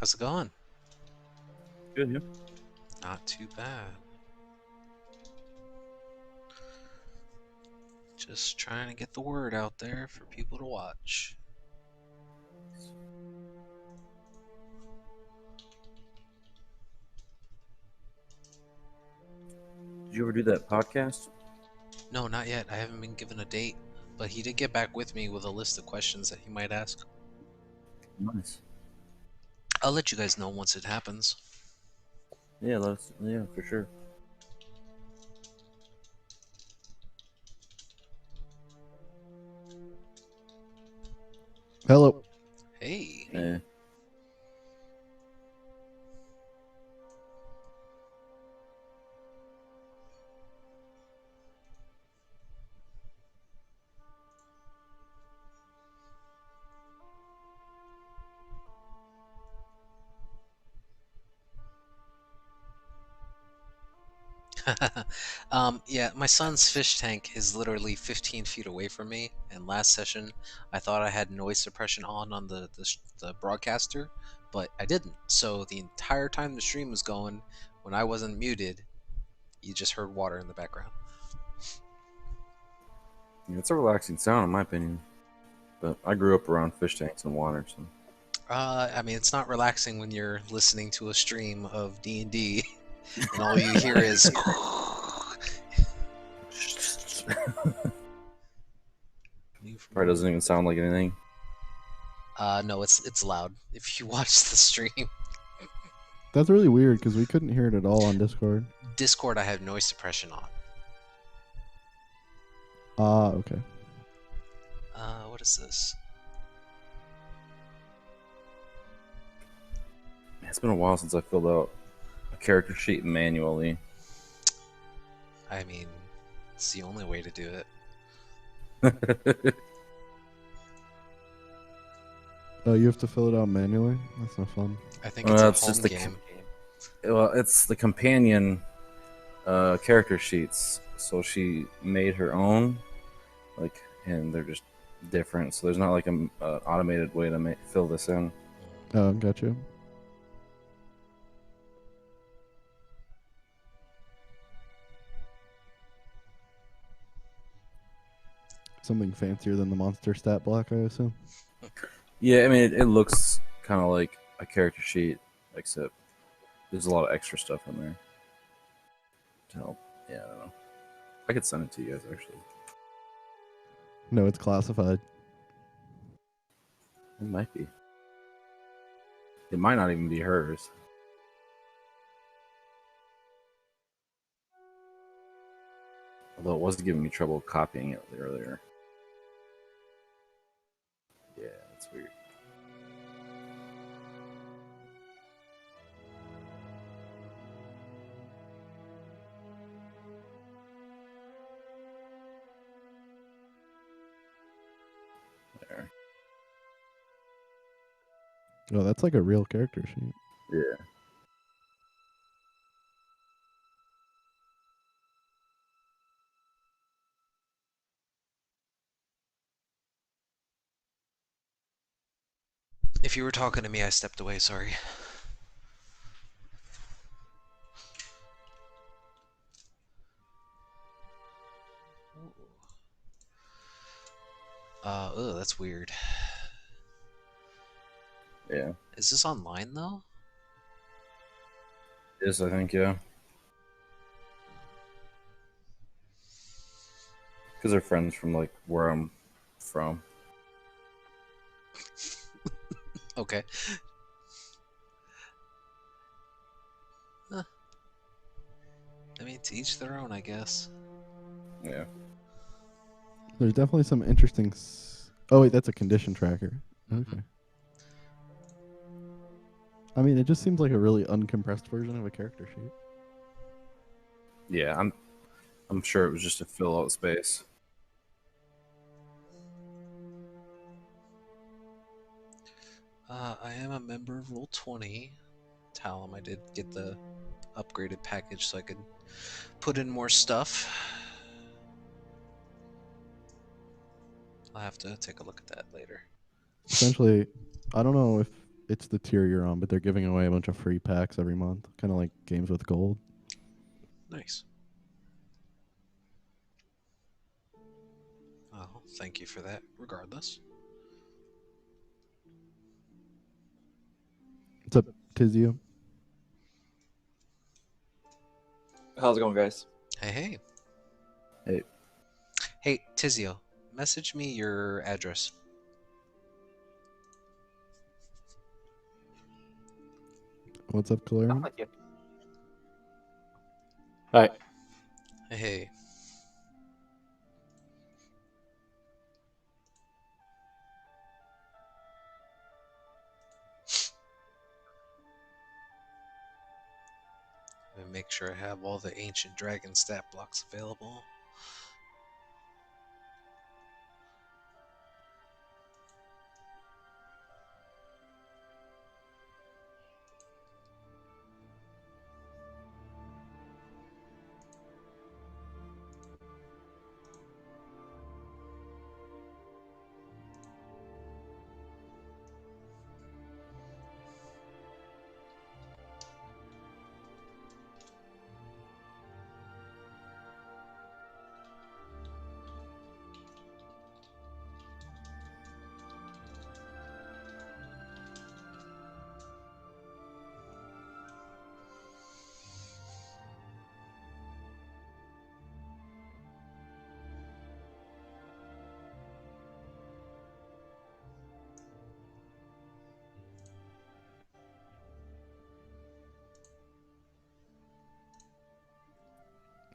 How's it going? Good, yeah. Not too bad. Just trying to get the word out there for people to watch. Did you ever do that podcast? No, not yet. I haven't been given a date, but he did get back with me with a list of questions that he might ask. Nice. I'll let you guys know once it happens. Yeah, yeah, for sure. Hello. Hey. Yeah. Yeah, my son's fish tank is literally 15 feet away from me, and last session I thought I had noise suppression on the broadcaster, but I didn't. So the entire time the stream was going, when I wasn't muted, you just heard water in the background. Yeah, it's a relaxing sound, in my opinion. But I grew up around fish tanks and water, so. I mean, it's not relaxing when you're listening to a stream of D&D, and all you hear is... Probably doesn't even sound like anything. No, it's loud if you watch the stream. That's really weird because we couldn't hear it at all on Discord. Discord, I have noise suppression on. Ah, okay. What is this? It's been a while since I filled out a character sheet manually. I mean, it's the only way to do it. Oh, you have to fill it out manually? That's not fun. I think it's a home just the game. Well, it's the companion character sheets. So she made her own, and they're just different. So there's not like an automated way to fill this in. Oh, gotcha. Something fancier than the monster stat block, I assume. Yeah, I mean, it looks kind of like a character sheet, except there's a lot of extra stuff in there to help. Yeah, I don't know. I could send it to you guys, actually. No, it's classified. It might be. It might not even be hers. Although it was giving me trouble copying it earlier. Yeah, it's weird. There. Oh, that's like a real character sheet. Yeah. If you were talking to me, I stepped away, sorry. Ugh, that's weird. Yeah. Is this online, though? It is, I think, yeah. Because they're friends from, like, where I'm from. Okay. Huh. I mean, to each their own, I guess. Yeah. There's definitely some interesting... Oh, wait, that's a condition tracker. Okay. I mean, it just seems like a really uncompressed version of a character sheet. Yeah, I'm sure it was just to fill out space. I am a member of Roll20. Talum, I did get the upgraded package so I could put in more stuff. I'll have to take a look at that later. Essentially, I don't know if it's the tier you're on, but they're giving away a bunch of free packs every month, kind of like games with gold. Nice. Well, thank you for that, regardless. What's up, Tizio? How's it going, guys? Hey, hey. Hey, Hey, Tizio, message me your address. What's up, I'm Calarian? with you. All right. Hey, hey. Let me make sure I have all the ancient dragon stat blocks available.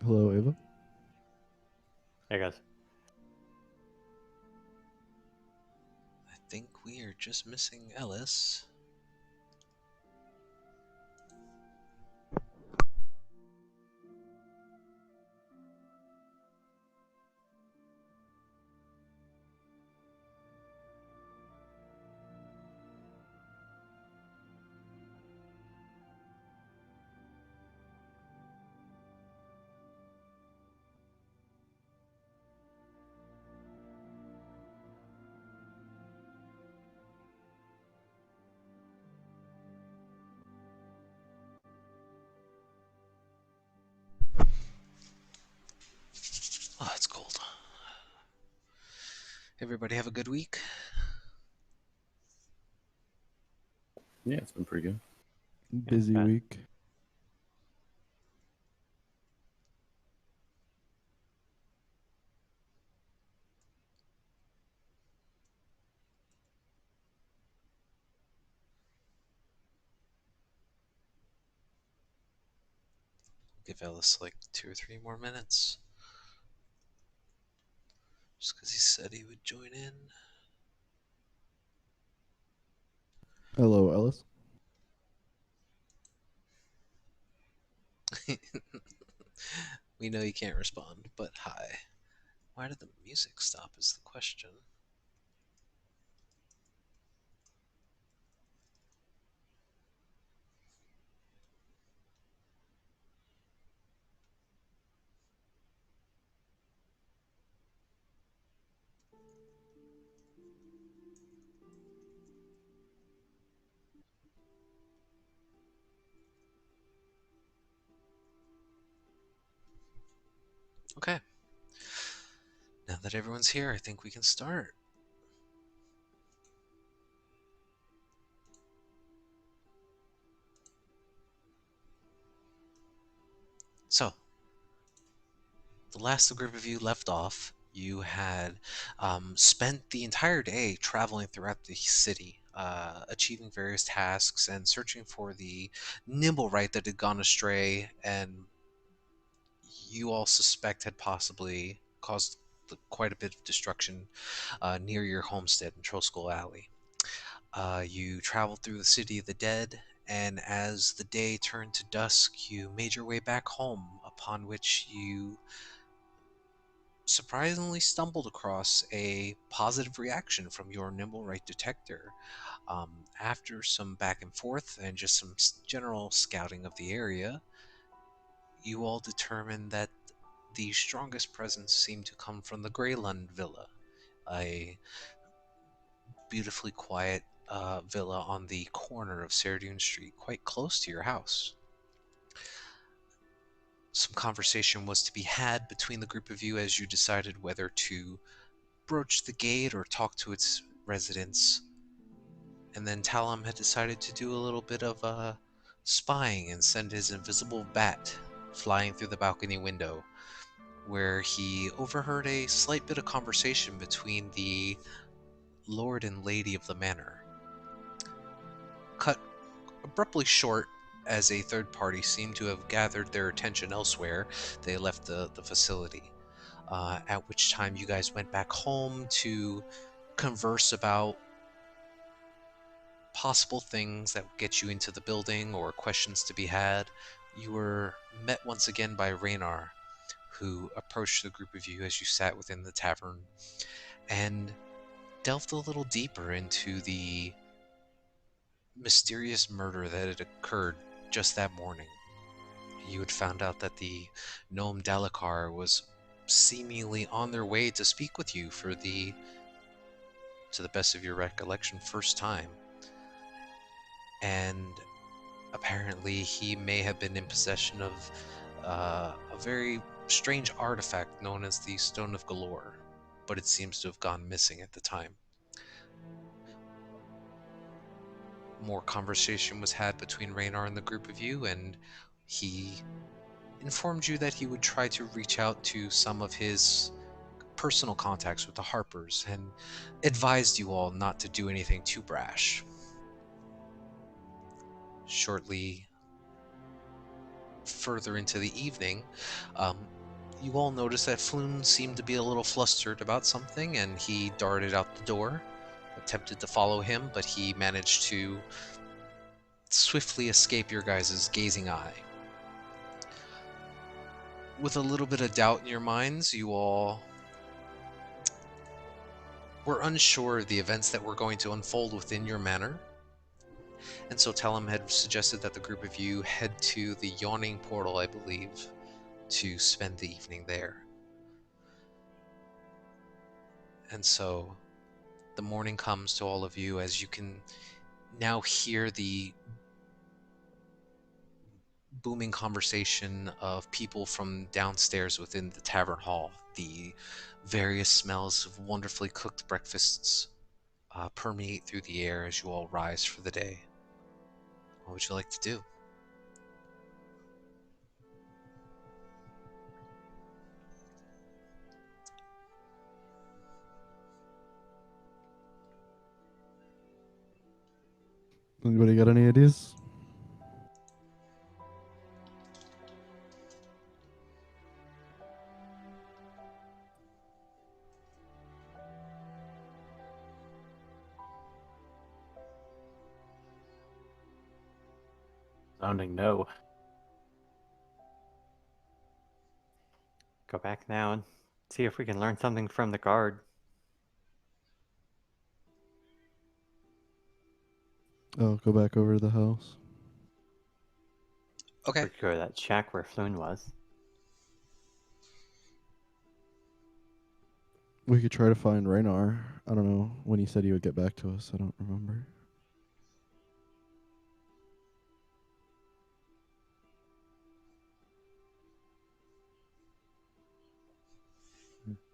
Hello, Ava. Hey guys. I think we are just missing Ellis. Oh, it's cold. Everybody have a good week? yeah, it's been pretty good. Busy bad. week. Give Ellis like 2 or 3 more minutes. Just because he said he would join in. Hello, Ellis. We know you can't respond, but hi. Why did the music stop is the question. Okay. Now that everyone's here, I think we can start. So, the last the group of you left off, you had spent the entire day traveling throughout the city, achieving various tasks and searching for the Nimblewright that had gone astray and you all suspect had possibly caused quite a bit of destruction near your homestead in Troll Alley. You traveled through the city of the dead, and as the day turned to dusk, you made your way back home, upon which you surprisingly stumbled across a positive reaction from your Nimblewright detector. After some back and forth and just some general scouting of the area, you all determined that the strongest presence seemed to come from the Greylund Villa, a beautifully quiet villa on the corner of Saerdoun Street, quite close to your house. Some conversation was to be had between the group of you as you decided whether to broach the gate or talk to its residents. And then Talam had decided to do a little bit of spying and send his invisible bat flying through the balcony window, where he overheard a slight bit of conversation between the Lord and Lady of the Manor. Cut abruptly short as a third party seemed to have gathered their attention elsewhere. They left the facility, at which time you guys went back home to converse about possible things that would get you into the building or questions to be had. You were met once again by Raynar, who approached the group of you as you sat within the tavern and delved a little deeper into the mysterious murder that had occurred just that morning. You had found out that the gnome Dalakar was seemingly on their way to speak with you for the, to the best of your recollection, first time. And apparently he may have been in possession of a very strange artifact known as the Stone of Galore, but it seems to have gone missing at the time. More conversation was had between Raynar and the group of you, and he informed you that he would try to reach out to some of his personal contacts with the Harpers and advised you all not to do anything too brash. Shortly further into the evening, you all noticed that Floon seemed to be a little flustered about something, and he darted out the door, attempted to follow him, but he managed to swiftly escape your guys' gazing eye. With a little bit of doubt in your minds, you all were unsure of the events that were going to unfold within your manor, and so Tellum had suggested that the group of you head to the Yawning Portal, I believe, to spend the evening there. And so the morning comes to all of you as you can now hear the booming conversation of people from downstairs within the tavern hall. The various smells of wonderfully cooked breakfasts permeate through the air as you all rise for the day. What would you like to do? Anybody got any ideas? Sounding no. Go back now and see if we can learn something from the guard. Oh, go back over to the house. Okay. We could go to that shack where Floon was. We could try to find Raynar. I don't know when he said he would get back to us. I don't remember.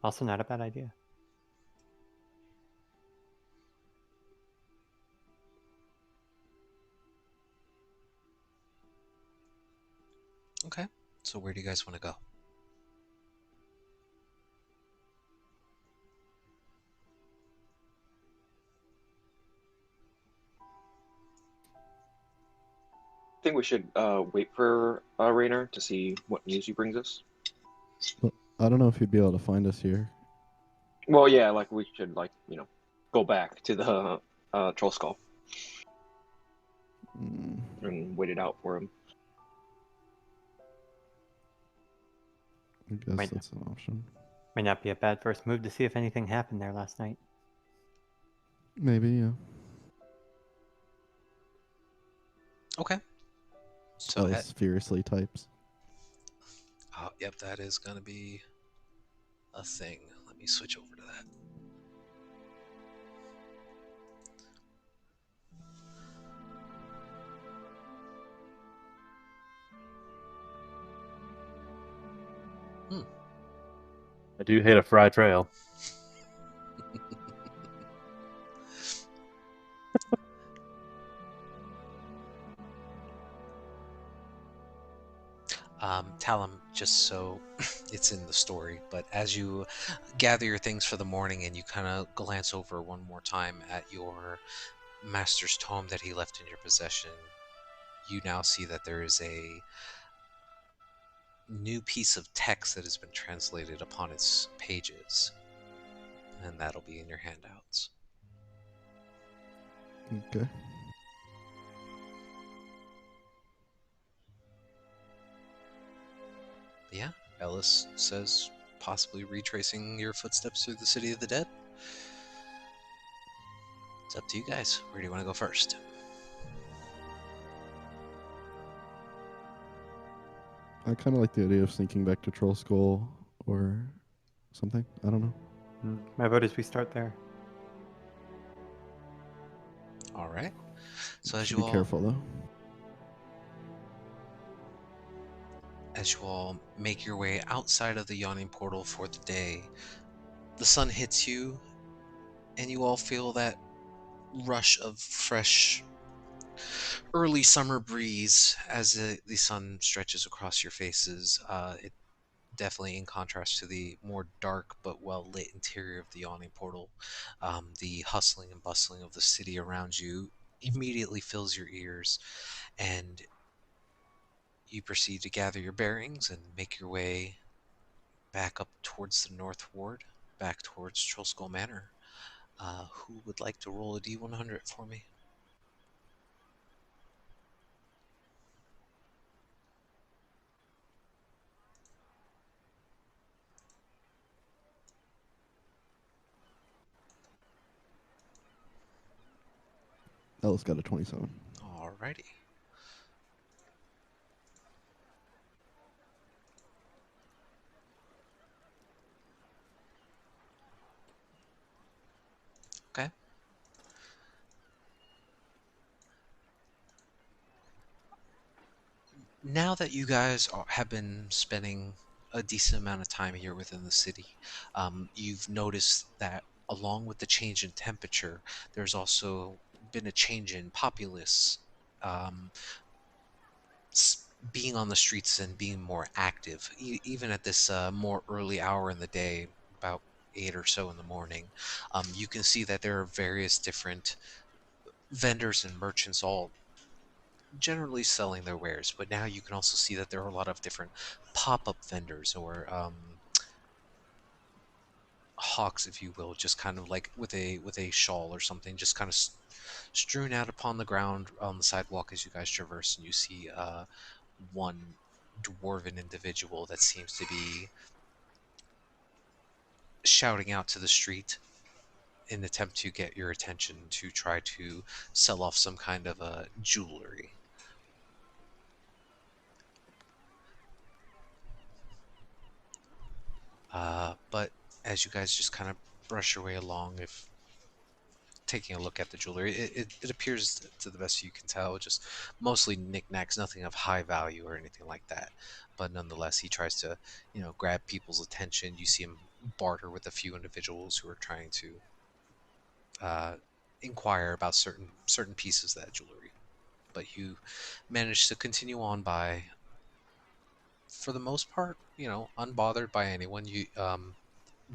Also not a bad idea. Okay. So where do you guys want to go? I think we should wait for Raynor to see what news he brings us. Well, I don't know if he'd be able to find us here. Well, yeah, like we should, go back to the Troll Skull Mm, and wait it out for him. I guess Wait. that's an option. Might not be a bad first move to see if anything happened there last night. Maybe, yeah. Okay. So Alice furiously types. yep, that is going to be a thing. Let me switch over to that. do hate a fry trail. Talum, just so it's in the story, but as you gather your things for the morning and you kind of glance over one more time at your master's tome that he left in your possession, you now see that there is a new piece of text that has been translated upon its pages, and that'll be in your handouts. Okay. Yeah, Ellis says possibly retracing your footsteps through the city of the dead. It's up to you guys. Where do you want to go first? I kind of like the idea of sneaking back to Troll Skull or something. I don't know. My vote is we start there. All right. So Should be careful though. As you all make your way outside of the yawning portal for the day, the sun hits you, and you all feel that rush of fresh early summer breeze as the sun stretches across your faces. It definitely in contrast to the more dark but well lit interior of the yawning portal. The hustling and bustling of the city around you immediately fills your ears, and you proceed to gather your bearings and make your way back up towards the North Ward, back towards Trollskull Manor. Who would like to roll a D100 for me? Ellis got a 27. Alrighty. Okay. Now that you guys have been spending a decent amount of time here within the city, you've noticed that along with the change in temperature, there's also been a change in populace um, being on the streets and being more active, even at this more early hour in the day, about 8 or so in the morning. You can see that there are various different vendors and merchants all generally selling their wares, but now you can also see that there are a lot of different pop-up vendors or hawks, if you will, just kind of like with a shawl or something, just kind of strewn out upon the ground on the sidewalk as you guys traverse, and you see one dwarven individual that seems to be shouting out to the street in an attempt to get your attention to try to sell off some kind of jewelry. But as you guys just kind of brush your way along, if taking a look at the jewelry, it appears, to the best you can tell, just mostly knickknacks, nothing of high value or anything like that. But nonetheless, he tries to, grab people's attention. You see him barter with a few individuals who are trying to inquire about certain pieces of that jewelry. But you manage to continue on by, for the most part, unbothered by anyone. You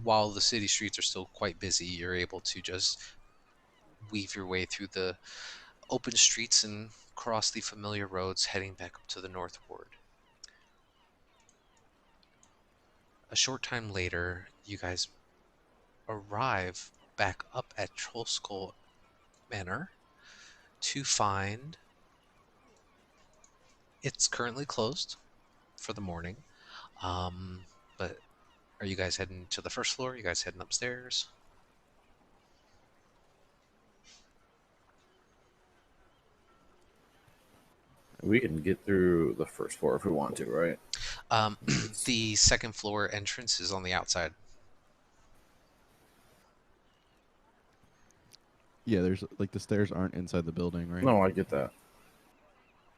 while the city streets are still quite busy, you're able to just weave your way through the open streets and cross the familiar roads heading back up to the North Ward. A short time later, you guys arrive back up at Trollskull Manor to find it's currently closed for the morning. But are you guys heading to the first floor? Are you guys heading upstairs? We can get through the first floor if we want to, right? The second floor entrance is on the outside. Yeah, there's like the stairs aren't inside the building, right? No, I get that.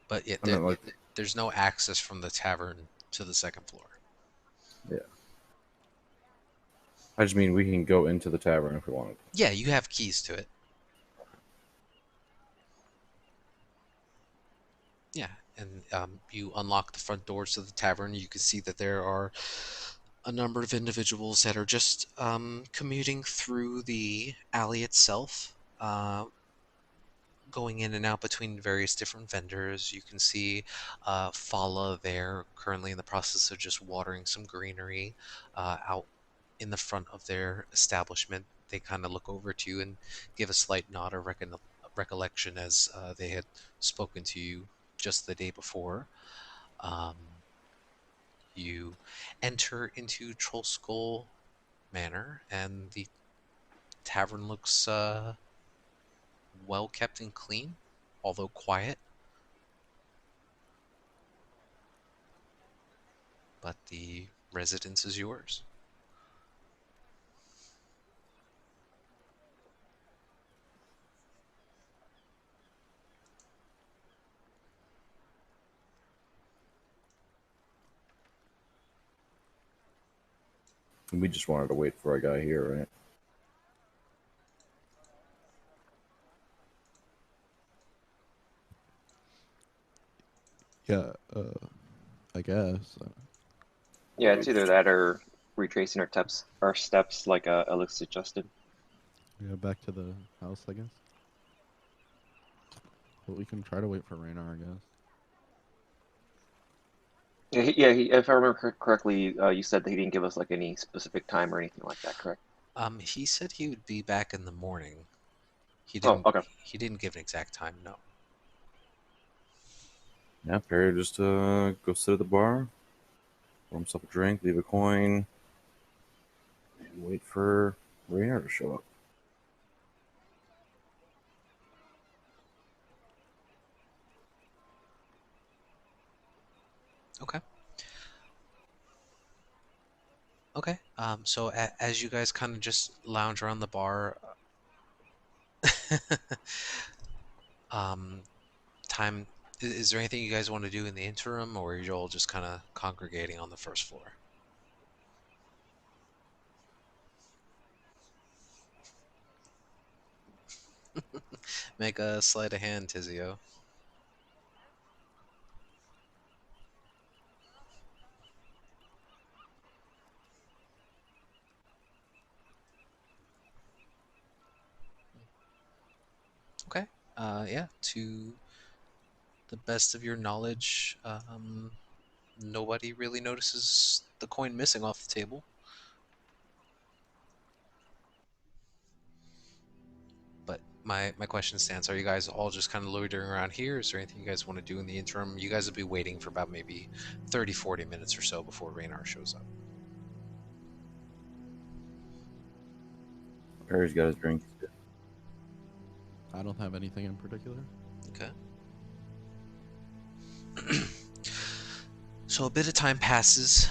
But yet, I mean, there's no access from the tavern to the second floor. Yeah. I just mean we can go into the tavern if we wanted. Yeah, you have keys to it. Yeah, and you unlock the front doors of the tavern. You can see that there are a number of individuals that are just commuting through the alley itself, going in and out between various different vendors. You can see Fala there, currently in the process of just watering some greenery out in the front of their establishment. They kind of look over to you and give a slight nod of recollection as they had spoken to you just the day before. Um, you enter into Troll Skull Manor, and the tavern looks well kept and clean, although quiet. But the residence is yours. And we just wanted to wait for a guy here, right? Yeah, I guess. Yeah, it's either that or retracing our steps like Alex suggested. Yeah, back to the house, I guess. But we can try to wait for Raynar, I guess. If I remember correctly, you said that he didn't give us like any specific time or anything like that, correct? He said he would be back in the morning. He Oh, didn't. okay. He didn't give an exact time. No. Yeah, Perry just go sit at the bar, pour himself a drink, leave a coin, and wait for Rainer to show up. Okay. Okay. So as you guys kind of just lounge around the bar, um, time. Is there anything you guys want to do in the interim, or are you all just kind of congregating on the first floor? Make a sleight of hand, Tizio. Okay. Yeah. To the best of your knowledge, nobody really notices the coin missing off the table. But my question stands: are you guys all just kind of loitering around here? Is there anything you guys want to do in the interim? You guys will be waiting for about maybe 30, 40 minutes or so before Raynar shows up. Perry's got his drink. I don't have anything in particular. Okay. So a bit of time passes,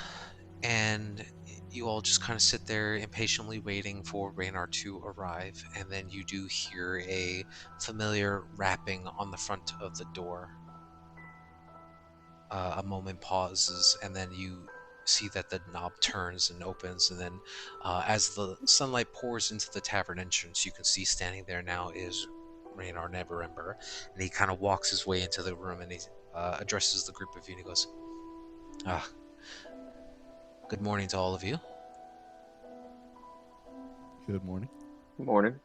and you all just kind of sit there impatiently waiting for Raynar to arrive, and then you do hear a familiar rapping on the front of the door. A moment pauses, and then you see that the knob turns and opens, and then as the sunlight pours into the tavern entrance, you can see standing there now is Raynar Neverember, and he kind of walks his way into the room, and he addresses the group of you, and he goes, "Ah, good morning to all of you. Good morning. Morning.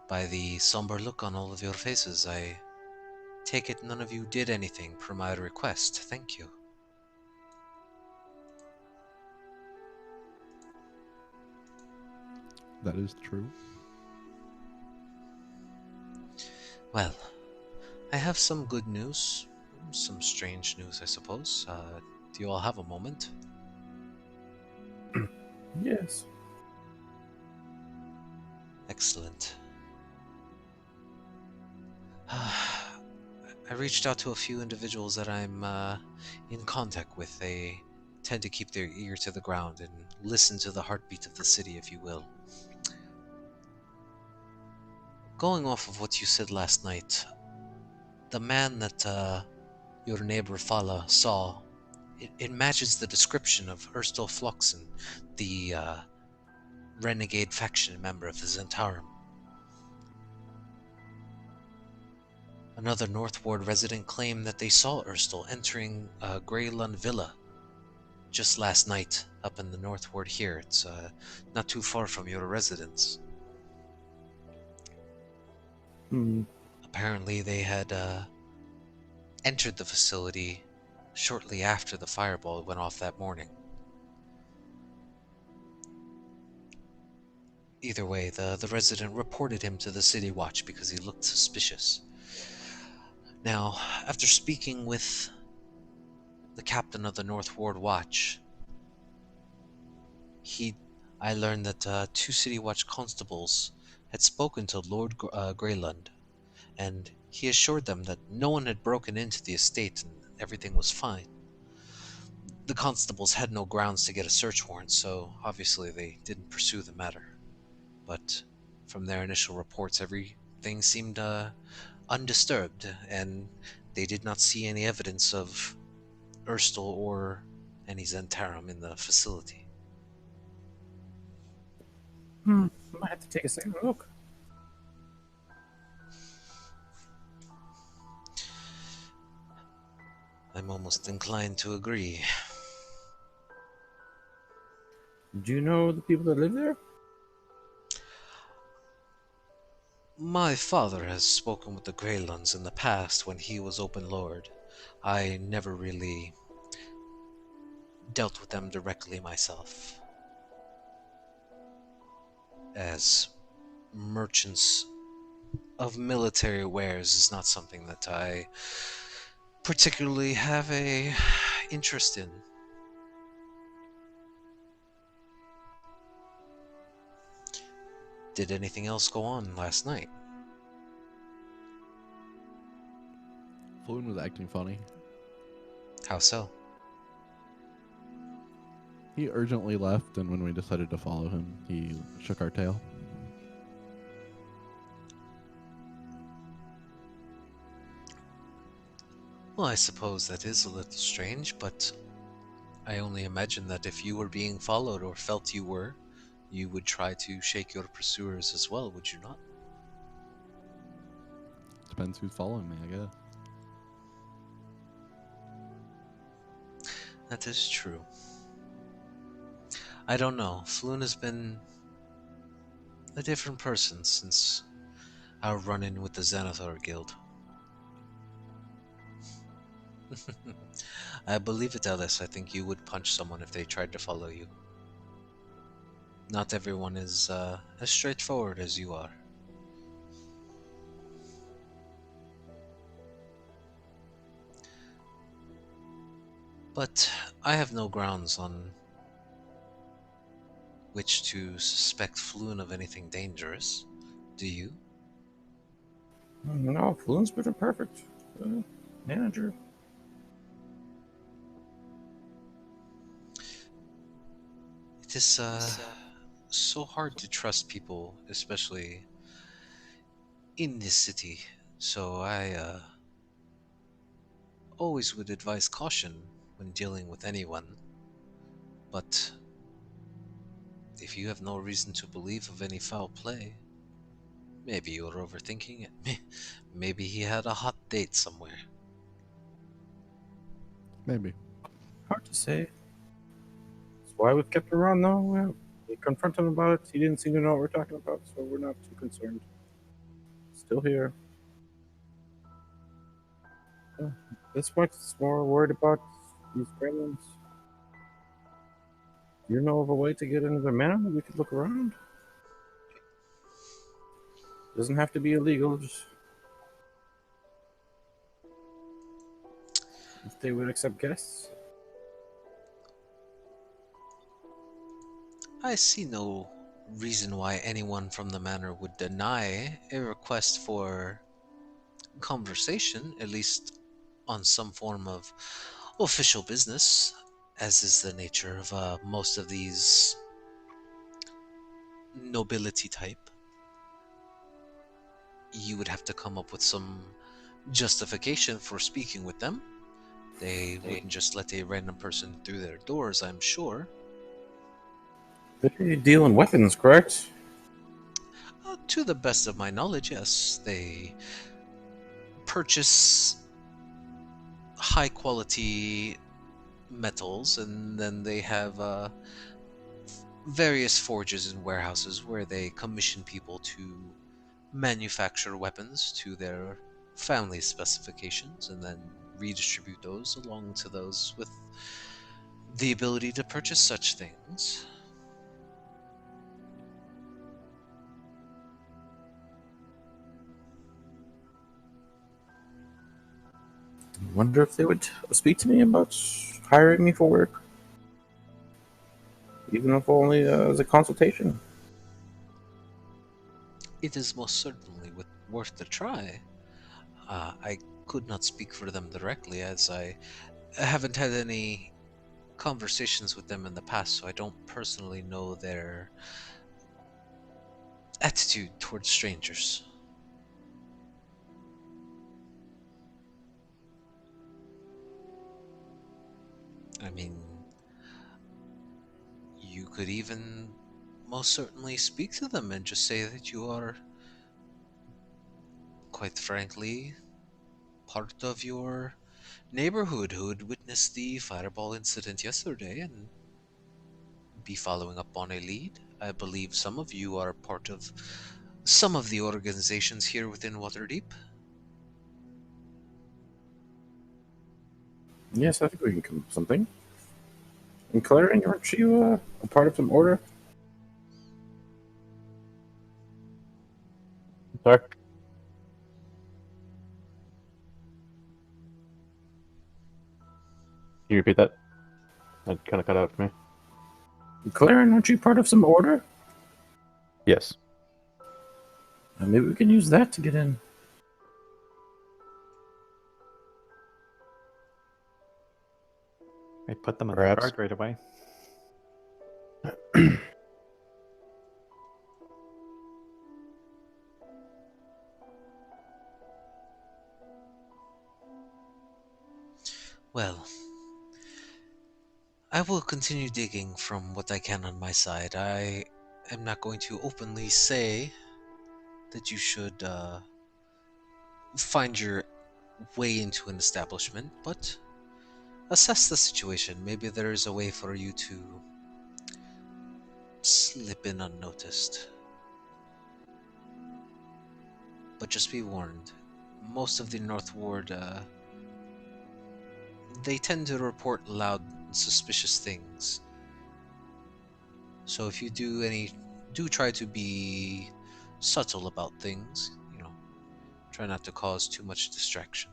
By the somber look on all of your faces, I take it none of you did anything per my request. Thank you." That is true. Well, I have some good news, some strange news, I suppose. Do you all have a moment? Yes. Excellent. I reached out to a few individuals that I'm in contact with. They tend to keep their ear to the ground and listen to the heartbeat of the city, if you will. Going off of what you said last night, the man that your neighbor Fala saw It matches the description of Erstal Floxen, the renegade faction member of the Zentarum. Another North Ward resident claimed that they saw Erstal entering Greylund Villa just last night up in the North Ward here. It's not too far from your residence. Apparently they had entered the facility shortly after the fireball went off that morning. Either way, the resident reported him to the City Watch because he looked suspicious. Now, after speaking with the captain of the North Ward Watch, I learned that two City Watch constables had spoken to Lord Greylund, and he assured them that no one had broken into the estate and everything was fine. The constables had no grounds to get a search warrant, so obviously they didn't pursue the matter. But from their initial reports, everything seemed undisturbed, and they did not see any evidence of Erstal or any Zentarum in the facility. Might have to take a second look. I'm almost inclined to agree. Do you know the people that live there? My father has spoken with the Greylunds in the past when he was open lord. I never really dealt with them directly myself. As merchants of military wares is not something that I particularly have a interest in. Did anything else go on last night? Floon was acting funny. How so? He urgently left, and when we decided to follow him, he shook our tail. Well, I suppose that is a little strange, but I only imagine that if you were being followed or felt you were, you would try to shake your pursuers as well, would you not? Depends who's following me, I guess. That is true. I don't know. Floon has been a different person since our run-in with the Xanathar Guild. I believe it, Ellis. I think you would punch someone if they tried to follow you. Not everyone is as straightforward as you are. But I have no grounds on which to suspect Floon of anything dangerous. Do you? No, Floon's been a perfect manager. It is so hard to trust people, especially in this city. So I always would advise caution when dealing with anyone. But if you have no reason to believe of any foul play, maybe you're overthinking it. Maybe he had a hot date somewhere. Maybe. Hard to say. That's why we've kept her on, though. We confronted him about it. He didn't seem to know what we're talking about, so we're not too concerned. Still here. This one's more worried about these gremlins. Do you know of a way to get into the manor that we could look around? Doesn't have to be illegal, just if they would accept guests. I see no reason why anyone from the manor would deny a request for conversation, at least on some form of official business, as is the nature of most of these nobility type. You would have to come up with some justification for speaking with them, They wouldn't just let a random person through their doors, I'm sure. They deal in weapons, correct? To the best of my knowledge, yes. They purchase high quality metals, and then they have various forges and warehouses where they commission people to manufacture weapons to their family specifications and then redistribute those along to those with the ability to purchase such things. Wonder if they would speak to me about hiring me for work, even if only as a consultation. It is most certainly worth the try. I could not speak for them directly, as I haven't had any conversations with them in the past, so I don't personally know their attitude towards strangers. I mean, you could even most certainly speak to them and just say that you are, quite frankly, part of your neighborhood who had witnessed the fireball incident yesterday and be following up on a lead. I believe some of you are part of some of the organizations here within Waterdeep. Yes, I think we can come up with something. And Clarion, aren't you a part of some order? Sorry. Can you repeat that? That kind of cut out for me. Clarion, aren't you part of some order? Yes. Maybe we can use that to get in. I put them on Perhaps. guard right away. Well, I will continue digging from what I can on my side. I am not going to openly say that you should find your way into an establishment, but assess the situation. Maybe there is a way for you to slip in unnoticed. But just be warned, most of the North Ward, they tend to report loud, suspicious things. So if you do try to be subtle about things, try not to cause too much distraction.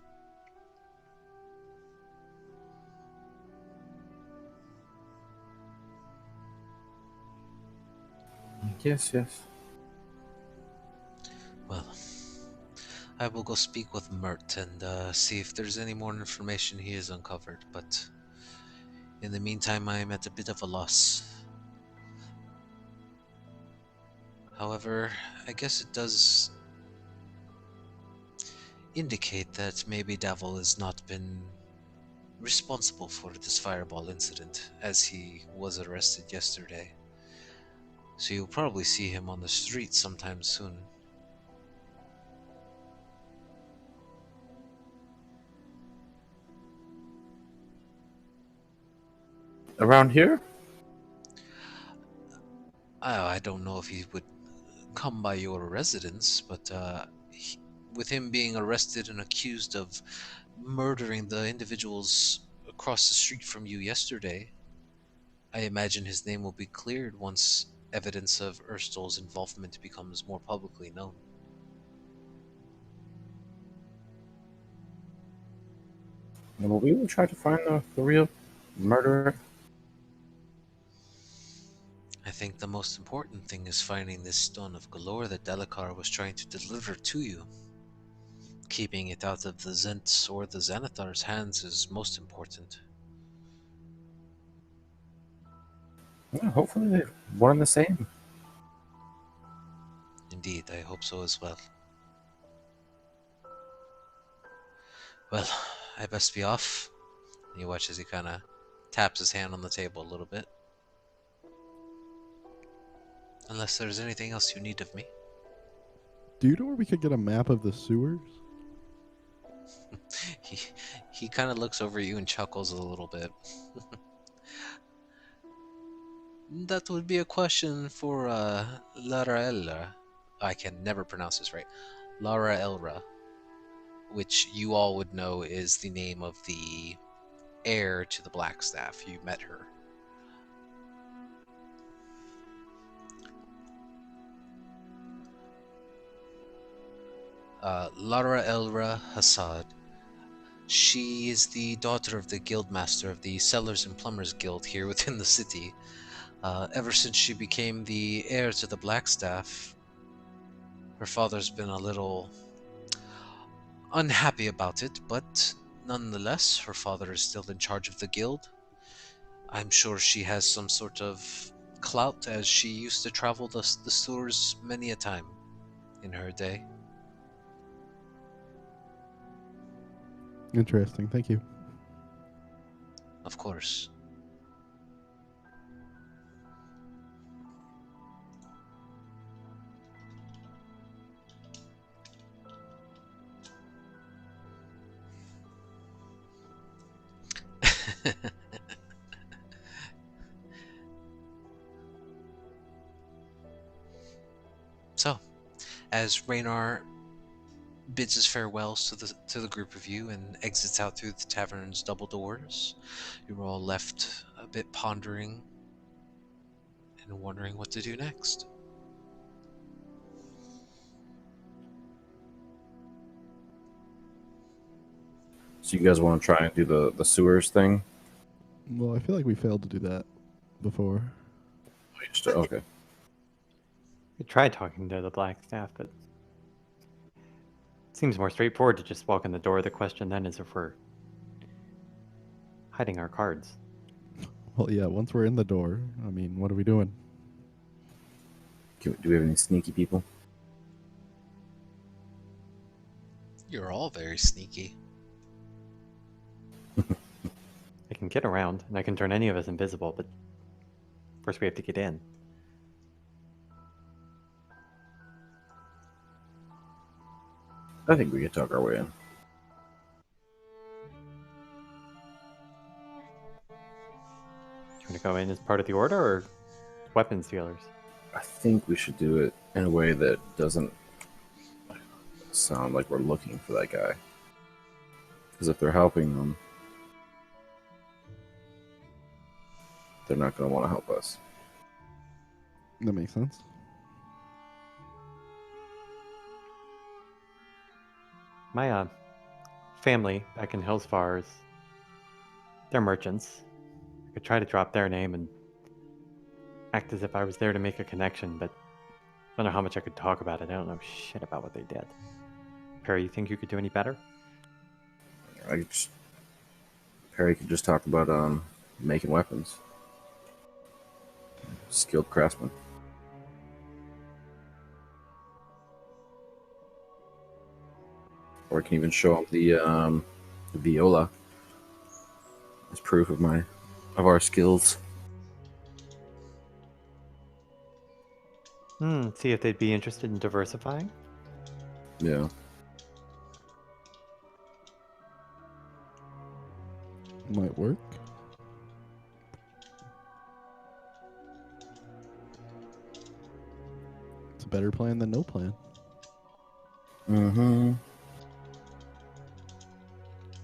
Yes, yes. Well, I will go speak with Mert and see if there's any more information he has uncovered, but in the meantime I am at a bit of a loss. However, I guess it does indicate that maybe Davil has not been responsible for this fireball incident, as he was arrested yesterday. So you'll probably see him on the street sometime soon. Around here? I don't know if he would come by your residence, but with him being arrested and accused of murdering the individuals across the street from you yesterday, I imagine his name will be cleared once evidence of Erstal's involvement becomes more publicly known. Well, we will try to find the real murderer. I think the most important thing is finding this stone of Galore that Delacar was trying to deliver to you. Keeping it out of the Zents or the Xanathar's hands is most important. Yeah, hopefully they're one and the same. Indeed, I hope so as well. Well, I best be off. You watch as he kind of taps his hand on the table a little bit. Unless there's anything else you need of me. Do you know where we could get a map of the sewers? He he kind of looks over at you and chuckles a little bit. That would be a question for Lara Elra. I can never pronounce this right. Lara Elra, which you all would know is the name of the heir to the Blackstaff. You met her. Lara Elra Hassad. She is the daughter of the guildmaster of the Sellers and Plumbers Guild here within the city. Ever since she became the heir to the Blackstaff, her father's been a little unhappy about it, but nonetheless, her father is still in charge of the guild. I'm sure she has some sort of clout, as she used to travel the sewers many a time in her day. Interesting. Thank you. Of course. So, as Raynar bids his farewells to the group of you and exits out through the tavern's double doors, you're all left a bit pondering and wondering what to do next. So you guys want to try and do the sewers thing? Well, I feel like we failed to do that before. Okay. We tried talking to the black staff, but it seems more straightforward to just walk in the door. The question then is if we're hiding our cards. Well, yeah, once we're in the door, I mean, what are we doing? Do we have any sneaky people? You're all very sneaky. I can get around, and I can turn any of us invisible, but first we have to get in. I think we could talk our way in. You want to go in as part of the order or weapons dealers? I think we should do it in a way that doesn't sound like we're looking for that guy. Because if they're helping them, they're not going to want to help us. That makes sense. My family back in Hillsfar, they're merchants. I could try to drop their name and act as if I was there to make a connection, but I don't know how much I could talk about it. I don't know shit about what they did. Perry, you think you could do any better? Perry could just talk about making weapons. Skilled craftsman. Or I can even show him the viola as proof of our skills. See if they'd be interested in diversifying. Yeah. Might work. It's a better plan than no plan. Mm-hmm.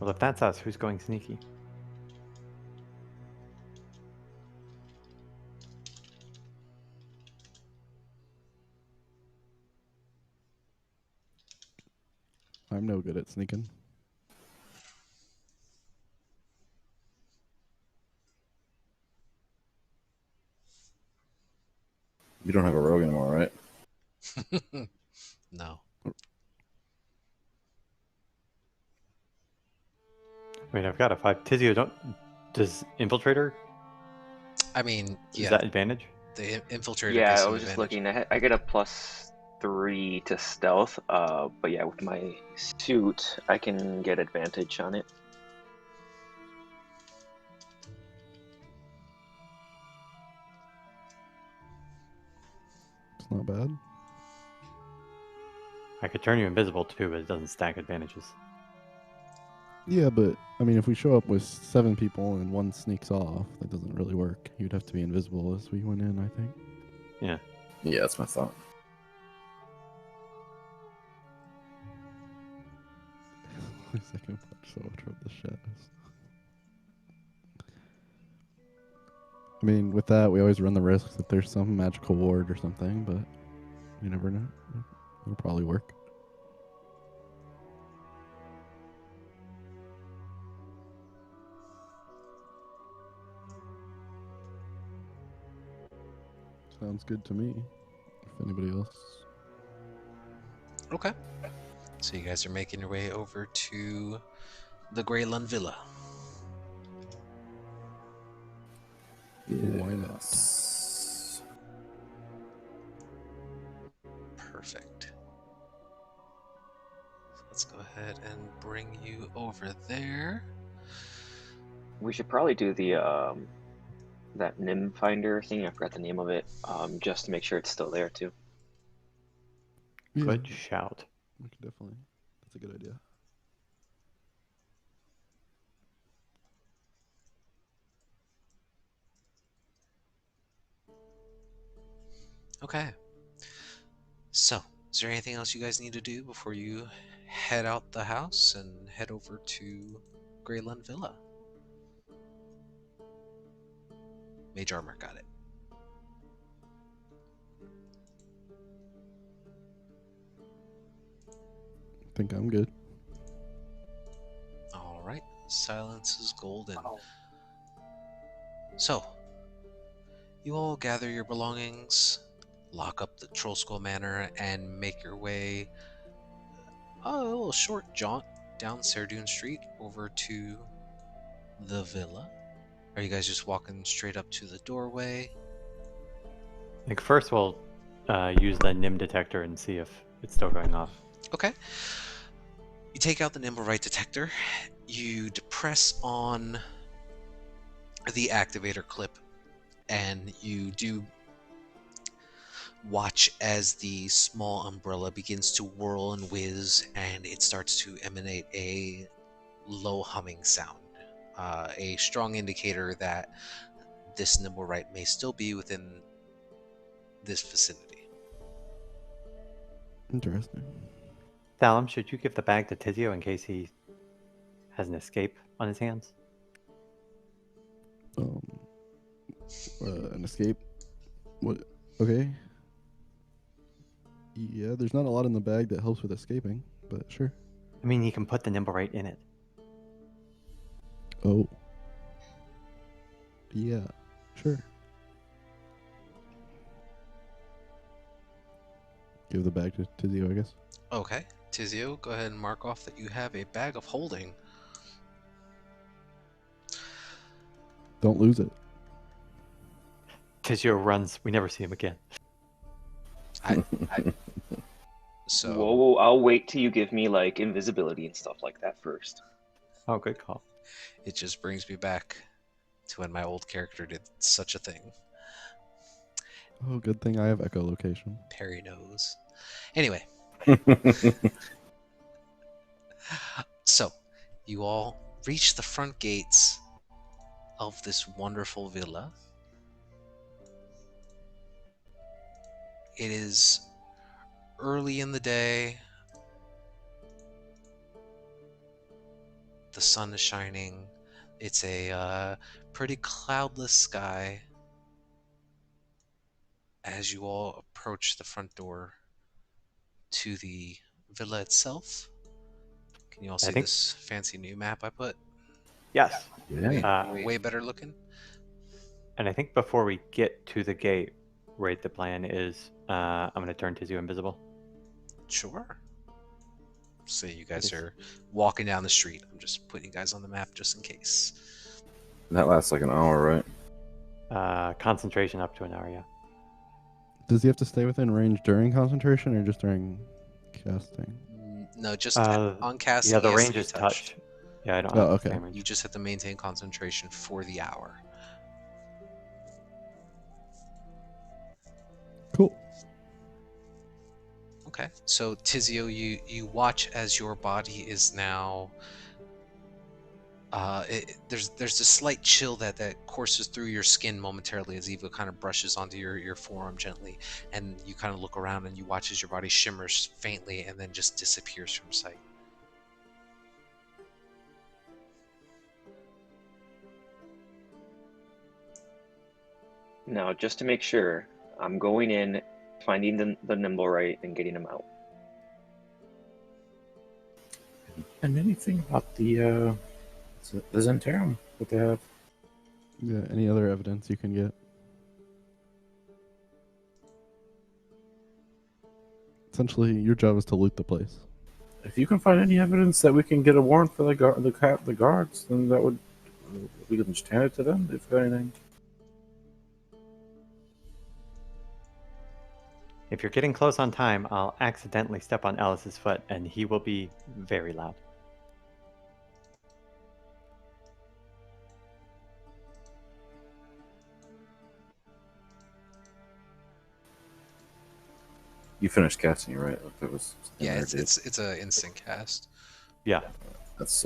Well, if that's us, who's going sneaky? I'm no good at sneaking. You don't have a rogue anymore, right? No. I mean, I've got a 5. Tizio, does Infiltrator, I mean, is yeah, that advantage? the infiltrator Yeah, gives I you was just advantage. looking. I get a +3 to stealth. But yeah, with my suit, I can get advantage on it. That's not bad. I could turn you invisible too, but it doesn't stack advantages. Yeah, but I mean, if we show up with 7 people and one sneaks off, that doesn't really work. You'd have to be invisible as we went in, I think. Yeah. Yeah, that's my thought. Second punch so much from the shadows. I mean, with that, we always run the risk that there's some magical ward or something, but you never know. It'll probably work. Sounds good to me. If anybody else. Okay. So you guys are making your way over to the Greylund Villa. Why not? Yes. Perfect. So let's go ahead and bring you over there. We should probably do the that Nim Finder thing. I forgot the name of it. Just to make sure it's still there too. Yeah, Good shout. we could definitely. That's a good idea. Okay. So, is there anything else you guys need to do before you head out the house and head over to Greylund Villa? Mage Armor, got it. I think I'm good. All right. Silence is golden. So, you all gather your belongings, lock up the Troll Skull Manor, and make your way a little short jaunt down Saerdoun Street over to the villa. Are you guys just walking straight up to the doorway? I think first we'll use the NIM detector and see if it's still going off. Okay. You take out the Nimblewright detector, you depress on the activator clip, and you do watch as the small umbrella begins to whirl and whiz, and it starts to emanate a low humming sound. A strong indicator that this Nimblewright may still be within this vicinity. Interesting. Thalum, should you give the bag to Tizio in case he has an escape on his hands? An escape. What? Okay. Yeah, there's not a lot in the bag that helps with escaping, but sure. I mean, he can put the Nimblewright in it. Oh. Yeah, sure. Give the bag to Tizio, I guess. Okay, Tizio, go ahead and mark off that you have a bag of holding. Don't lose it. Tizio runs. We never see him again. So, Whoa, I'll wait till you give me like invisibility and stuff like that first. Oh, good call. it just brings me back to when my old character did such a thing. Oh, good thing I have echolocation. Perry knows. Anyway, so you all reach the front gates of this wonderful villa. It is early in the day. The sun is shining. It's a pretty cloudless sky. As you all approach the front door to the villa itself, can you all see think- this fancy new map I put? Yes. Yeah. Way better looking. And I think before we get to the gate, right, the plan is I'm going to turn Tizio invisible. Sure. Say you guys are walking down the street. I'm just putting you guys on the map just in case. That lasts like an hour, right? Concentration up to an hour, yeah. Does he have to stay within range during concentration or just during casting? No, just Uh, on casting. Yeah, the he has to range be is touched. touch. Yeah, I don't Oh, have the okay. same range. You just have to maintain concentration for the hour. Cool. Okay, so Tizio, you watch as your body is now. There's a slight chill that courses through your skin momentarily as Eva kind of brushes onto your forearm gently, and you kind of look around and you watch as your body shimmers faintly and then just disappears from sight. Now, just to make sure, I'm going in, finding the nimble right, and getting him out. And anything about the Zentarum that they have? Yeah, any other evidence you can get? Essentially, your job is to loot the place. If you can find any evidence that we can get a warrant for the guards, then that would we can just hand it to them if anything. If you're getting close on time, I'll accidentally step on Ellis's foot, and he will be very loud. You finished casting, right? Like there was Yeah, it's a instant cast. Yeah. That's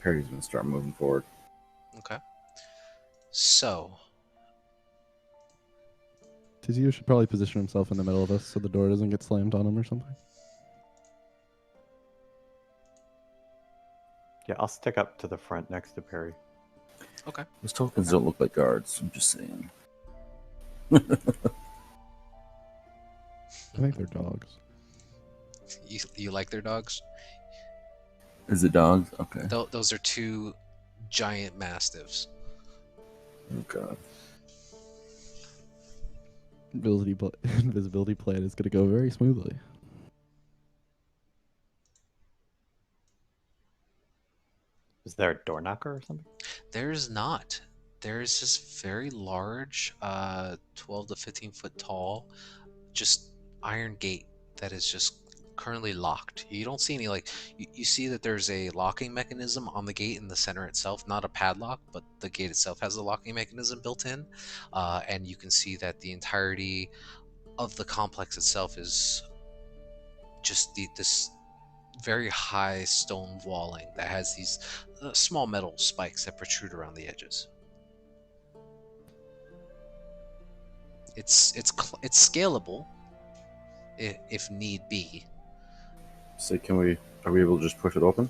Perry's gonna start moving forward. Okay. So Tizio should probably position himself in the middle of us so the door doesn't get slammed on him or something. Yeah, I'll stick up to the front next to Perry. okay. Those tokens don't look like guards. I'm just saying. I think they're dogs. You like their dogs? Is it dogs? Okay. Those are two giant mastiffs. Oh god. Invisibility plan is going to go very smoothly. Is there a door knocker or something? There's not. There's this very large, 12 to 15 foot tall, just iron gate that is just currently locked. You don't see any, like, you see that there's a locking mechanism on the gate in the center itself, not a padlock, but the gate itself has a locking mechanism built in. And you can see that the entirety of the complex itself is just this very high stone walling that has these small metal spikes that protrude around the edges. It's scalable if need be. So are we able to just push it open?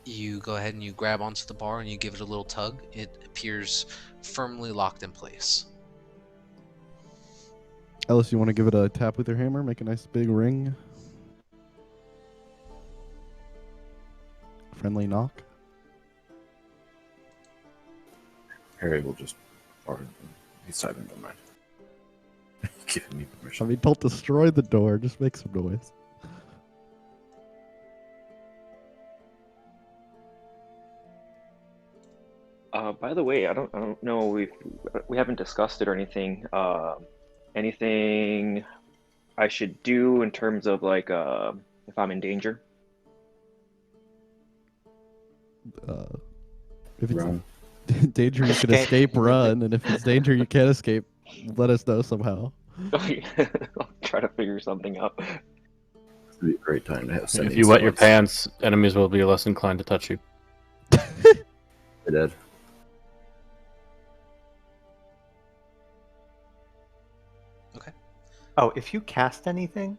You go ahead and you grab onto the bar and you give it a little tug. It appears firmly locked in place. Ellis, you want to give it a tap with your hammer? Make a nice big ring. Friendly knock. Harry will just, or he's silent. Never mind. Giving me I permission. mean, don't destroy the door. Just make some noise. By the way, I don't know, we haven't discussed it or anything. Anything I should do in terms of like if I'm in danger? If it's Run. danger, you can Okay. escape, run. And if it's danger, you can't escape. Let us know somehow. I'll try to figure something out. It'd be a great time to have. If you wet your pants, enemies will be less inclined to touch you. They're dead. Okay. Oh, if you cast anything,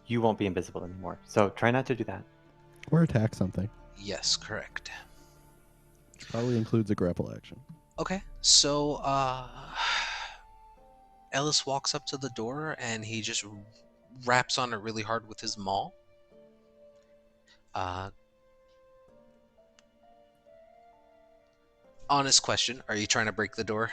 you won't be invisible anymore. So try not to do that. Or attack something. Yes, correct. Which probably includes a grapple action. Okay, so Ellis walks up to the door and he just raps on it really hard with his maul. Honest question, are you trying to break the door?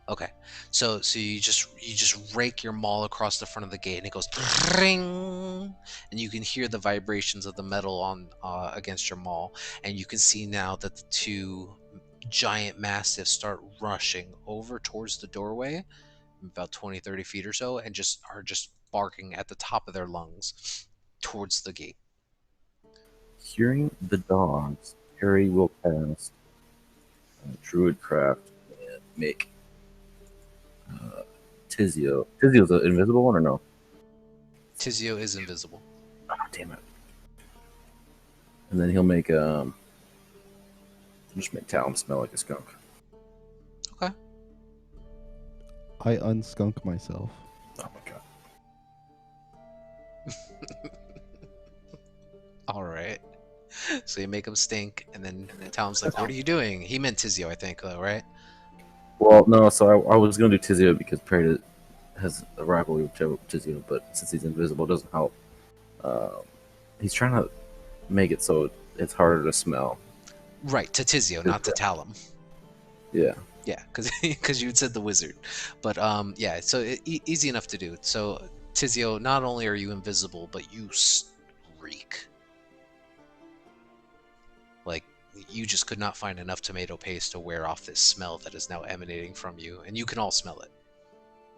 Okay, so you just rake your maul across the front of the gate, and it goes ring, and you can hear the vibrations of the metal on against your maul, and you can see now that the two giant mastiffs start rushing over towards the doorway, about 20-30 feet or so, and are just barking at the top of their lungs towards the gate. Hearing the dogs Harry will cast Druidcraft and make Tizio. Tizio's an invisible one or no? Tizio is invisible. Oh, damn it. And then he'll make just make Talon smell like a skunk. Okay. I unskunk myself. Oh my god. All right. So you make him stink, and then Talon's like, "What are you doing?" He meant Tizio, I think, though, right? Well, no, so I was going to do Tizio because Perry has a rivalry with Tizio, but since he's invisible, it doesn't help. He's trying to make it so it's harder to smell. Right, to Tizio, not to Talon. Yeah. Yeah, because you said the wizard, but yeah, so easy enough to do. So Tizio, not only are you invisible, but you reek. Like you just could not find enough tomato paste to wear off this smell that is now emanating from you, and you can all smell it.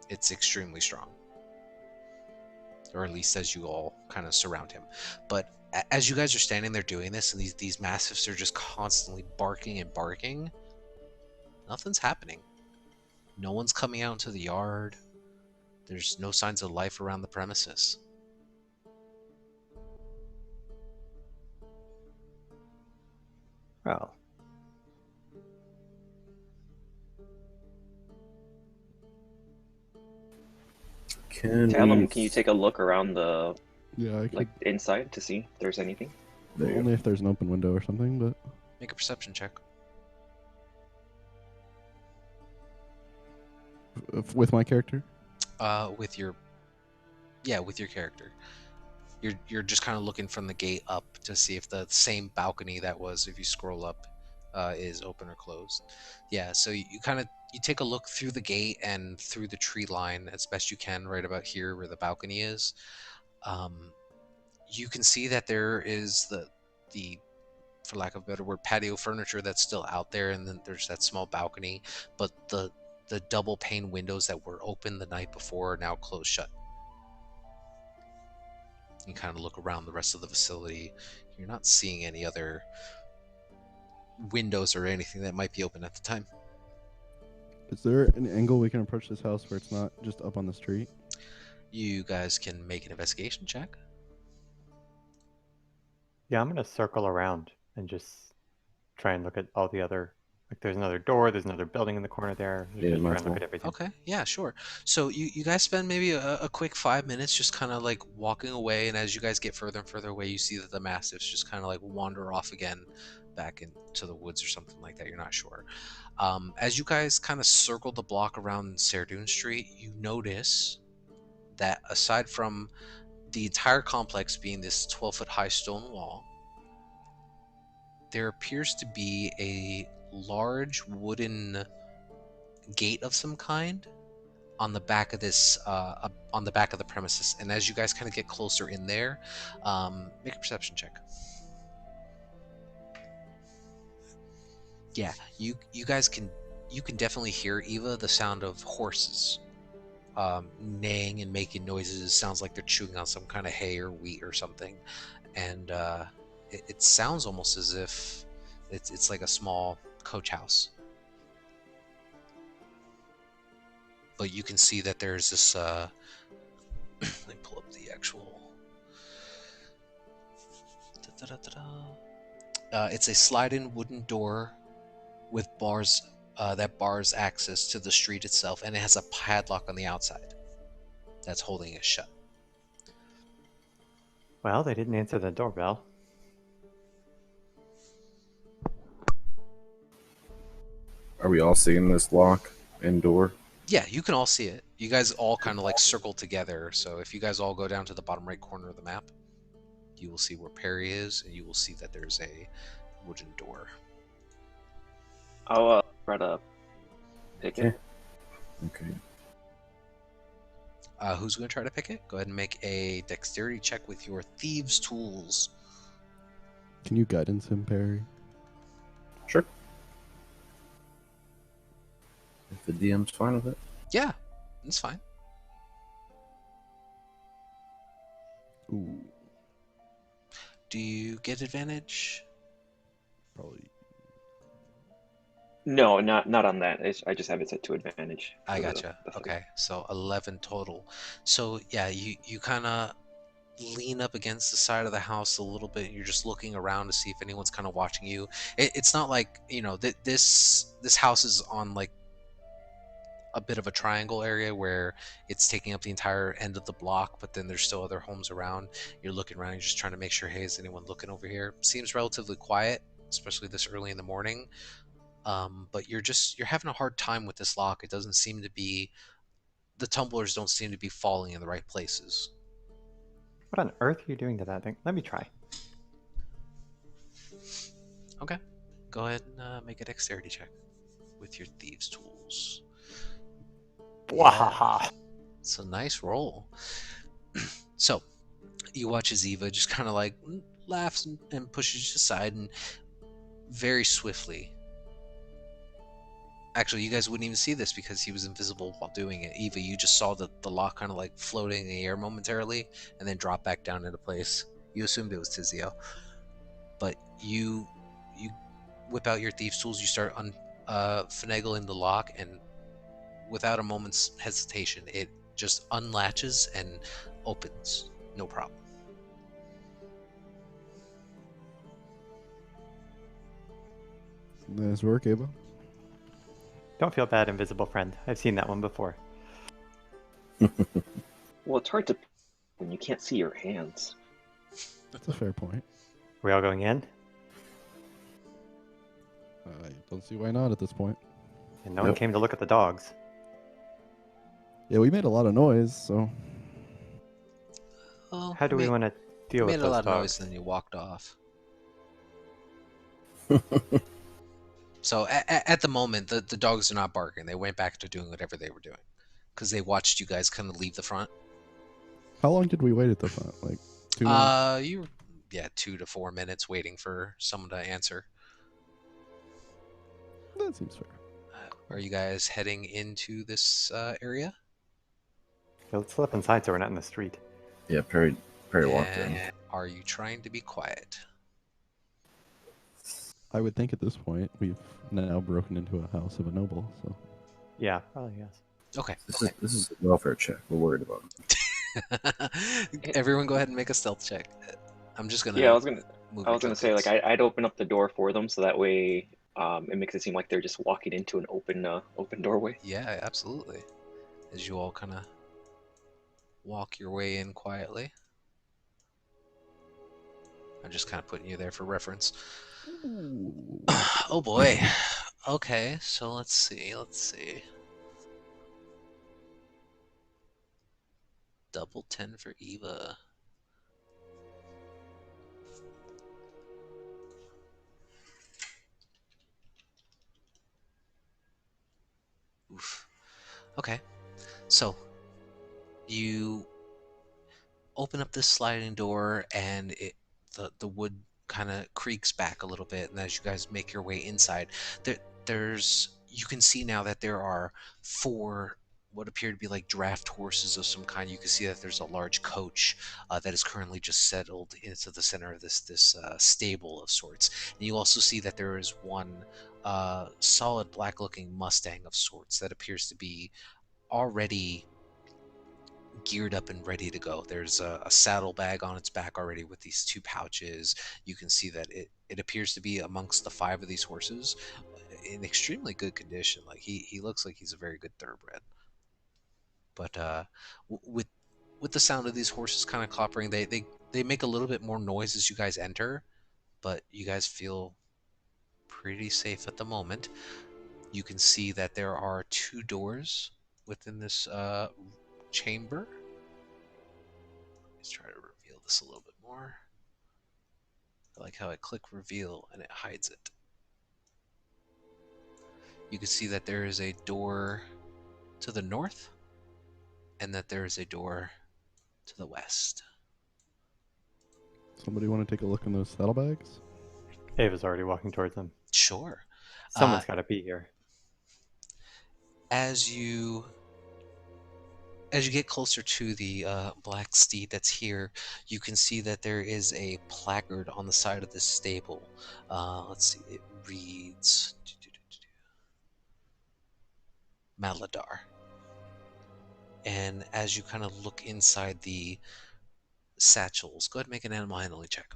It's extremely strong, or at least as you all kind of surround him. But as you guys are standing there doing this, and these mastiffs are just constantly barking and barking, nothing's happening. No one's coming out into the yard. There's no signs of life around the premises. Well, Talon, can you take a look around the Yeah, I could. like inside to see if there's anything? There you Only if there's an open window or something, but Make a perception check. with my character. With your character. You're just kind of looking from the gate up to see if the same balcony that was, if you scroll up, is open or closed. Yeah, so you kind of you take a look through the gate and through the tree line as best you can, right about here where the balcony is. You can see that there is the for lack of a better word, patio furniture that's still out there, and then there's that small balcony, but the double pane windows that were open the night before are now closed shut. You kind of look around the rest of the facility. You're not seeing any other windows or anything that might be open at the time. Is there an angle we can approach this house where it's not just up on the street? You guys can make an investigation check. yeah, I'm gonna circle around and just try and look at all the other. Like, there's another door. There's another building in the corner there. Yeah, Just try might and as look well. at everything. Okay, yeah, sure. So you guys spend maybe a quick 5 minutes just kind of like walking away, and as you guys get further and further away, you see that the mastiffs just kind of like wander off again back into the woods or something like that. You're not sure. As you guys kind of circle the block around Saerdoun Street, you notice that aside from the entire complex being this 12-foot high stone wall, there appears to be a large wooden gate of some kind on the back of this on the back of the premises. And as you guys kind of get closer in there, make a perception check. Yeah, you guys can definitely hear, Eva, the sound of horses neighing and making noises. It sounds like they're chewing on some kind of hay or wheat or something, and it sounds almost as if it's like a small coach house. But you can see that there's this let me pull up the actual it's a slide-in wooden door with bars that bars access to the street itself, and it has a padlock on the outside that's holding it shut. Well, they didn't answer the doorbell. Are we all seeing this lock and door? Yeah, you can all see it. You guys all kind of like circle together. So if you guys all go down to the bottom right corner of the map, you will see where Perry is, and you will see that there's a wooden door. I'll try to pick it. Okay. Who's going to try to pick it? Go ahead and make a dexterity check with your thieves' tools. Can you guidance him, Perry? Sure. If the DM's fine with it. Yeah, that's fine. Ooh. Do you get advantage? Probably. No, not on that. I just have it set to advantage I for gotcha. the fight. Okay, so 11 total. So yeah, you kind of lean up against the side of the house a little bit. You're just looking around to see if anyone's kind of watching you. It's not like this house is on like a bit of a triangle area where it's taking up the entire end of the block, but then there's still other homes around. You're looking around, you're just trying to make sure, hey, is anyone looking over here? Seems relatively quiet, especially this early in the morning. But you're having a hard time with this lock. It doesn't seem to be the tumblers don't seem to be falling in the right places. What on earth are you doing to that thing? Let me try. Okay, go ahead and make a dexterity check with your thieves' tools. Wahaha. It's a nice roll. So you watch as Eva just kind of like laughs and pushes you aside, and very swiftly. Actually, you guys wouldn't even see this because he was invisible while doing it. Eva, you just saw the lock kind of like floating in the air momentarily and then drop back down into place. You assumed it was Tizio. But you whip out your thieves' tools, you start finagling the lock, and without a moment's hesitation, it just unlatches and opens. No problem. Nice work, Ava. Don't feel bad, invisible friend. I've seen that one before. Well, it's hard to when you can't see your hands. That's a fair point. We all going in? I don't see why not at this point. And no one Yep. came to look at the dogs. Yeah, we made a lot of noise, so Well, How do we want to deal made with a those lot of noise dogs? and then you walked off. So at the moment, the dogs are not barking. They went back to doing whatever they were doing because they watched you guys kind of leave the front. how long did we wait at the front? Like 2 minutes? You 2 to 4 minutes waiting for someone to answer. That seems fair. Are you guys heading into this area? Yeah, let's slip inside so we're not in the street. Yeah, Perry walked in. And are you trying to be quiet? I would think at this point we've now broken into a house of a noble, so Yeah, probably yes. Okay. This is a welfare check. We're worried about him. Everyone go ahead and make a stealth check. I'm just gonna Yeah, move I your was gonna say like tokens. I'd open up the door for them so that way it makes it seem like they're just walking into an open doorway. Yeah, absolutely. As you all kind of walk your way in quietly. I'm just kind of putting you there for reference. Oh boy. Okay, so let's see. Double 10 for Eva. Oof. Okay, so you open up this sliding door, and the wood kind of creaks back a little bit. And as you guys make your way inside, there's you can see now that there are 4 what appear to be like draft horses of some kind. You can see that there's a large coach that is currently just settled into the center of this stable of sorts. And you also see that there is one solid black-looking Mustang of sorts that appears to be already geared up and ready to go. There's a saddlebag on its back already with these 2 pouches. You can see that it appears to be amongst the 5 of these horses in extremely good condition. Like he looks like he's a very good thoroughbred. But with the sound of these horses kind of cloppering, they make a little bit more noise as you guys enter, but you guys feel pretty safe at the moment. You can see that there are 2 doors within this chamber. Let's try to reveal this a little bit more. I like how I click reveal and it hides it. You can see that there is a door to the north and that there is a door to the west. somebody want to take a look in those saddlebags? Ava's already walking towards them. Sure. Someone's got to be here. As you As you get closer to the black steed that's here, you can see that there is a placard on the side of this stable. Let's see, it reads Maladar. And as you kind of look inside the satchels, go ahead and make an animal handling check.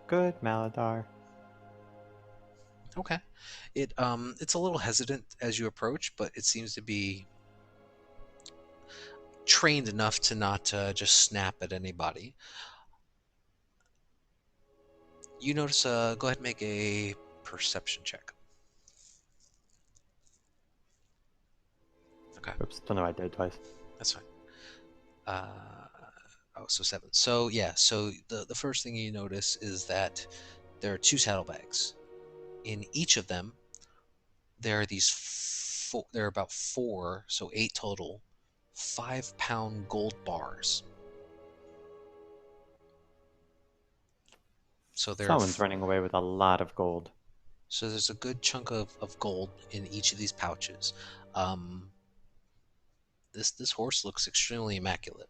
Good, Maladar. Okay. It's a little hesitant as you approach, but it seems to be trained enough to not just snap at anybody. You notice, go ahead and make a perception check. Okay, Oops, don't know why I did it twice. that's fine. So 7. So yeah, so the first thing you notice is that there are 2 saddlebags. In each of them, there are there are about 4, so 8 total, 5-pound gold bars. So Someone's running away with a lot of gold. So there's a good chunk of gold in each of these pouches. This horse looks extremely immaculate,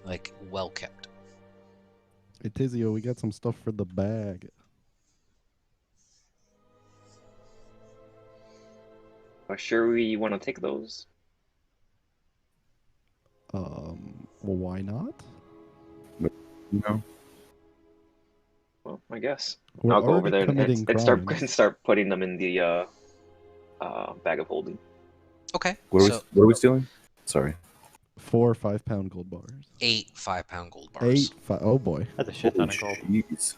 like well kept. Hey, Tizio, we got some stuff for the bag. Sure, we want to take those. Well, why not? No. Well, I guess We're I'll go over already there committing and start crimes. start putting them in the bag of holding. Okay. What are we stealing? Sorry. 4 5-pound gold bars. 8 5-pound gold bars. 8 oh boy. That's a shit ton of gold. Jeez.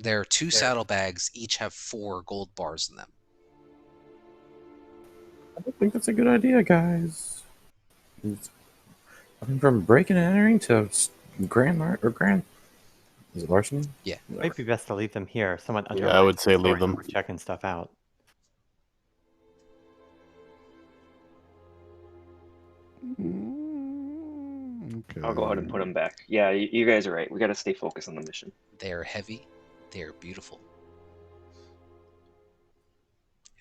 There are 2 saddlebags, each have 4 gold bars in them. I don't think that's a good idea, guys. I mean, from breaking and entering to grand. Is it larceny? Yeah. Might be best to leave them here. Someone Yeah, I would say leave undermines the them. store, we're checking stuff out. Okay. I'll go ahead and put them back. Yeah, you guys are right. We got to stay focused on the mission. They are heavy. They are beautiful.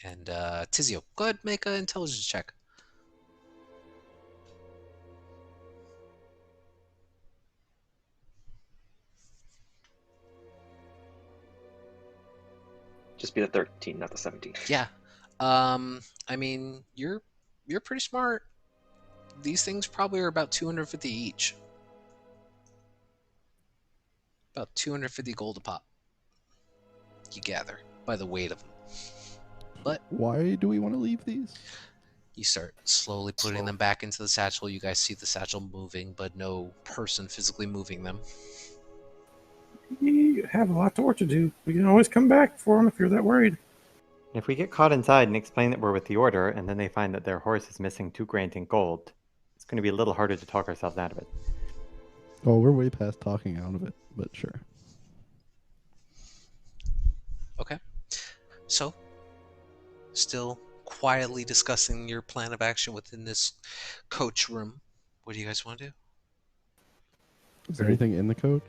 And Tizio, go ahead and make an intelligence check. Just be the 13, not the 17. Yeah. I mean, you're pretty smart. These things probably are about 250 each. About 250 gold a pop. You gather by the weight of them. But why do we want to leave these? you start slowly putting them back into the satchel. You guys see the satchel moving, but no person physically moving them. We have a lot of work to do. We can always come back for them if you're that worried. If we get caught inside and explain that we're with the Order, and then they find that their horse is missing 2 grand in gold, it's going to be a little harder to talk ourselves out of it. Oh, we're way past talking out of it, but sure. Okay. So, still quietly discussing your plan of action within this coach room. What do you guys want to do? Is there anything in the coach?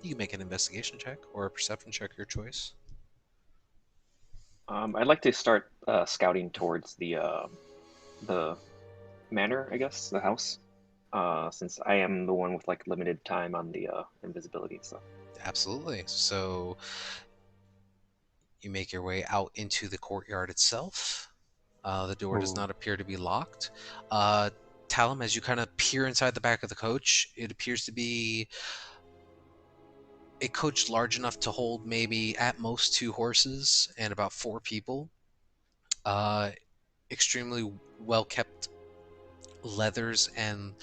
You can make an investigation check or a perception check, your choice. I'd like to start scouting towards the manor, I guess, the house, since I am the one with like limited time on the invisibility and stuff. Absolutely. So you make your way out into the courtyard itself. The door does not appear to be locked. Talum, as you kind of peer inside the back of the coach, it appears to be a coach large enough to hold maybe at most 2 horses and about 4 people. Extremely well kept leathers and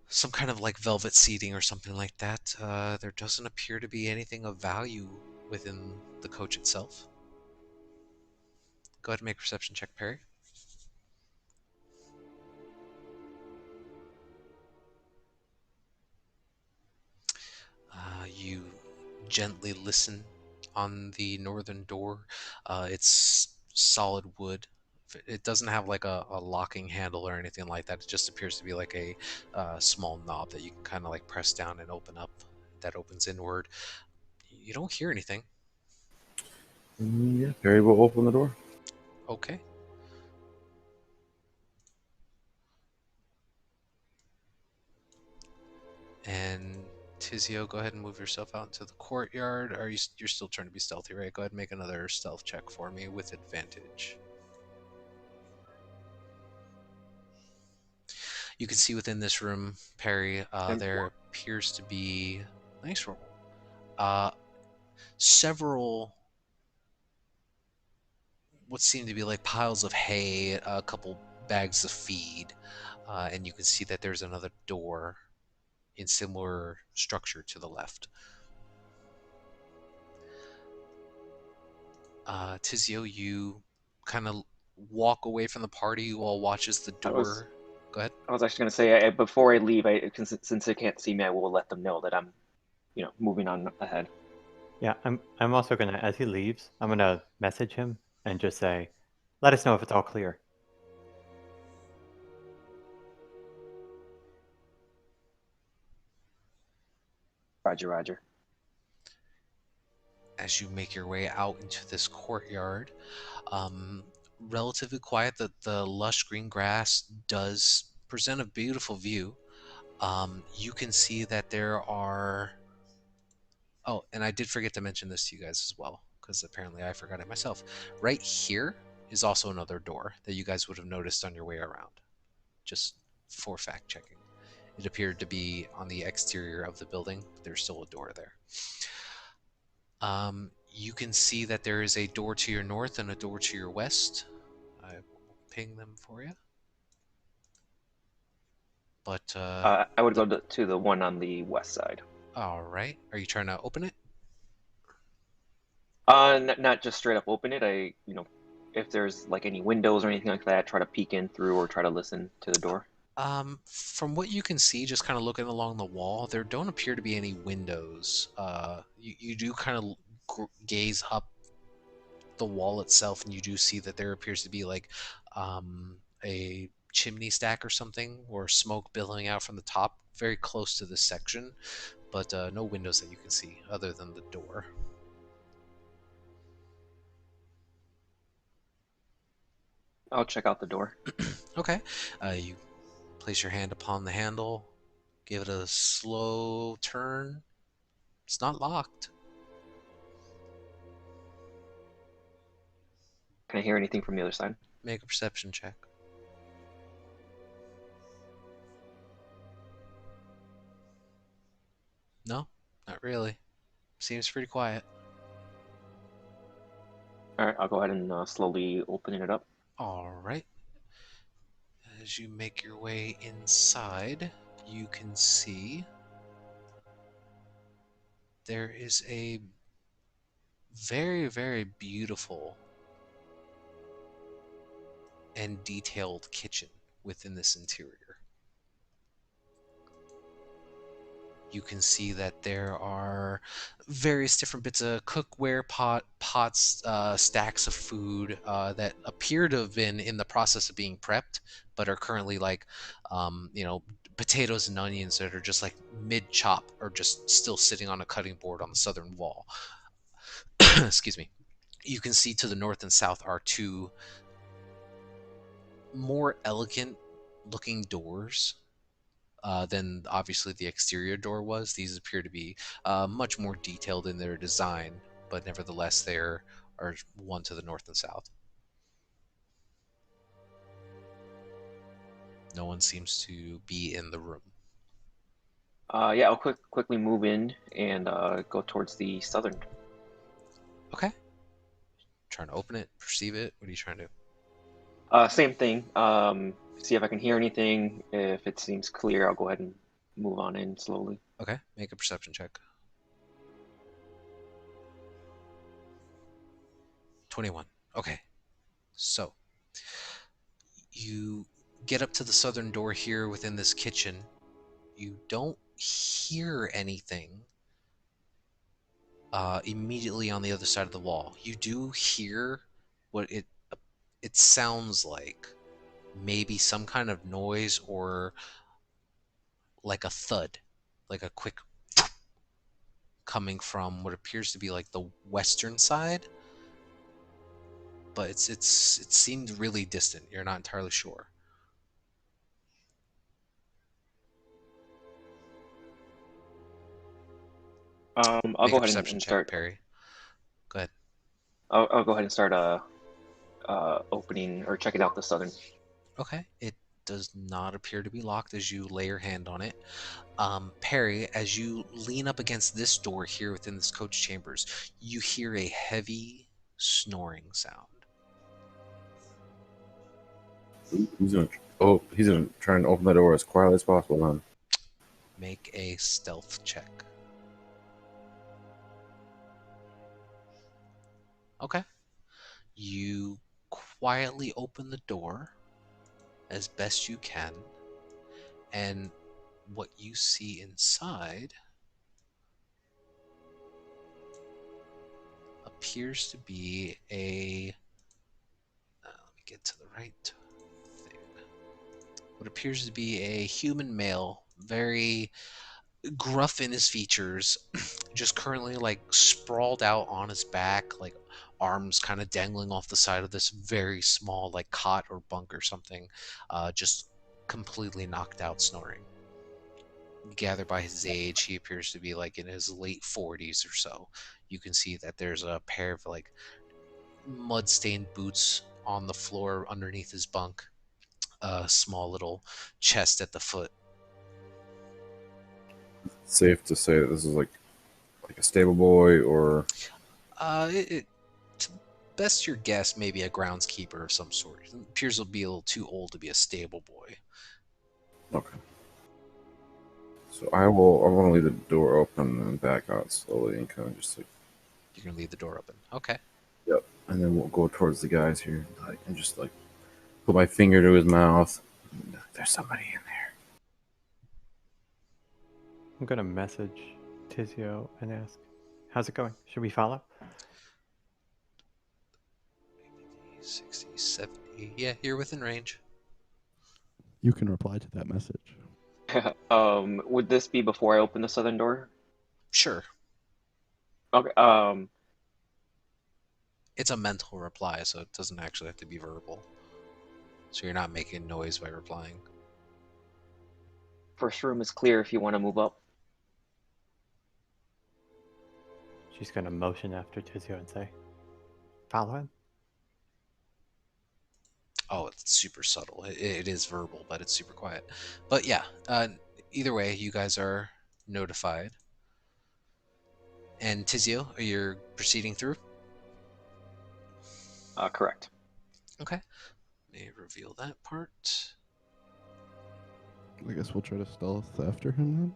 some kind of like velvet seating or something like that. There doesn't appear to be anything of value within the coach itself. Go ahead and make a perception check, Perry. You gently listen on the northern door. It's solid wood. It doesn't have like a locking handle or anything like that. It just appears to be like a small knob that you can kind of like press down and open up. That opens inward. You don't hear anything. Yeah, Perry will open the door. Okay. And Tizio, go ahead and move yourself out into the courtyard. You're still trying to be stealthy, right? Go ahead and make another stealth check for me with advantage. You can see within this room, Perry, And there appears to be nice roll. Several what seem to be like piles of hay, a couple bags of feed, and you can see that there's another door in similar structure to the left. Tizio, you kind of walk away from the party while watches the I was door. Go ahead. I was actually going to say before I leave, since they can't see me, I will let them know that I'm, moving on ahead. Yeah, I'm also gonna, as he leaves, I'm gonna message him and just say, "Let us know if it's all clear." Roger, Roger. As you make your way out into this courtyard, relatively quiet. The lush green grass does present a beautiful view. You can see that there are. Oh, and I did forget to mention this to you guys as well, because apparently I forgot it myself. Right here is also another door that you guys would have noticed on your way around. Just for fact checking. It appeared to be on the exterior of the building, but there's still a door there. You can see that there is a door to your north and a door to your west. I will ping them for you. But, I would go to the one on the west side. all right. Are you trying to open it? Not just straight up open it. If there's like any windows or anything like that, try to peek in through or try to listen to the door. From what you can see, just kind of looking along the wall, there don't appear to be any windows. You do kind of gaze up the wall itself, and you do see that there appears to be like a chimney stack or something, or smoke billowing out from the top, very close to this section, but no windows that you can see other than the door. I'll check out the door. Okay. You place your hand upon the handle, give it a slow turn. It's not locked. Can I hear anything from the other side? Make a perception check. No, not really. Seems pretty quiet. All right, I'll go ahead and slowly open it up. All right. As you make your way inside, you can see there is a very, very beautiful and detailed kitchen within this interior. You can see that there are various different bits of cookware, pots, stacks of food that appear to have been in the process of being prepped, but are currently like, potatoes and onions that are just like mid chop or just still sitting on a cutting board on the southern wall. Excuse me. You can see to the north and south are two more elegant looking doors than obviously the exterior door was. These appear to be much more detailed in their design, but nevertheless, there are one to the north and south. No one seems to be in the room. Yeah, I'll quickly move in and go towards the southern. Okay. Trying to open it, perceive it. What are you trying to do? Same thing. See if I can hear anything. If it seems clear, I'll go ahead and move on in slowly. Okay, make a perception check. 21. Okay. So, you get up to the southern door here within this kitchen. You don't hear anything immediately on the other side of the wall. You do hear what it sounds like, maybe some kind of noise or like a thud, like a quick coming from what appears to be like the western side, but it seemed really distant. You're not entirely sure. I'll Make go a ahead perception and check, start. Perry. Go ahead. I'll go ahead and start opening or checking out the southern. Okay. It does not appear to be locked as you lay your hand on it. Perry, as you lean up against this door here within this coach chambers, you hear a heavy snoring sound. He's gonna try and open the door as quietly as possible. Huh? Make a stealth check. Okay. You quietly open the door as best you can, and what you see inside appears to be a let me get to the right thing. What appears to be a human male, very gruff in his features, just currently like sprawled out on his back, like arms kind of dangling off the side of this very small like cot or bunk or something, just completely knocked out, snoring. You gather by his age, he appears to be like in his late 40s or so. You can see that there's a pair of like mud-stained boots on the floor underneath his bunk, a small little chest at the foot. Safe to say that this is like a stable boy, or To best your guess, maybe a groundskeeper of some sort. It appears to be a little too old to be a stable boy. okay. So I want to leave the door open and back out slowly and kind of just like, You're gonna leave the door open. Okay. yep. And then we'll go towards the guys here, and just like put my finger to his mouth. There's somebody in there. I'm gonna message Tizio and ask, "How's it going? Should we follow?" 60, 70. Yeah, you're within range. You can reply to that message. Would this be before I open the southern door? Sure. Okay. It's a mental reply, so it doesn't actually have to be verbal. So you're not making noise by replying. First room is clear if you want to move up. She's gonna motion after Tizio and say, "Follow him." Oh, it's super subtle. It is verbal, but it's super quiet. But yeah, either way, you guys are notified. And Tizio, you're proceeding through? Correct. Okay. Let me reveal that part. I guess we'll try to stealth after him then.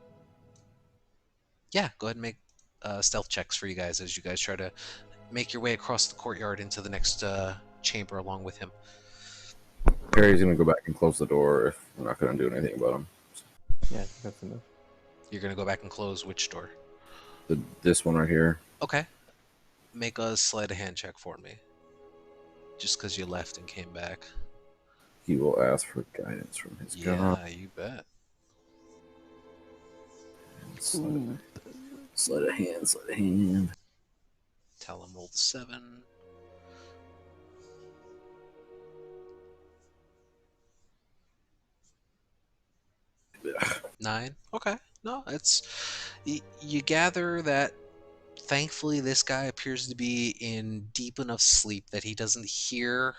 Yeah, go ahead and make stealth checks for you guys as you guys try to make your way across the courtyard into the next chamber along with him. Perry's gonna go back and close the door if we're not gonna do anything about him. Yeah, that's the move. You're going to go back and close which door? This one right here. Okay. Make a sleight of hand check for me. Just because you left and came back. He will ask for guidance from his god. Yeah, you bet. Sleight of hand. Tell him roll the 7. Ugh. 9. Okay. No, it's you gather that thankfully this guy appears to be in deep enough sleep that he doesn't hear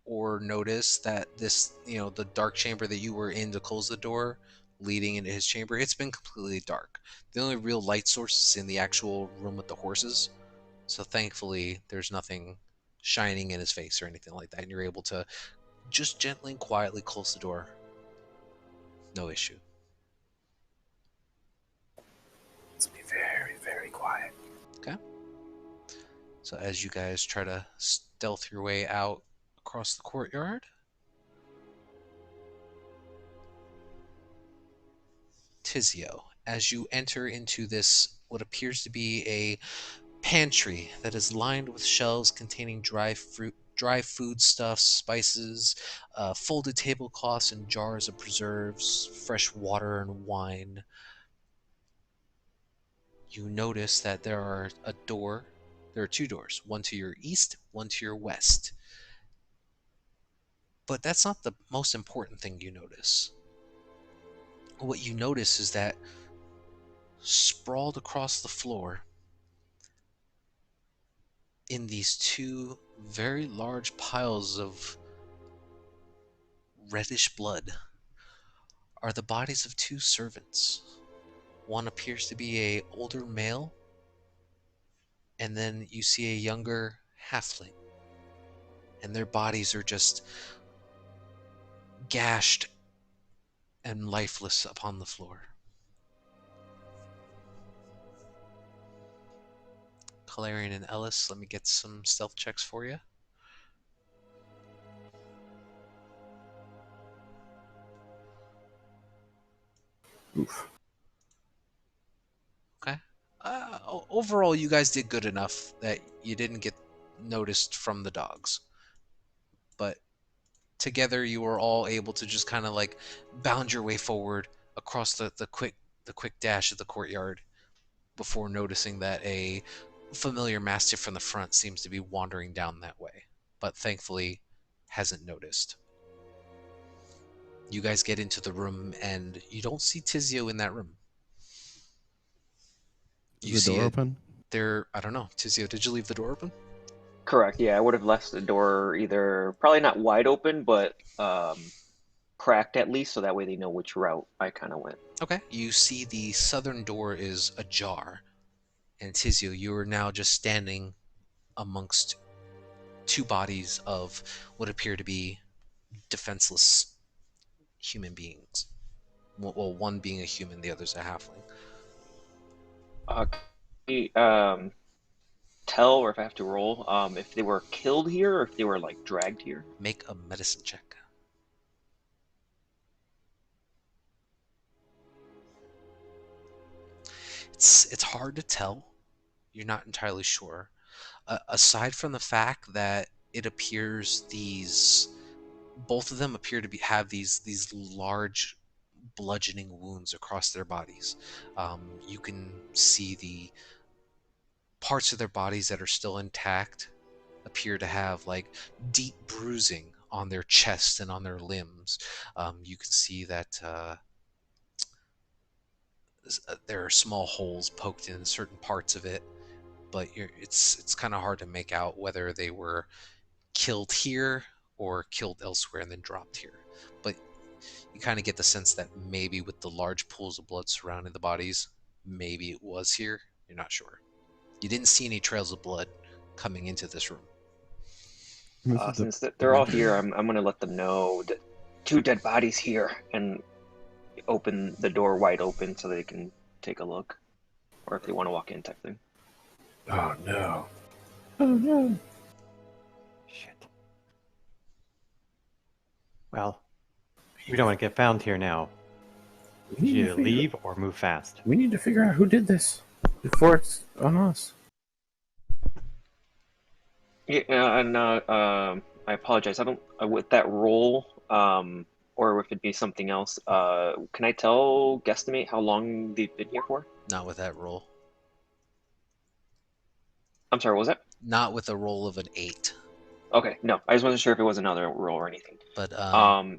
or notice that this, the dark chamber that you were in to close the door leading into his chamber, it's been completely dark. The only real light source is in the actual room with the horses. So thankfully there's nothing shining in his face or anything like that, and you're able to just gently and quietly close the door. No issue. Let's be very, very quiet. Okay. So as you guys try to stealth your way out across the courtyard, Tizio, as you enter into this, what appears to be a pantry that is lined with shelves containing dry foodstuffs, spices, folded tablecloths, and jars of preserves, fresh water, and wine. You notice that there are two doors, one to your east, one to your west. But that's not the most important thing you notice. What you notice is that sprawled across the floor in these two very large piles of reddish blood are the bodies of two servants. One appears to be a older male, and then you see a younger halfling. And their bodies are just gashed and lifeless upon the floor. Calarian and Ellis, let me get some stealth checks for you. Oof. Okay. Overall, you guys did good enough that you didn't get noticed from the dogs. But together, you were all able to just kind of like bound your way forward across the quick dash of the courtyard before noticing that a familiar mastiff from the front seems to be wandering down that way, but thankfully hasn't noticed. You guys get into the room and you don't see Tizio in that room. You Is the see door it open? there. I don't know. Tizio, did you leave the door open? Correct. Yeah, I would have left the door either probably not wide open, but cracked at least, so that way they know which route I kind of went. Okay. You see the southern door is ajar, and Tizio, you are now just standing amongst two bodies of what appear to be defenseless human beings. Well, one being a human, the other's a halfling. Can we, tell, or if I have to roll, if they were killed here or if they were like dragged here? Make a medicine check. It's hard to tell. You're not entirely sure. Aside from the fact that it appears both of them appear to have these large bludgeoning wounds across their bodies. You can see the parts of their bodies that are still intact appear to have like deep bruising on their chest and on their limbs. You can see that there are small holes poked in certain parts of it, but it's kind of hard to make out whether they were killed here or killed elsewhere and then dropped here. But you kind of get the sense that maybe with the large pools of blood surrounding the bodies, maybe it was here. You're not sure. You didn't see any trails of blood coming into this room. This is Since the they're all winter. here, I'm gonna let them know that two dead bodies here, and open the door wide open so they can take a look, or if they want to walk in, type thing. Oh no. Oh no. Shit. Well, we don't want to get found here now. We should either leave or move fast. We need to figure out who did this before it's on us. Yeah, and I apologize. I don't with that roll, or if it'd be something else. Can I guesstimate how long they've been here for? Not with that roll. I'm sorry, what was that? Not with a roll of an 8. Okay, no, I just wasn't sure if it was another roll or anything. But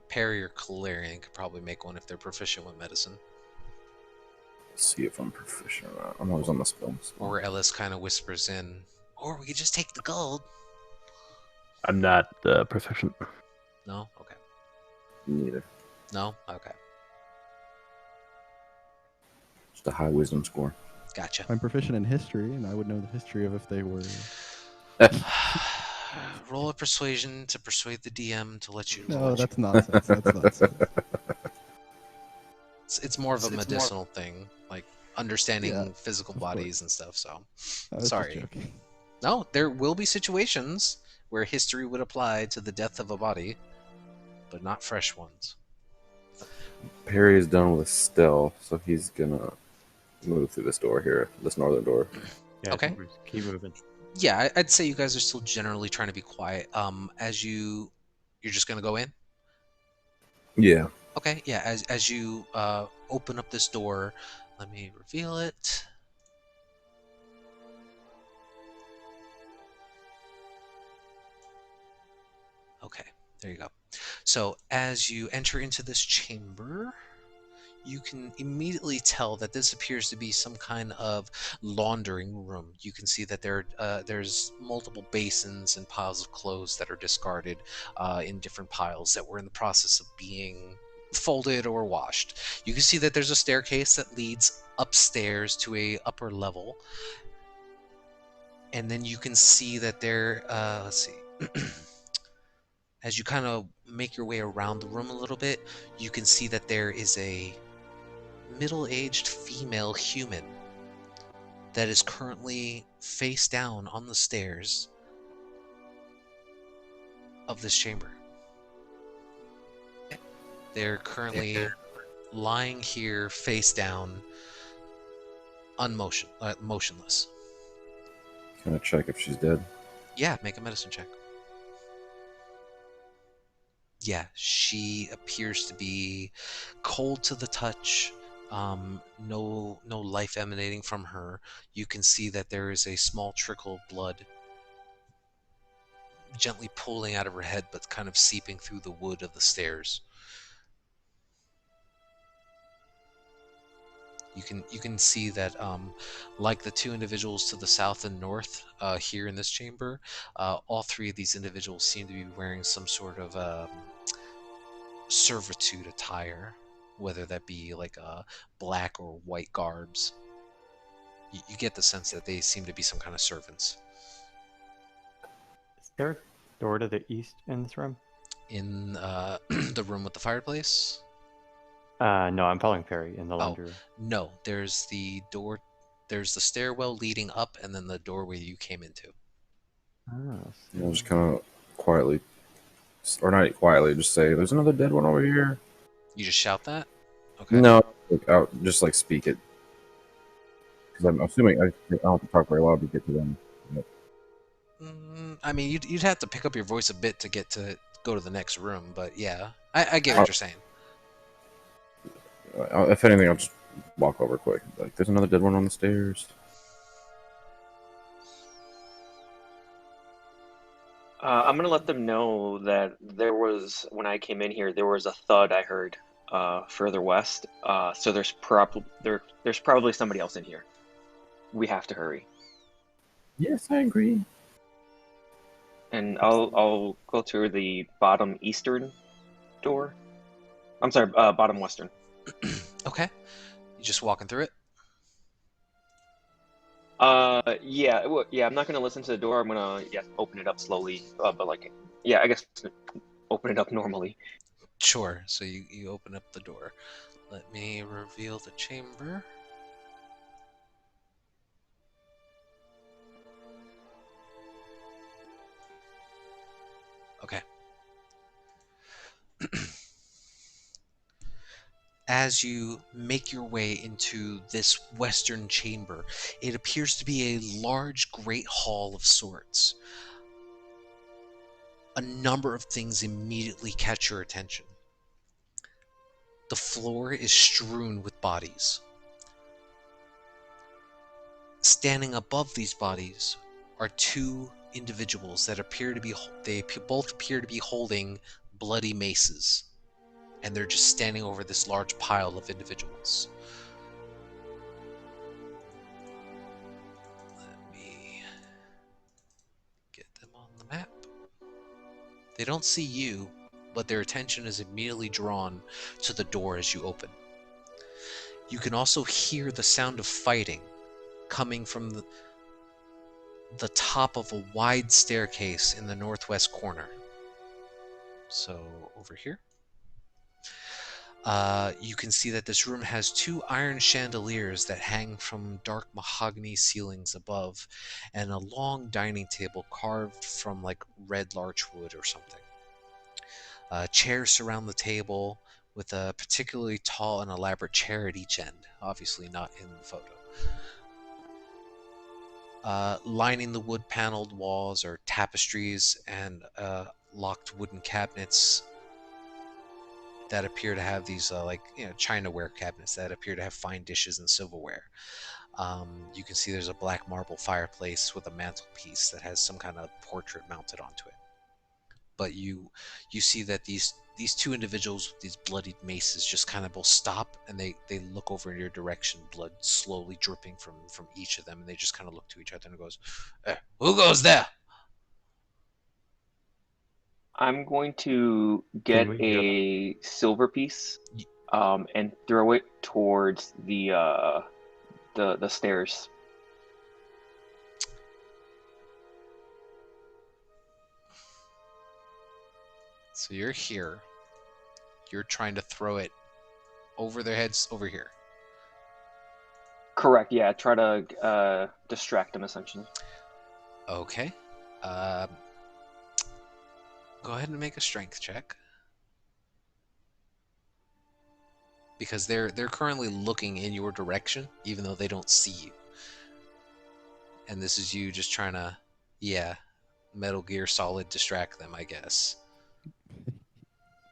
Perry or Calarian could probably make one if they're proficient with medicine. Let's see if I'm proficient or not. I'm always on the spell. Or Ellis kind of whispers in, or we could just take the gold. I'm not proficient. No? Okay. Neither. No? Okay. Just a high wisdom score. Gotcha. I'm proficient in history, and I would know the history of if they were. Roll a persuasion to persuade the DM to let you. No, that's nonsense. That's nonsense. It's more of a medicinal thing, like understanding physical of bodies and stuff. So, I was just sorry. joking. No, there will be situations where history would apply to the death of a body, but not fresh ones. Perry is done with stealth, so he's gonna move through this door here, this northern door. Yeah, Okay. Keep moving. Yeah, I'd say you guys are still generally trying to be quiet. As you're just gonna go in. Yeah. Okay, yeah. As you open up this door, let me reveal it. Okay, there you go. So as you enter into this chamber, you can immediately tell that this appears to be some kind of laundering room. You can see that there's multiple basins and piles of clothes that are discarded in different piles that were in the process of being folded or washed. You can see that there's a staircase that leads upstairs to a upper level, and then you can see that let's see. As you kind of make your way around the room a little bit, you can see that there is a middle-aged female human that is currently face down on the stairs of this chamber. They're currently lying here face down, motionless. Can I check if she's dead? Yeah, make a medicine check. Yeah, she appears to be cold to the touch. No life emanating from her. You can see that there is a small trickle of blood gently pooling out of her head, but kind of seeping through the wood of the stairs. You can see that, like the two individuals to the south and north here in this chamber, all three of these individuals seem to be wearing some sort of servitude attire, whether that be like black or white garbs. You get the sense that they seem to be some kind of servants. Is there a door to the east in this room? In the room with the fireplace? No, I'm following Perry in the laundry room. No, there's the door. There's the stairwell leading up, and then the doorway you came into. Oh, You know, just kind of quietly, or not quietly, just say, "There's another dead one over here." You just shout that? Okay. No, like, out, just like speak it, because I'm assuming I don't have to talk very loud to get to them. I mean, you'd have to pick up your voice a bit to go to the next room, but yeah, I get what you're saying. If anything, I'll just walk over quick. Like, there's another dead one on the stairs. I'm gonna let them know that when I came in here, there was a thud I heard further west. So there's probably somebody else in here. We have to hurry. Yes, I agree. And I'll go to the bottom eastern door. I'm sorry, bottom western. Okay. You just walking through it? Yeah, yeah. I'm not gonna listen to the door. I'm gonna open it up slowly. But like, yeah, I guess open it up normally. Sure. So you open up the door. Let me reveal the chamber. Okay. As you make your way into this western chamber, it appears to be a large great hall of sorts. A number of things immediately catch your attention. The floor is strewn with bodies. Standing above these bodies are two individuals that both appear to be holding bloody maces, and they're just standing over this large pile of individuals. Let me get them on the map. They don't see you, but their attention is immediately drawn to the door as you open. You can also hear the sound of fighting coming from the top of a wide staircase in the northwest corner. So over here. You can see that this room has two iron chandeliers that hang from dark mahogany ceilings above, and a long dining table carved from like red larch wood or something. Chairs surround the table with a particularly tall and elaborate chair at each end, obviously not in the photo. Lining the wood-paneled walls are tapestries and locked wooden cabinets that appear to have these chinaware cabinets that appear to have fine dishes and silverware. You can see there's a black marble fireplace with a mantelpiece that has some kind of portrait mounted onto it. but you see that these two individuals with these bloodied maces just kind of both stop, and they look over in your direction, blood slowly dripping from each of them, and they just kind of look to each other and goes, "Who goes there?" I'm going to get we hear a silver piece, and throw it towards the stairs. So you're here. You're trying to throw it over their heads over here. Correct. Yeah. Try to distract them essentially. Okay. Go ahead and make a strength check. Because they're currently looking in your direction, even though they don't see you. And this is you just trying to, Metal Gear Solid distract them, I guess.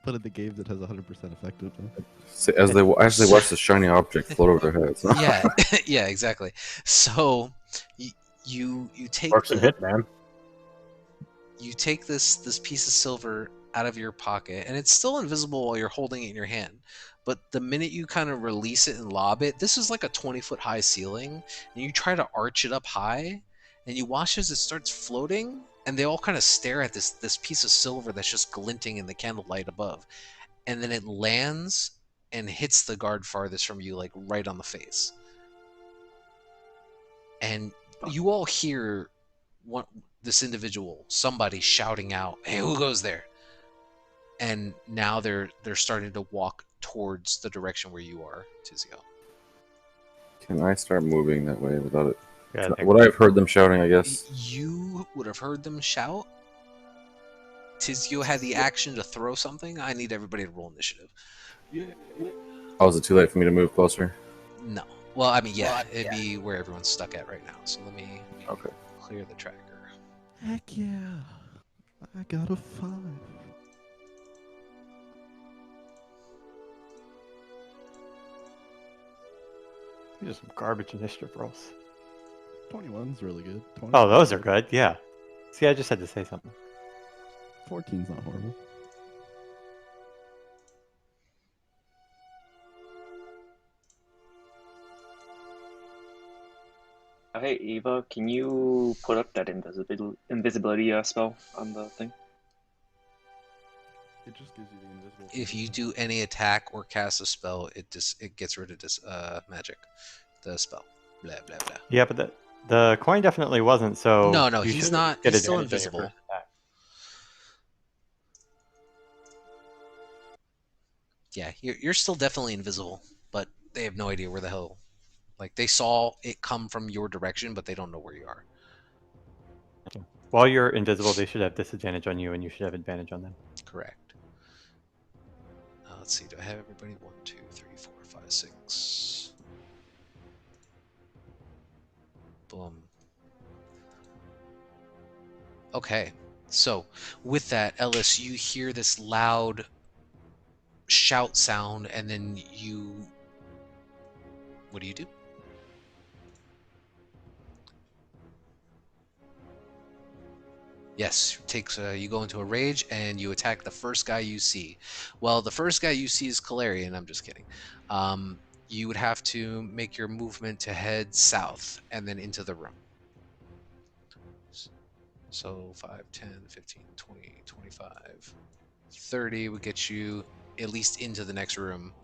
But in the game that has 100% effectiveness. So as they watch the shiny object float over their heads. Yeah, yeah, exactly. So you take Sparks and hit, man. you take this piece of silver out of your pocket, and it's still invisible while you're holding it in your hand. But the minute you kind of release it and lob it, this is like a 20-foot high ceiling, and you try to arch it up high, and you watch as it starts floating, and they all kind of stare at this piece of silver that's just glinting in the candlelight above, and then it lands and hits the guard farthest from you, like right on the face. And you all hear this individual, somebody shouting out, "Hey, who goes there?" And now they're starting to walk towards the direction where you are, Tizio. Can I start moving that way without it? Yeah, Would I have heard them shouting, I guess? You would have heard them shout. Tizio had the action to throw something. I need everybody to roll initiative. Oh, is it too late for me to move closer? No. Well, I mean, yeah, it'd be where everyone's stuck at right now. So let me Okay. clear the tracker. Heck yeah. I got a 5. These are some garbage initiative rolls. 21's really good. 20's Oh, those are good. Yeah. See, I just had to say something. 14's not horrible. Hey Eva, can you put up that invisibility spell on the thing? It just gives you the invisible. If you do any attack or cast a spell, it gets rid of this magic, the spell. Blah blah blah. Yeah, but the coin definitely wasn't. So No, you he's should not. get He's still advantage on your invisible. first attack. Yeah, you're still definitely invisible, but they have no idea where the hell. Like, they saw it come from your direction, but they don't know where you are. While you're invisible, they should have disadvantage on you, and you should have advantage on them. Correct. Let's see. Do I have everybody? 1, 2, 3, 4, 5, 6. Boom. Okay. So, with that, Ellis, you hear this loud shout sound, and then you... What do you do? Yes, you go into a rage and you attack the first guy you see. Well, the first guy you see is Calarian. I'm just kidding. You would have to make your movement to head south and then into the room. So 5, 10, 15, 20, 25, 30 would get you at least into the next room.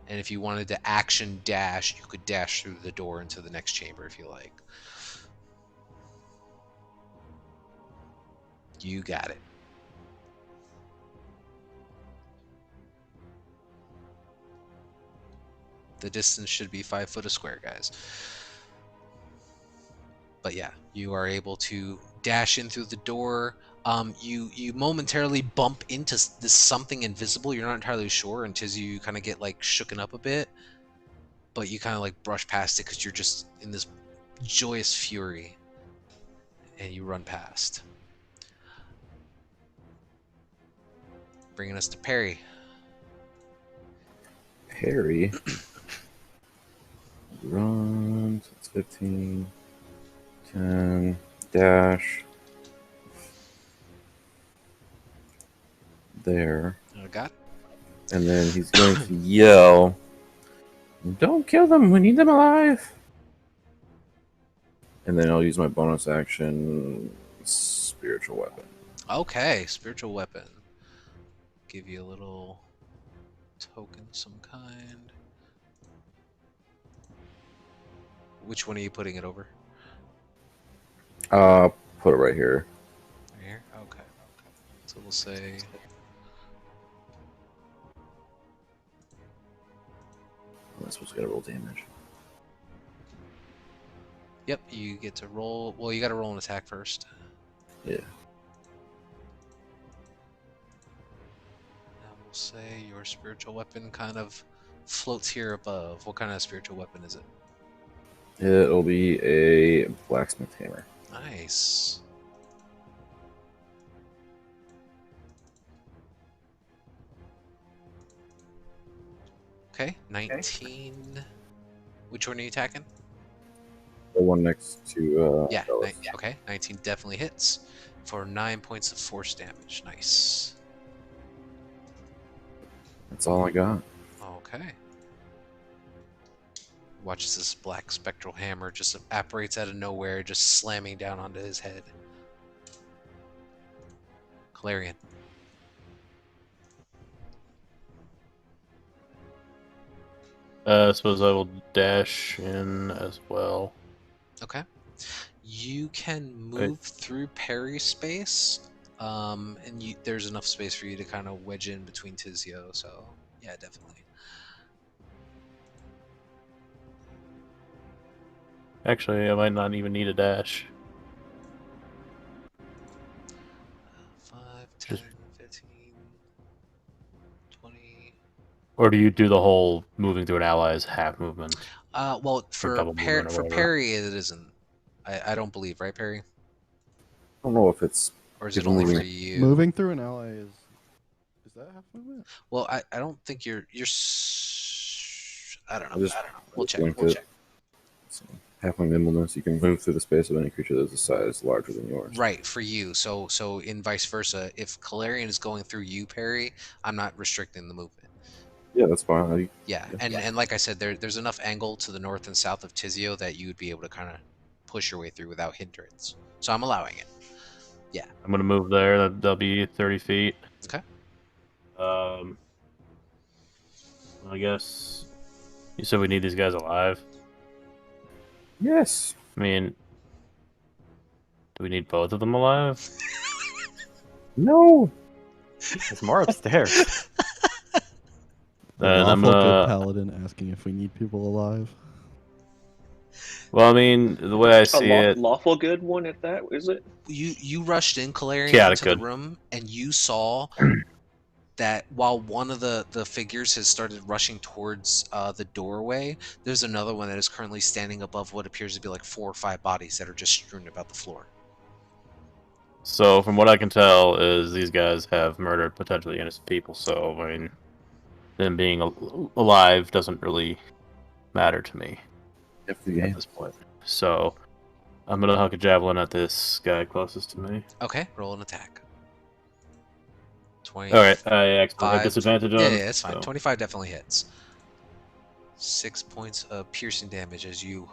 And if you wanted to action dash, you could dash through the door into the next chamber if you like. You got it. The distance should be 5 foot a square, guys. But yeah, you are able to dash in through the door. You momentarily bump into this something invisible. You're not entirely sure until you kind of get like shooken up a bit. But you kind of like brush past it because you're just in this joyous fury. And you run past. Bringing us to Perry. Perry. Run. So it's 15, 10, dash there, Oh, God. and then he's going to yell, "Don't kill them! We need them alive!" And then I'll use my bonus action, spiritual weapon. Okay, spiritual weapon. Give you a little token of some kind. Which one are you putting it over? Put it right here. Right here? Okay. So we'll say... I'm supposed to get a roll damage. Yep, you get to roll... Well, you gotta roll an attack first. Yeah. And we'll say your spiritual weapon kind of floats here above. What kind of spiritual weapon is it? It'll be a blacksmith hammer. Nice. Okay, 19. Which one are you attacking? The one next to Yeah, Bellis. okay, 19 definitely hits for 9 points of force damage. Nice. That's all I got. Okay. Watches this black spectral hammer just apparates out of nowhere, just slamming down onto his head. Clarion. I suppose I will dash in as well. Okay. You can move through parry space, and there's enough space for you to kind of wedge in between Tizio, so yeah, definitely. Actually, I might not even need a dash. 5, 10, Just- 15, 20. Or do you do the whole moving through an ally's half movement? Well, Or for double movement or for whatever. parry, it isn't. I don't believe, right, Parry? I don't know if it's Or is it People only moving- for you? Moving through an ally is that half movement? Well, I don't think you're. I don't know. We'll check. linked We'll it. check. So, half my nimbleness, you can move through the space of any creature that's a size larger than yours. Right, for you. So in vice versa, if Calarian is going through you, Parry, I'm not restricting the movement. Yeah, that's fine. Yeah, and like I said, there's enough angle to the north and south of Tizio that you would be able to kind of push your way through without hindrance. So I'm allowing it. I'm gonna move there. That'll be 30 feet. Okay. I guess you said we need these guys alive. Yes. I mean, do we need both of them alive? No. There's more upstairs. The And I'm lawful good gonna. paladin asking if we need people alive. Well, I mean, the way I see it, lawful good one at that, is it? You rushed in, Calarian, Chaotic into the good. room, and you saw that while one of the figures has started rushing towards the doorway, there's another one that is currently standing above what appears to be like 4 or 5 bodies that are just strewn about the floor. so from what I can tell, is these guys have murdered potentially innocent people. So I mean, them being alive doesn't really matter to me If the at game. this point. So I'm gonna huck a javelin at this guy closest to me. Okay, roll an attack. 20. All right, I actually have 5. disadvantage on. Yeah, it's fine. so- 25 definitely hits. 6 points of piercing damage as you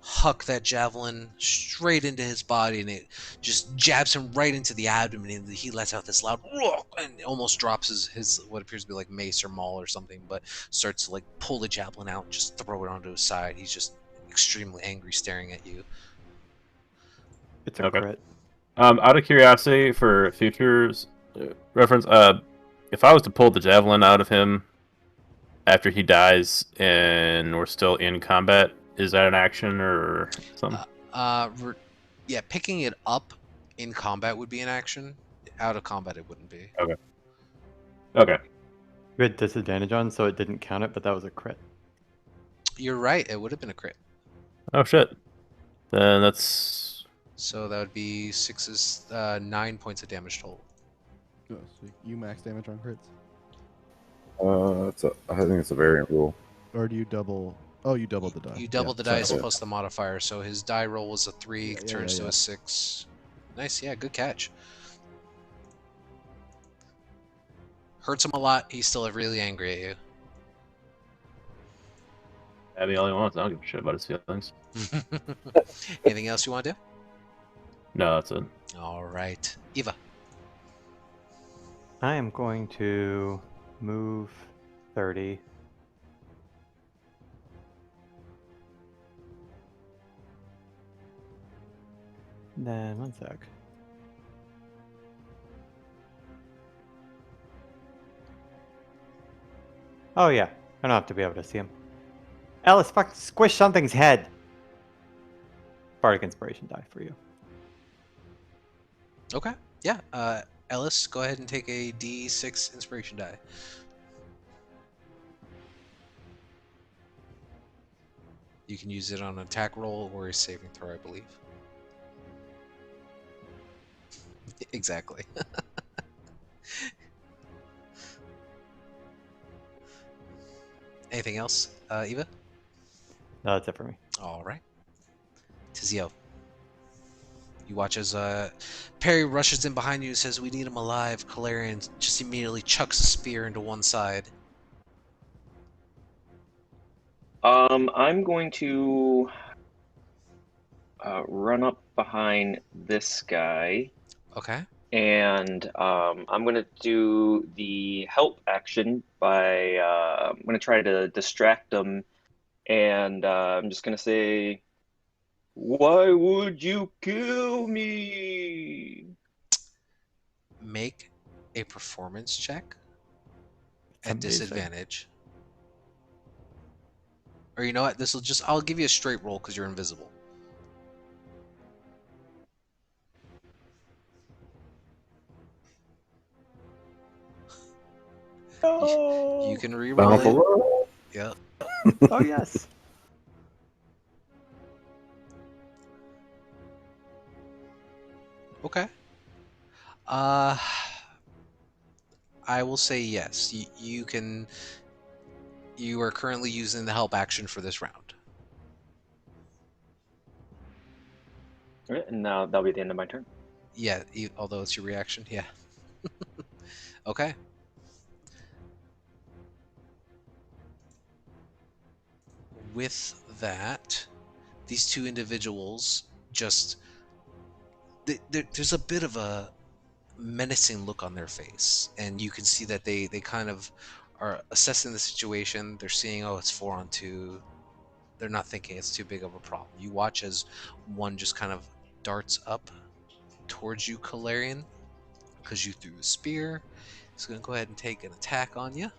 huck that javelin straight into his body, and it just jabs him right into the abdomen, and he lets out this loud and almost drops his what appears to be like mace or maul or something, but starts to like pull the javelin out and just throw it onto his side. He's just extremely angry, staring at you. It's a Okay. crit. Out of curiosity, for futures reference, if I was to pull the javelin out of him after he dies and we're still in combat, is that an action or something? Yeah, picking it up in combat would be an action. Out of combat, it wouldn't be. Okay. You had disadvantage on, so it didn't count it, but that was a crit. You're right. It would have been a crit. Oh shit. Then that's So that would be 9 points of damage total. Oh, so you max damage on crits, I think it's a variant rule. or do you double Oh, you doubled the die. You doubled the sorry. dice plus the modifier, so his die roll was a 3, turns to a 6. Nice, yeah, good catch. Hurts him a lot. He's still really angry at you. That'd be all he wants. I don't give a shit about his feelings. Anything else you want to do? No, that's it. All right, Eva. I am going to move 30. Then, one sec. Oh yeah, I don't have to be able to see him. Ellis, fuck, squish something's head. Bardic Inspiration die for you. Okay, yeah. Ellis, go ahead and take a D6 inspiration die. You can use it on an attack roll or a saving throw, I believe. Exactly. Anything else, Eva? No, that's it for me. All right. Tizio. You watch as Perry rushes in behind you and says, "We need him alive." Calarian just immediately chucks a spear into one side. I'm going to run up behind this guy, Okay. and I'm going to do the help action by I'm going to try to distract him, and I'm just going to say, "Why would you kill me?" Make a performance check It's at amazing. disadvantage. Or you know what? I'll give you a straight roll because you're invisible. No. You can re-roll Bountiful it. roll. Yep. Oh yes. Okay. I will say yes. You can. You are currently using the help action for this round. All right, and now that'll be the end of my turn. Yeah, although it's your reaction. Yeah. Okay. With that, these two individuals just. There's a bit of a menacing look on their face, and you can see that they kind of are assessing the situation. They're seeing, oh, it's 4-on-2. They're not thinking it's too big of a problem. You watch as one just kind of darts up towards you, Calarian, because you threw a spear. He's going to go ahead and take an attack on you.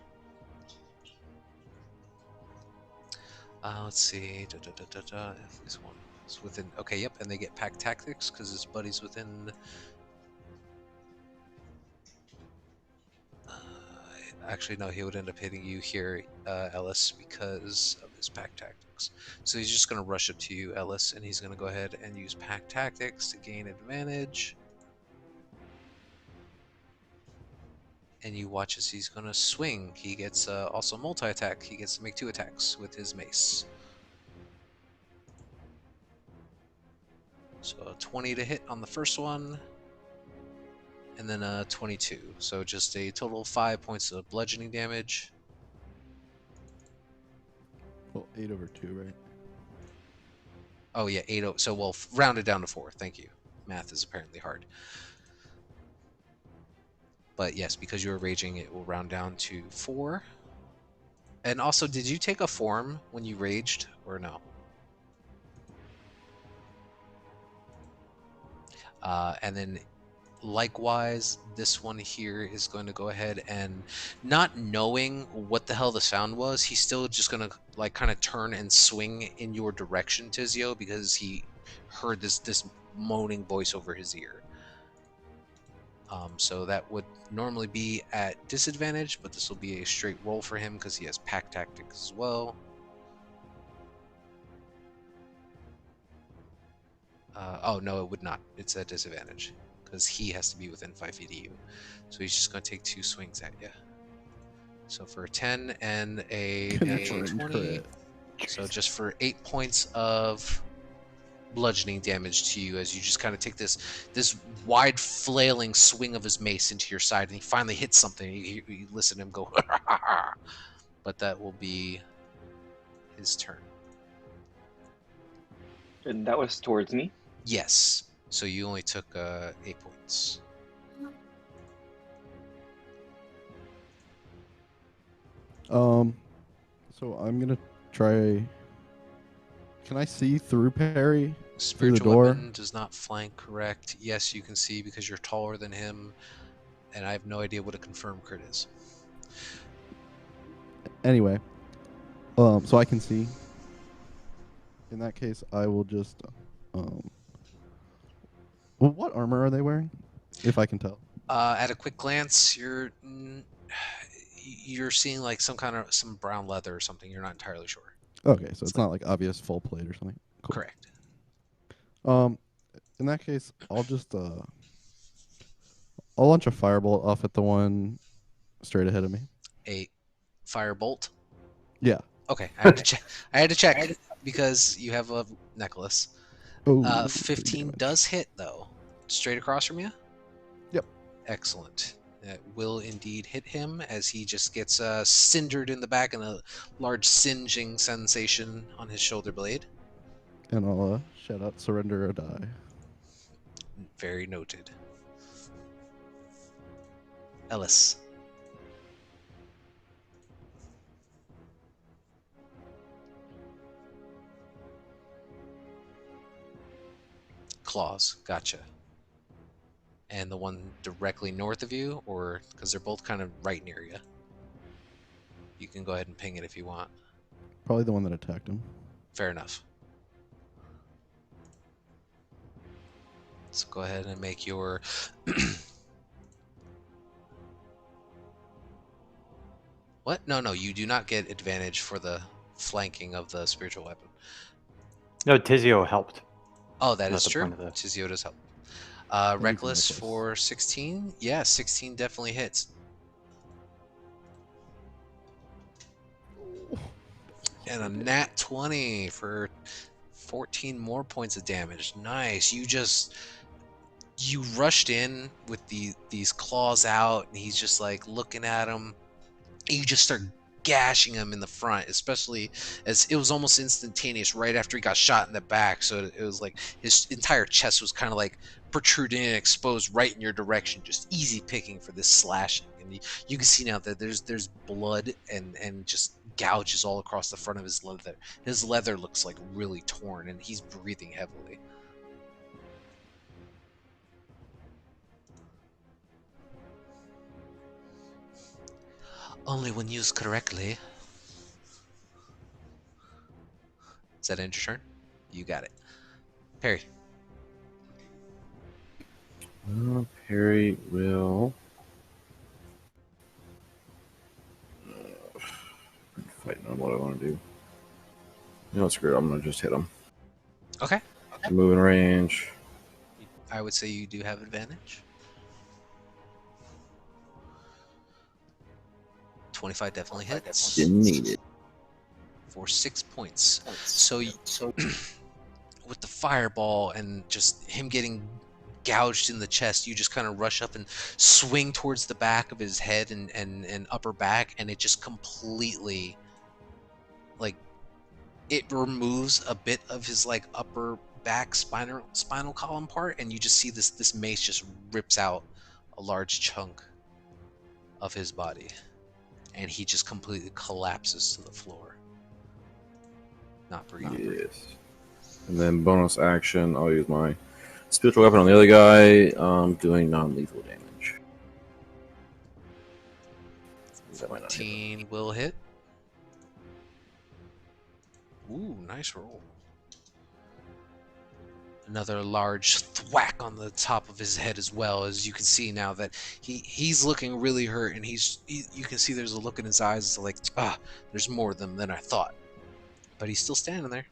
Let's see. If this one is within. Okay, yep, and they get pack tactics because his buddy's within. Actually, no, he would end up hitting you here, Ellis, because of his pack tactics. So he's just going to rush up to you, Ellis, and he's going to go ahead and use pack tactics to gain advantage. And you watch as he's going to swing. He gets also multi-attack. He gets to make 2 attacks with his mace. So a 20 to hit on the first one. And then a 22. So just a total of 5 points of bludgeoning damage. Well, 8/2, right? Oh yeah, 8. So we'll round it down to 4. Thank you. Math is apparently hard. But yes, because you were raging, it will round down to 4. And also, did you take a form when you raged, or no? And then, likewise, this one here is going to go ahead and, not knowing what the hell the sound was, he's still just going to like kind of turn and swing in your direction, Tizio, because he heard this moaning voice over his ear. So that would normally be at disadvantage, but this will be a straight roll for him because he has pack tactics as well. Oh no, it would not. It's at disadvantage because he has to be within 5 feet of you. So he's just going to take 2 swings at you. So for a 10 and a Confirmed 20. crit. So just for 8 points of bludgeoning damage to you as you just kind of take this wide flailing swing of his mace into your side, and he finally hits something. You listen to him go, but that will be his turn. And that was towards me. Yes. So you only took 8 points. So I'm gonna try. Can I see through Perry? Spiritual door? weapon does not flank, correct? Yes, you can see because you're taller than him, and I have no idea what a confirmed crit is. Anyway, so I can see. In that case, I will just. Well, what armor are they wearing? If I can tell. At a quick glance, you're seeing like some brown leather or something. You're not entirely sure. Okay, so it's not like obvious full plate or something. Cool. Correct. In that case, I'll just I'll launch a firebolt off at the one straight ahead of me. A firebolt. Yeah. Okay, I had to check. I had to check because you have a necklace. Oh, 15 does hit though. Straight across from you. Yep. Excellent. That will indeed hit him as he just gets cindered in the back and a large singeing sensation on his shoulder blade. And I'll shout out, surrender or die. Very noted. Ellis. Claws. Gotcha. And the one directly north of you, or because they're both kind of right near you. You can go ahead and ping it if you want. Probably the one that attacked him. Fair enough. So go ahead and make your what? No, you do not get advantage for the flanking of the spiritual weapon. No, Tizio helped. Oh, that Not is the true. point of this. Tizio does help. I'll use the Reckless necklace. for 16. Yeah, 16 definitely hits. And a nat 20 for 14 more points of damage. Nice. You rushed in with these claws out, and he's just like looking at him. You just start gashing him in the front, especially as it was almost instantaneous right after he got shot in the back. So it was like his entire chest was kind of like protruding and exposed right in your direction, just easy picking for this slashing. And you can see now that there's blood and just gouges all across the front of his leather. His leather looks like really torn, and he's breathing heavily. Only when used correctly. Is that end your turn? You got it. Perry. Perry will. Fighting on what I want to do. You know, screw it. I'm gonna just hit him. Okay. Moving range. I would say you do have advantage. 25 definitely hits. Didn't need it. For 6 points. So with the fireball and just him getting gouged in the chest, you just kind of rush up and swing towards the back of his head and upper back, and it just completely, like, it removes a bit of his like upper back spinal column part, and you just see this mace just rips out a large chunk of his body, and he just completely collapses to the floor, not breathing. Yes. And then bonus action, I'll use my spiritual weapon on the other guy, doing non-lethal damage. That might not hit. 14 will hit. Ooh, nice roll. Another large thwack on the top of his head as well, as you can see now that he's looking really hurt, and you can see there's a look in his eyes. It's like, there's more of them than I thought. But he's still standing there.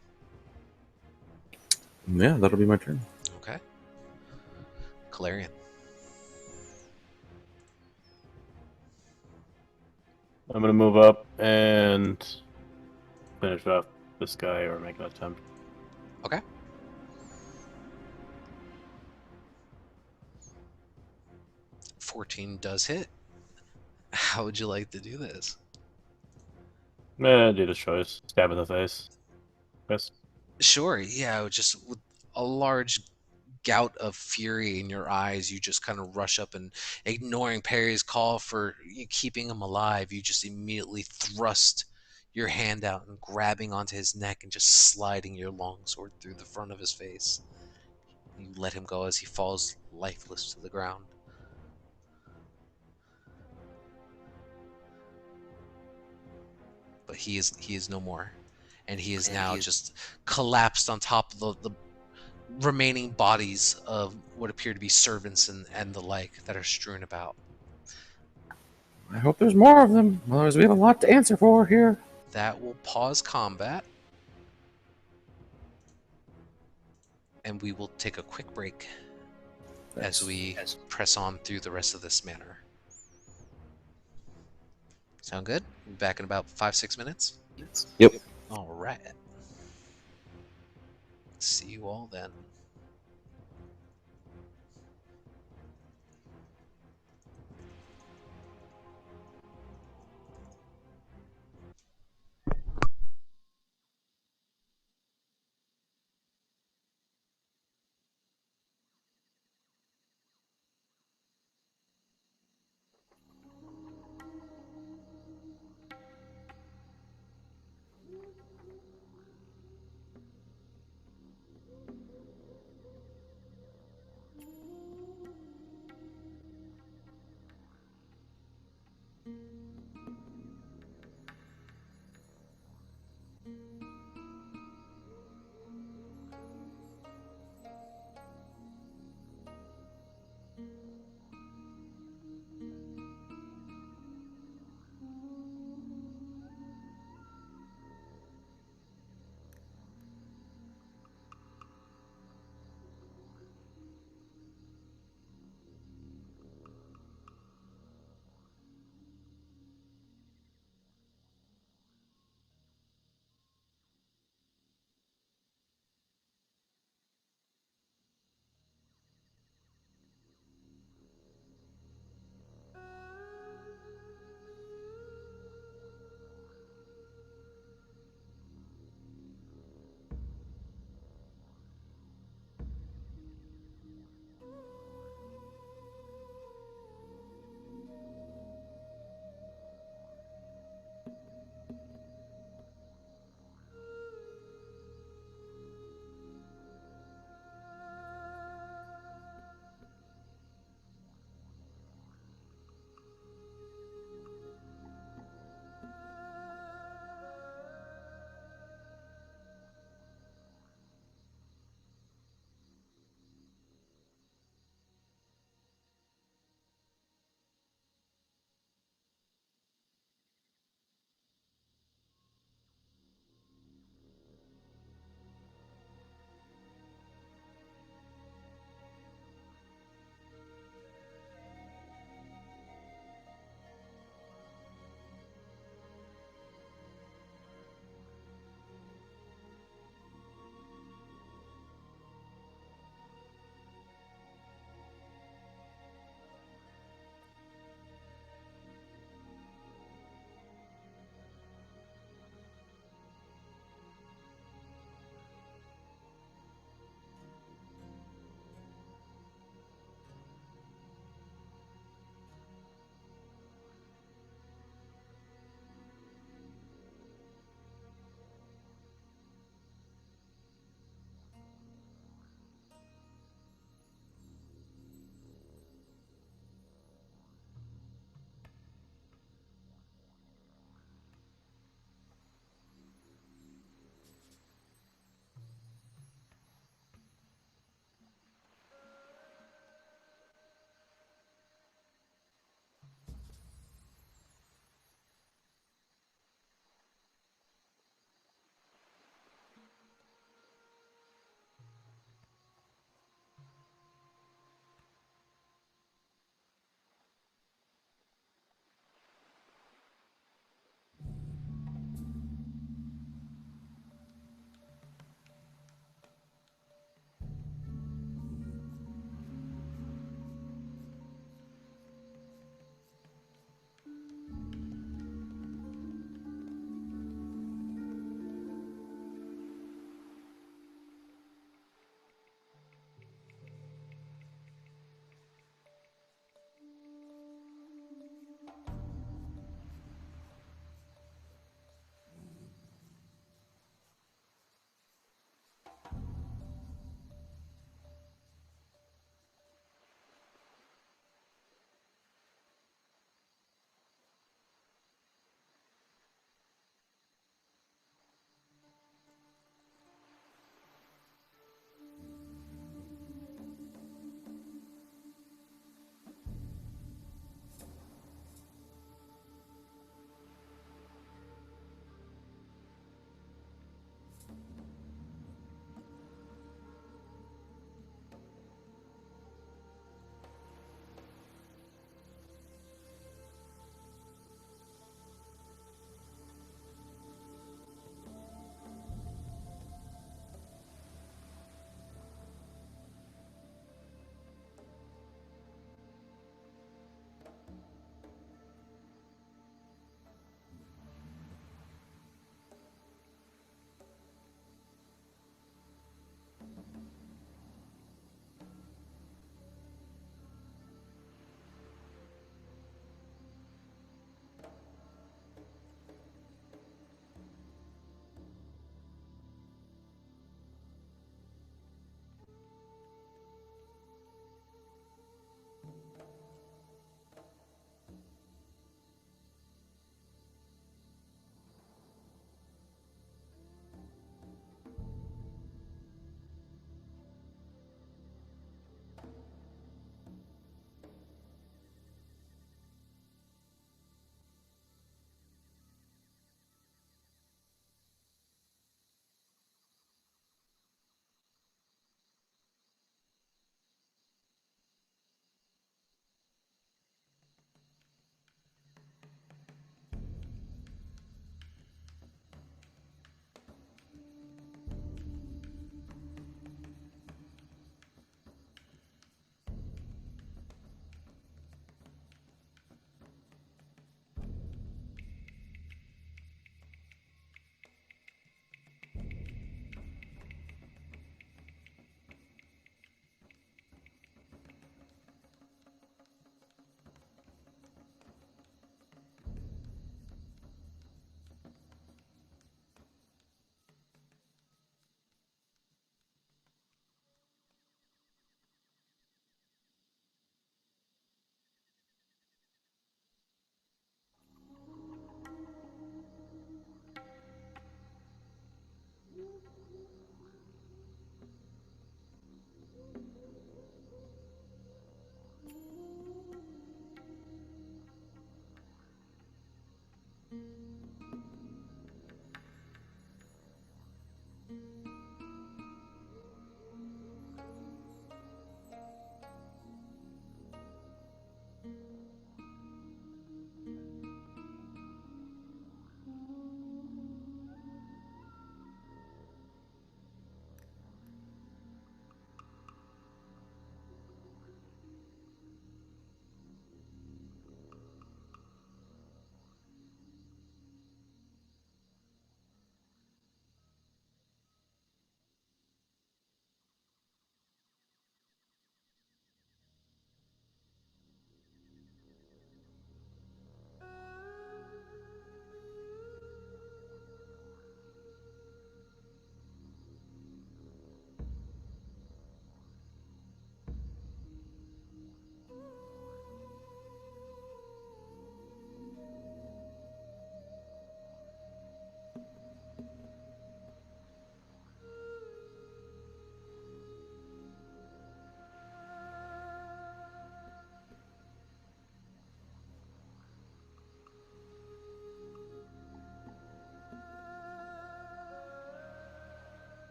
Yeah, that'll be my turn. Okay. Calarian. I'm gonna move up and finish off this guy or make an attempt. Okay. $14 does hit. How would you like to do this? Do the choice. Stab in the face. Yes. Sure, yeah, just with a large gout of fury in your eyes, you just kind of rush up and, ignoring Perry's call for keeping him alive, you just immediately thrust your hand out and grabbing onto his neck and just sliding your longsword through the front of his face. You let him go as he falls lifeless to the ground. But he is no more, and he is now just collapsed on top of the remaining bodies of what appear to be servants and the like that are strewn about. I hope there's more of them. Otherwise, we have a lot to answer for here. That will pause combat, and we will take a quick break as we press on through the rest of this manner. Sound good? We'll be back in about 5-6 minutes. Yep. All right. See you all then.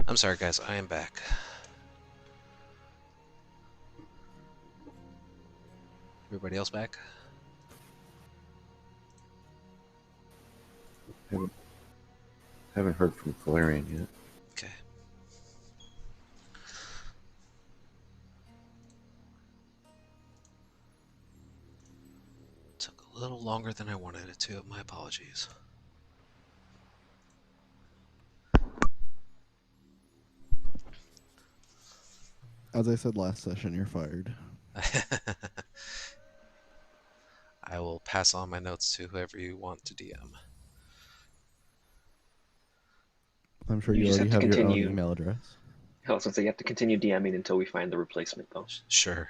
I'm sorry, guys. I am back. Everybody else back? Haven't heard from Valerian yet. Okay. Took a little longer than I wanted it to. My apologies. As I said last session, you're fired. I will pass on my notes to whoever you want to DM. I'm sure You you just already have to have your own continue. email address. I was gonna say you have to continue DMing until we find the replacement, though. Sure.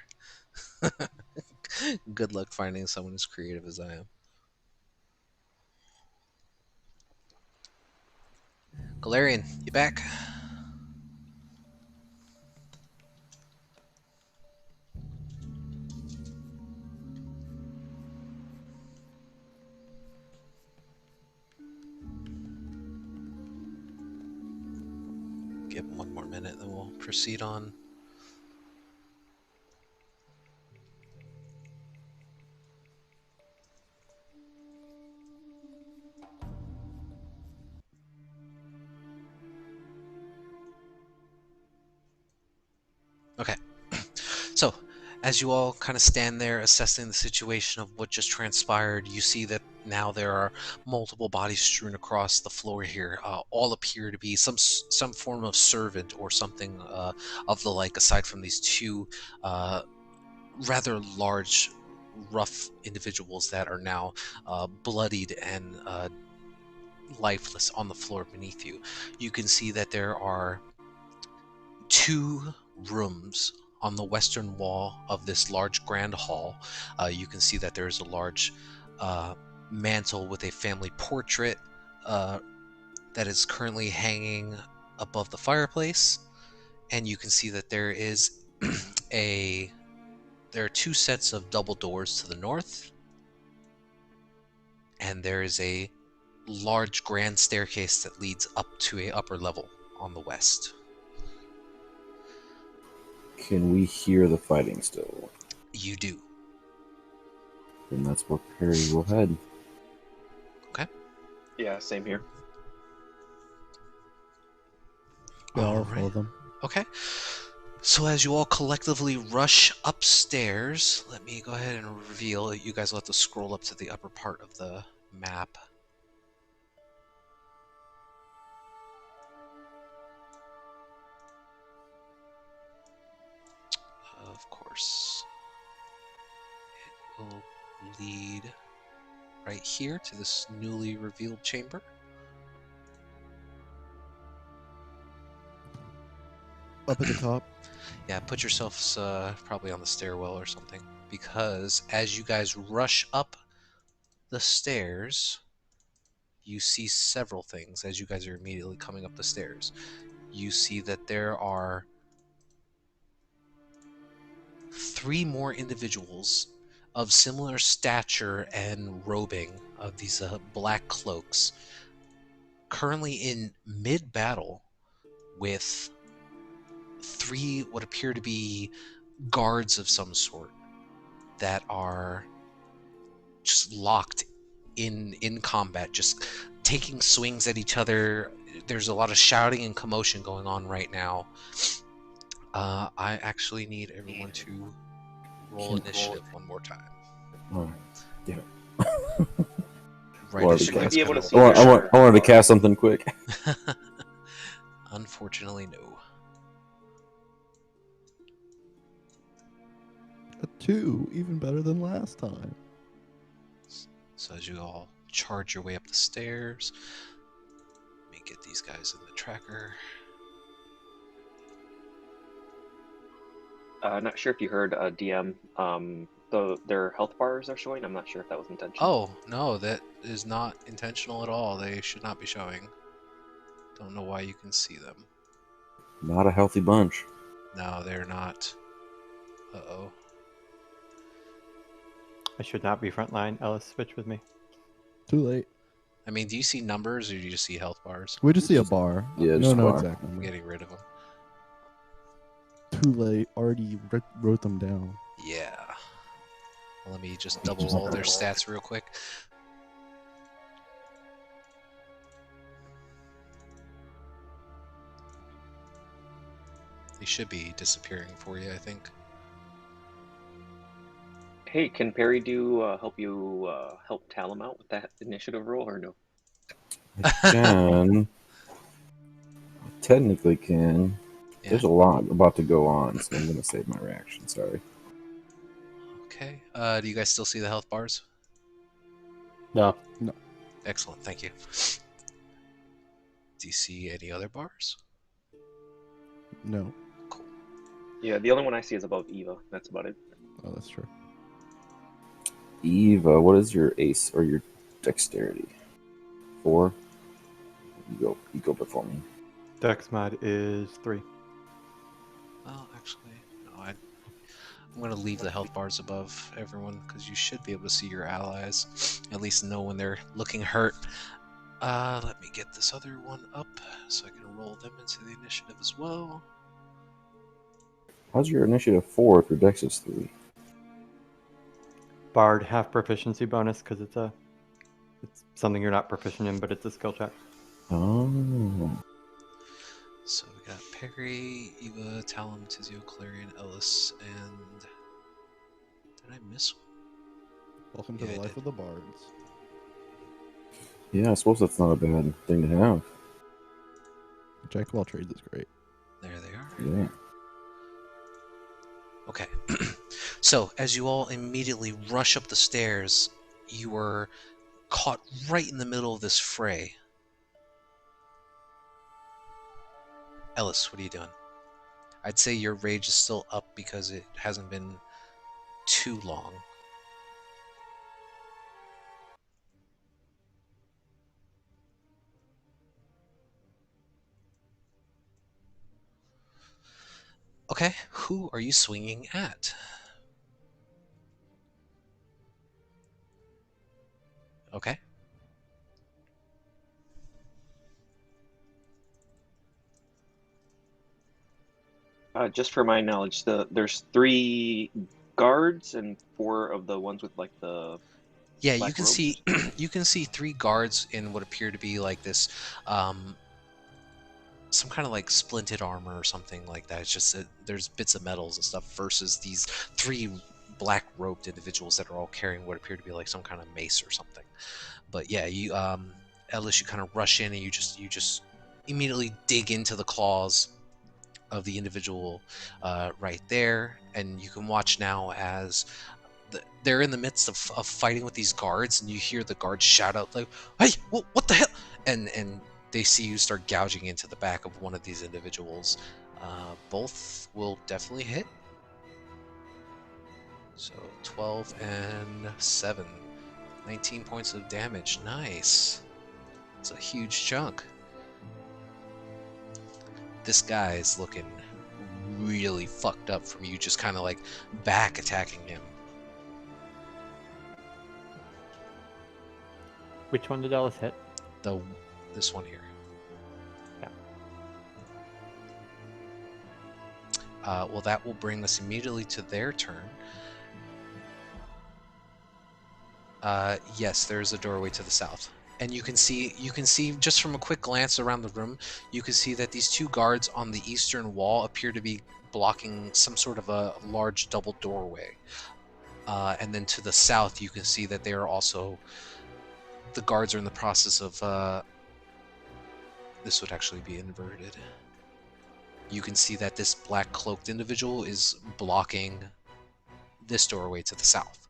Good luck finding someone as creative as I am. Galarian, you back? Give him one more minute, then we'll proceed on. Okay. So, as you all kind of stand there assessing the situation of what just transpired, you see that now there are multiple bodies strewn across the floor here. All appear to be some form of servant or something of the like, aside from these two rather large, rough individuals that are now bloodied and lifeless on the floor beneath you. You can see that there are two rooms on the western wall of this large grand hall. You can see that there is a large mantle with a family portrait that is currently hanging above the fireplace, and you can see that there is there are two sets of double doors to the north, and there is a large grand staircase that leads up to a upper level on the west. Can we hear the fighting still? You do. Then that's where Perry will head. Okay. Yeah, same here. Yeah, All I'll right. follow them. Okay. So as you all collectively rush upstairs, let me go ahead and reveal. You guys will have to scroll up to the upper part of the map. of course, it will lead right here to this newly revealed chamber. Up at the top. Yeah, put yourselves probably on the stairwell or something, because as you guys rush up the stairs, you see several things as you guys are immediately coming up the stairs. You see that there are 3 more individuals of similar stature and robing of these black cloaks, currently in mid-battle with 3 what appear to be guards of some sort that are just locked in combat, just taking swings at each other. There's a lot of shouting and commotion going on right now. I actually need everyone to roll initiative one more time. Oh, yeah. Right Well, as you I guys be able kinda to see roll. their I wanted to cast something quick. Unfortunately, no. A 2, even better than last time. So as you all charge your way up the stairs, let me get these guys in the tracker. Not sure if you heard DM. Their health bars are showing. I'm not sure if that was intentional. Oh, no, that is not intentional at all. They should not be showing. Don't know why you can see them. Not a healthy bunch. No, they're not. Uh-oh. I should not be frontline. Ellis, switch with me. Too late. I mean, do you see numbers or do you just see health bars? We just see a bar. Yeah, no, just a no bar. exact I'm number. getting rid of them. Too late. Already wrote them down. Yeah. Let me just double all their stats real quick. They should be disappearing for you, I think. Hey, can Perry do help Talum out with that initiative roll or no? I can. Technically can. Yeah. There's a lot about to go on, so I'm going to save my reaction. Sorry. Okay. Do you guys still see the health bars? No. Excellent, thank you. Do you see any other bars? No. Yeah, the only one I see is above Eva. That's about it. Oh, that's true. Eva, what is your ace or your dexterity? 4? You go before me. Dex mod is 3. Well, actually, no. I'm going to leave the health bars above everyone because you should be able to see your allies. At least know when they're looking hurt. Let me get this other one up so I can roll them into the initiative as well. How's your initiative 4 if your dex is 3? Bard half proficiency bonus because it's something you're not proficient in, but it's a skill check. Oh. So we got Perry, Eva, Talum, Tizio, Clarion, Ellis, and... Did I miss one? Welcome Yeah, to I the life did. of the bards. Yeah, I suppose that's not a bad thing to have. Jack of all trades is great. There they are. Yeah. Okay. So, as you all immediately rush up the stairs, you are caught right in the middle of this fray. Ellis, what are you doing? I'd say your rage is still up because it hasn't been too long. Okay, who are you swinging at? Okay. Just for my knowledge, there's 3 guards and 4 of the ones with like the Yeah, you black can robes. see you can see 3 guards in what appear to be like this some kind of like splinted armor or something like that. It's just there's bits of metals and stuff versus these 3 black robed individuals that are all carrying what appear to be like some kind of mace or something. But yeah, you Ellis, you kind of rush in and you just immediately dig into the claws of the individual right there, and you can watch now as they're in the midst of fighting with these guards, and you hear the guards shout out like, "Hey, what the hell?" And they see you start gouging into the back of one of these individuals. Both will definitely hit. So 12 and 7. 19 points of damage. Nice. It's a huge chunk. This guy is looking really fucked up from you just kind of like back attacking him. Which one did Ellis hit? This one here. Yeah. Well, that will bring us immediately to their turn. Yes, there's a doorway to the south, and you can see just from a quick glance around the room, you can see that these 2 guards on the eastern wall appear to be blocking some sort of a large double doorway. And then to the south, you can see that they are also, the guards are in the process of, this would actually be inverted. You can see that this black cloaked individual is blocking this doorway to the south.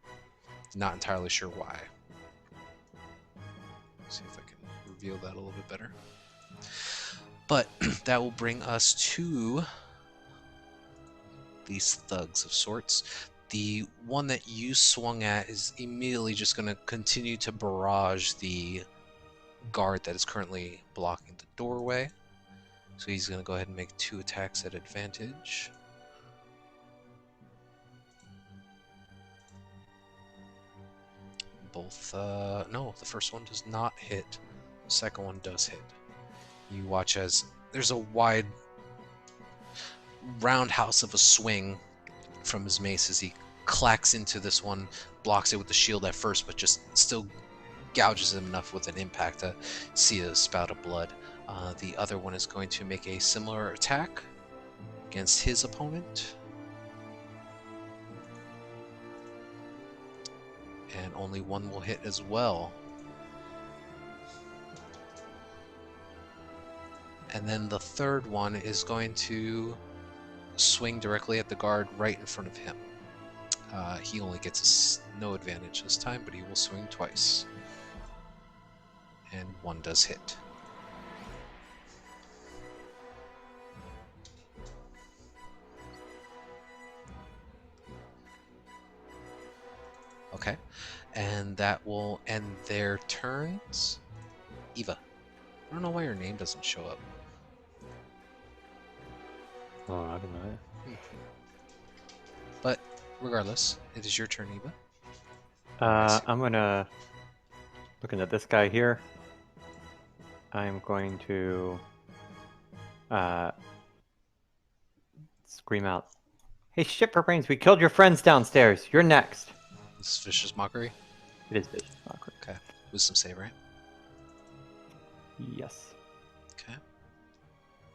Not entirely sure why. See if I can reveal that a little bit better. But that will bring us to these thugs of sorts. The one that you swung at is immediately just going to continue to barrage the guard that is currently blocking the doorway. So he's going to go ahead and make 2 attacks at advantage. Both, no, the first one does not hit. The second one does hit. You watch as there's a wide roundhouse of a swing from his mace as he clacks into this one, blocks it with the shield at first, but just still gouges him enough with an impact to see a spout of blood. The other one is going to make a similar attack against his opponent. And only one will hit as well. And then the third one is going to swing directly at the guard right in front of him. He only gets no advantage this time, but he will swing twice. And one does hit. Okay, and that will end their turns. Eva, I don't know why your name doesn't show up. Oh, I don't know. But regardless, it is your turn, Eva. I'm gonna, looking at this guy here, I'm going to scream out, "Hey, shit for brains, we killed your friends downstairs. You're next." This is Vicious Mockery. It is vicious mockery. Okay, wisdom save, right? Yes. Okay.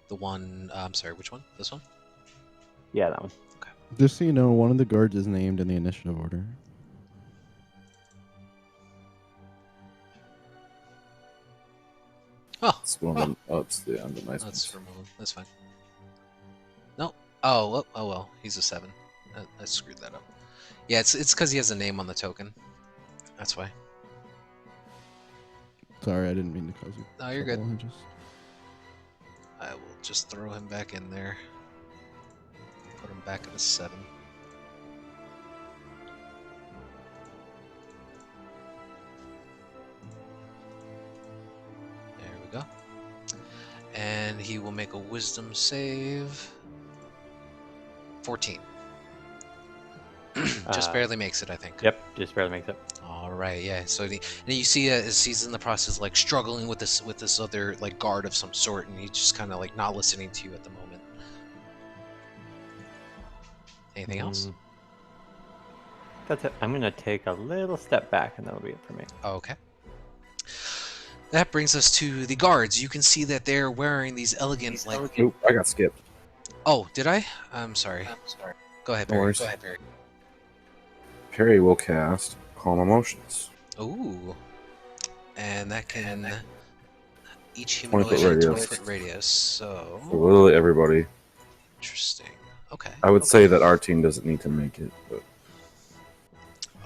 The one, I'm sorry, which one? This one? Yeah, that one. Just so you know, one of the guards is named in the initiative order. Oh, It's one of them. Oh, it's the nice let's ones. remove him. That's fine. No. Oh well. He's a 7. I screwed that up. Yeah, it's because he has a name on the token. That's why. Sorry, I didn't mean to cause you. No, you're good. trouble. I will just throw him back in there. Put him back at a 7. There we go. And he will make a wisdom save. 14. Just barely makes it, I think. Yep, just barely makes it. All right, yeah. So and you see as he's in the process, like struggling with this other like guard of some sort, and he's just kind of like not listening to you at the moment. Anything else? That's it. I'm gonna take a little step back, and that'll be it for me. Okay. That brings us to the guards. You can see that they're wearing these elegant like. Oop, I got skipped. Oh, did I? I'm sorry. Go ahead, No Barry. worries. Go ahead, Barry. Perry will cast Calm Emotions. Ooh. And that can each 20 humanoid foot has a radius. 20-foot radius. So For literally everybody. Interesting. Okay. I would say that our team doesn't need to make it, but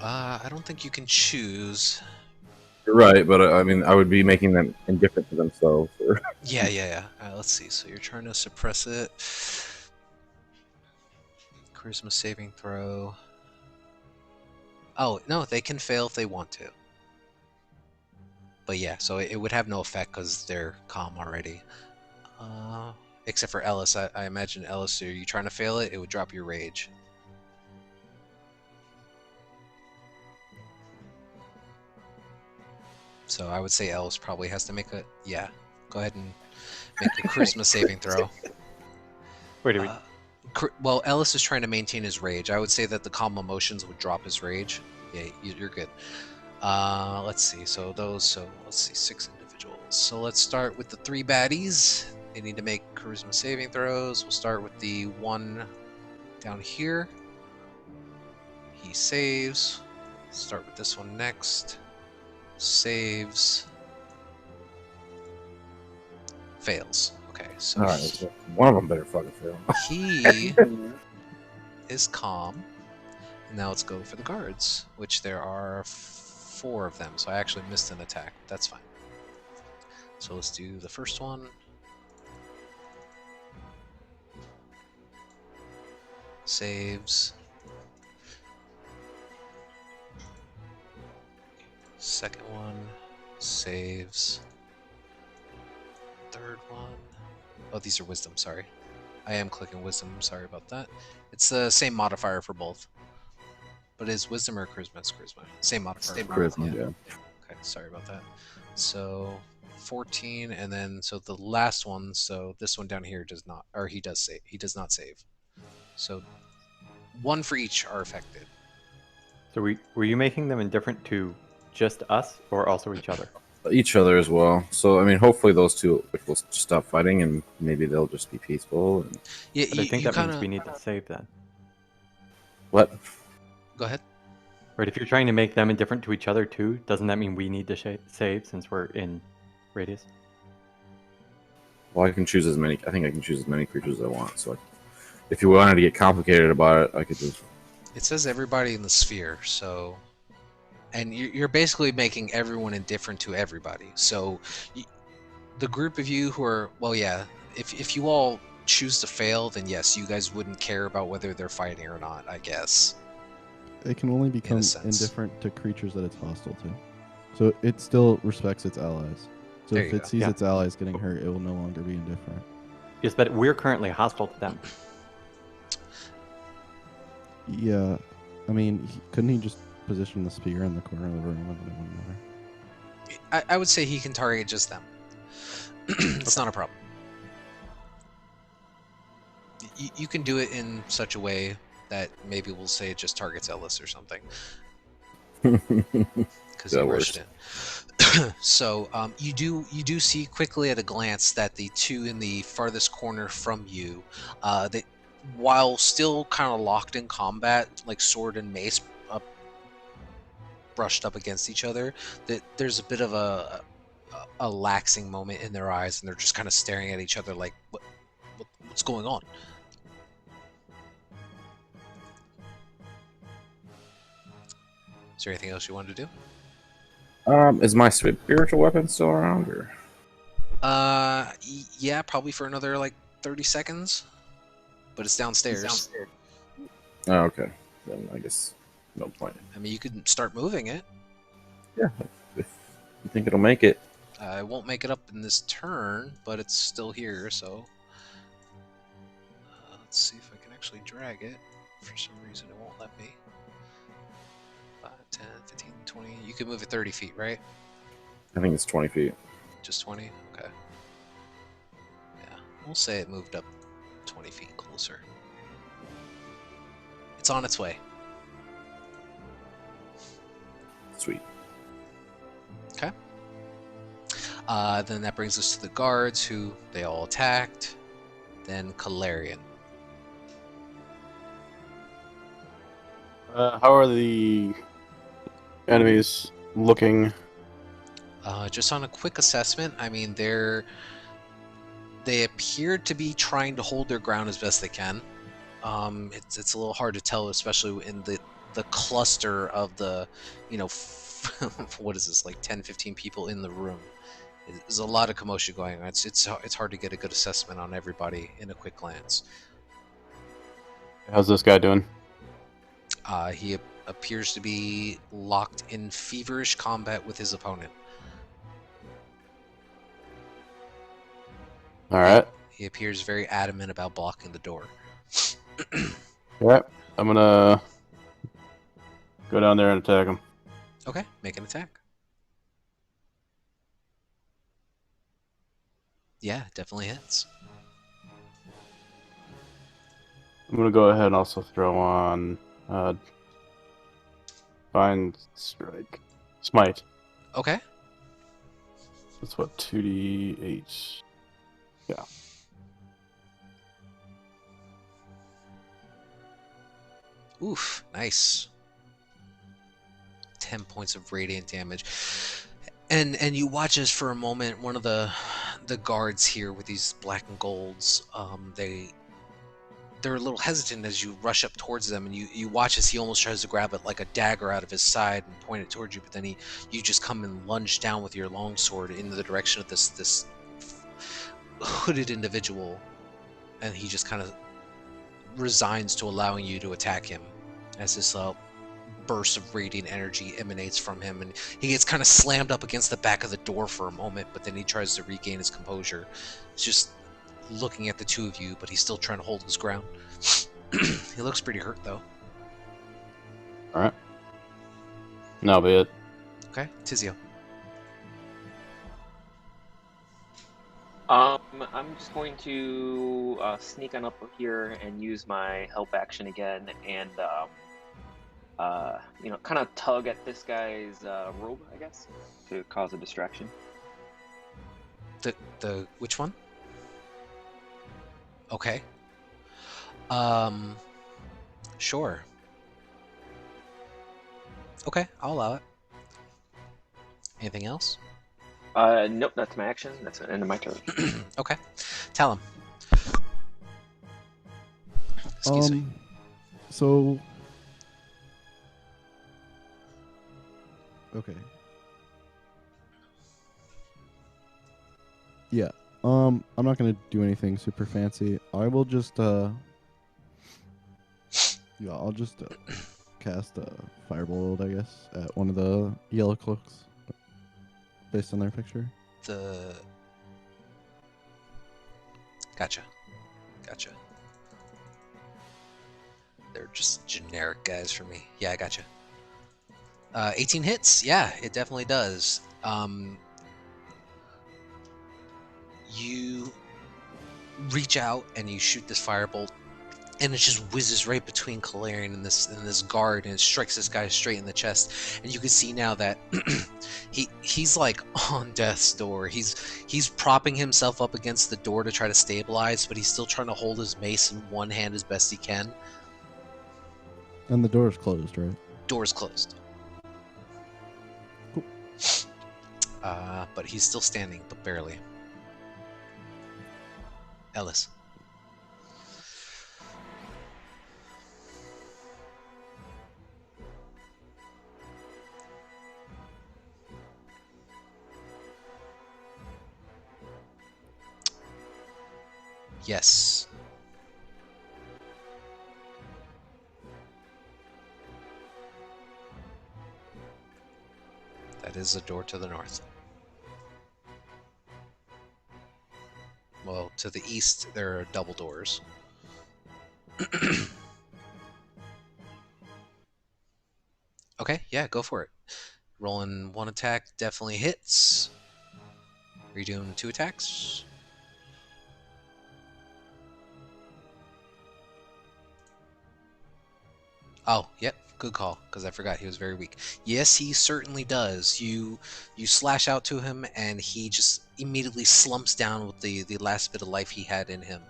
I don't think you can choose. you're right. But I mean, I would be making them indifferent to themselves. Or... Yeah. Let's see. So you're trying to suppress it. Charisma saving throw. Oh, no, they can fail if they want to. But yeah, so it would have no effect because they're calm already. Except for Ellis. I imagine Ellis, are you trying to fail it? It would drop your rage. So I would say Ellis probably has to make a... Yeah, go ahead and make a charisma saving throw. Wait, are we... Well, Ellis is trying to maintain his rage. I would say that the calm emotions would drop his rage. Yeah, you're good. Let's see. So let's see, 6 individuals. So let's start with the 3 baddies. They need to make charisma saving throws. We'll start with the one down here. He saves. Start with this one next. Saves. Fails. Okay, so All right, so one of them better fucking fail. he is calm. And now let's go for the guards, which there are 4 of them. So I actually missed an attack. That's fine. So let's do the first one. Saves. Second one. Saves. Third one. Oh, these are wisdom, sorry. I am clicking wisdom, sorry about that. It's the same modifier for both. But is wisdom or charisma? It's charisma. Same modifier. Same charisma, yeah. Okay, sorry about that. So 14, and then so the last one. So this one down here does not, or he does save. He does not save. So 1 for each are affected. So were you making them indifferent to just us or also each other? Each other as well. So I mean, hopefully those 2 will stop fighting, and maybe they'll just be peaceful. And... Yeah, But I think that means we need to save then. What? Go ahead. Right, if you're trying to make them indifferent to each other too, doesn't that mean we need to save since we're in radius? Well, I can choose as many. I think I can choose as many creatures as I want. So, if you wanted to get complicated about it, I could just. It says everybody in the sphere, so, and you're basically making everyone indifferent to everybody. So, the group of you who are, well, yeah, if you all choose to fail, then yes, you guys wouldn't care about whether they're fighting or not, I guess. It can only become indifferent to creatures that it's hostile to. So it still respects its allies. So if it sees its allies getting hurt, it will no longer be indifferent. Yes, but we're currently hostile to them. Yeah, I mean, couldn't he just position the spear in the corner of the room and it wouldn't matter? I would say he can target just them. It's not a problem. You can do it in such a way that maybe we'll say it just targets Ellis or something. Because he rushed in. So you do see quickly at a glance that the 2 in the farthest corner from you, they, while still kind of locked in combat, like sword and mace brushed up against each other, that there's a bit of a laxing moment in their eyes, and they're just kind of staring at each other like, what's going on? Is there anything else you wanted to do? Is my spiritual weapon still around, or? Yeah, probably for another like 30 seconds. But it's downstairs. Oh, okay. Then I guess no point. I mean, you could start moving it. Yeah, if you think it'll make it. It won't make it up in this turn, but it's still here, so... let's see if I can actually drag it. For some reason, it won't let me. 5, 10, 15, 20... You can move it 30 feet, right? I think it's 20 feet. Just 20? Okay. Yeah, we'll say it moved up 20 feet closer. It's on its way. Sweet. Okay. Then that brings us to the guards, who they all attacked. Then Calarian. How are the enemies looking? Just on a quick assessment, I mean, they're They appear to be trying to hold their ground as best they can. It's a little hard to tell, especially in the cluster of the, what is this, like 10, 15 people in the room. There's a lot of commotion going on. It's hard to get a good assessment on everybody in a quick glance. How's this guy doing? He appears to be locked in feverish combat with his opponent. All right. He appears very adamant about blocking the door. All right. I'm gonna go down there and attack him. Okay, make an attack. Yeah, definitely hits. I'm gonna go ahead and also throw on Divine Strike, Smite. Okay. That's what 2d8. Yeah. Oof, nice. 10 points of radiant damage. And you watch as for a moment one of the guards here with these black and golds, they're a little hesitant as you rush up towards them, and you watch as he almost tries to grab it like a dagger out of his side and point it towards you, but then you just come and lunge down with your longsword in the direction of this hooded individual, and he just kind of resigns to allowing you to attack him as this burst of radiant energy emanates from him, and he gets kind of slammed up against the back of the door for a moment, but then he tries to regain his composure. It's just looking at the two of you, but he's still trying to hold his ground. He looks pretty hurt though. All right. That'll be it. Okay, Tizio. I'm just going to sneak on up here and use my help action again, and kind of tug at this guy's robe, I guess, to cause a distraction. The which one? Okay. Sure. Okay, I'll allow it. Anything else? Nope, that's my action. That's the end of my turn. Okay. Tell him. Excuse me. So. Okay. Yeah. I'm not gonna do anything super fancy. I will just I'll just cast a firebolt, I guess, at one of the yellow cloaks, based on their picture. Gotcha. They're just generic guys for me. Yeah, I gotcha. 18 hits. Yeah, it definitely does. You reach out and you shoot this firebolt, and it just whizzes right between Kalarian and this guard, and it strikes this guy straight in the chest. And you can see now that he's like on death's door. He's propping himself up against the door to try to stabilize, but he's still trying to hold his mace in one hand as best he can. And the door is closed, right? Door's closed. Cool. But he's still standing, but barely. Ellis. Yes. That is a door to the north. Well, to the east, there are double doors. Okay, yeah, go for it. Rolling one attack definitely hits. Are you doing 2 attacks? Oh, yep, good call, because I forgot he was very weak. Yes, he certainly does. You slash out to him, and he just immediately slumps down with the last bit of life he had in him.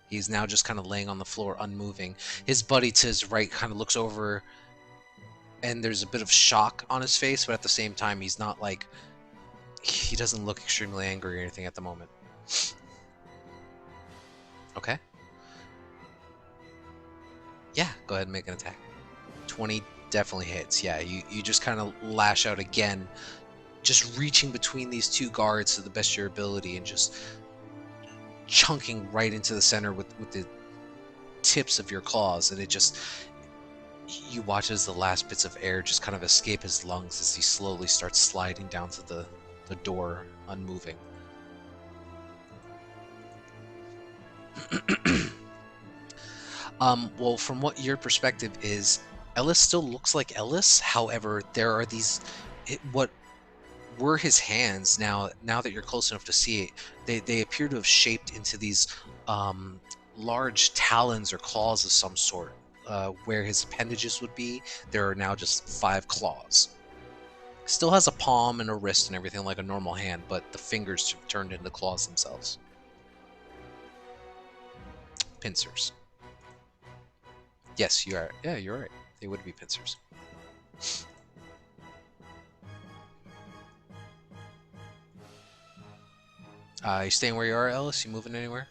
He's now just kind of laying on the floor, unmoving. His buddy to his right kind of looks over, and there's a bit of shock on his face, but at the same time, he's not like... He doesn't look extremely angry or anything at the moment. Okay. Yeah, go ahead and make an attack. 20 definitely hits. Yeah, you just kind of lash out again, just reaching between these two guards to the best of your ability and just chunking right into the center with the tips of your claws, and it just, you watch as the last bits of air just kind of escape his lungs as he slowly starts sliding down to the door, unmoving. Well, from what your perspective is, Ellis still looks like Ellis. However, there are these, what were his hands, now that you're close enough to see it, they appear to have shaped into these large talons or claws of some sort. Where his appendages would be, there are now just 5 claws. Still has a palm and a wrist and everything like a normal hand, but the fingers have turned into claws themselves. Pincers. Yes, you are. Yeah, you're right. They would be pincers. You staying where you are, Ellis? You moving anywhere?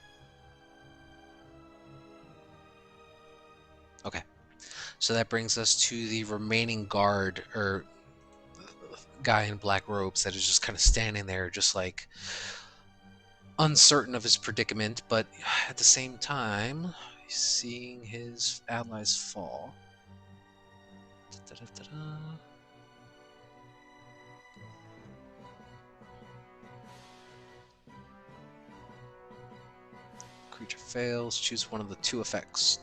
Okay. So that brings us to the remaining guard, or guy in black robes, that is just kind of standing there, just like uncertain of his predicament, but at the same time, seeing his allies fall. Da-da-da-da-da. Creature fails. Choose one of the 2 effects.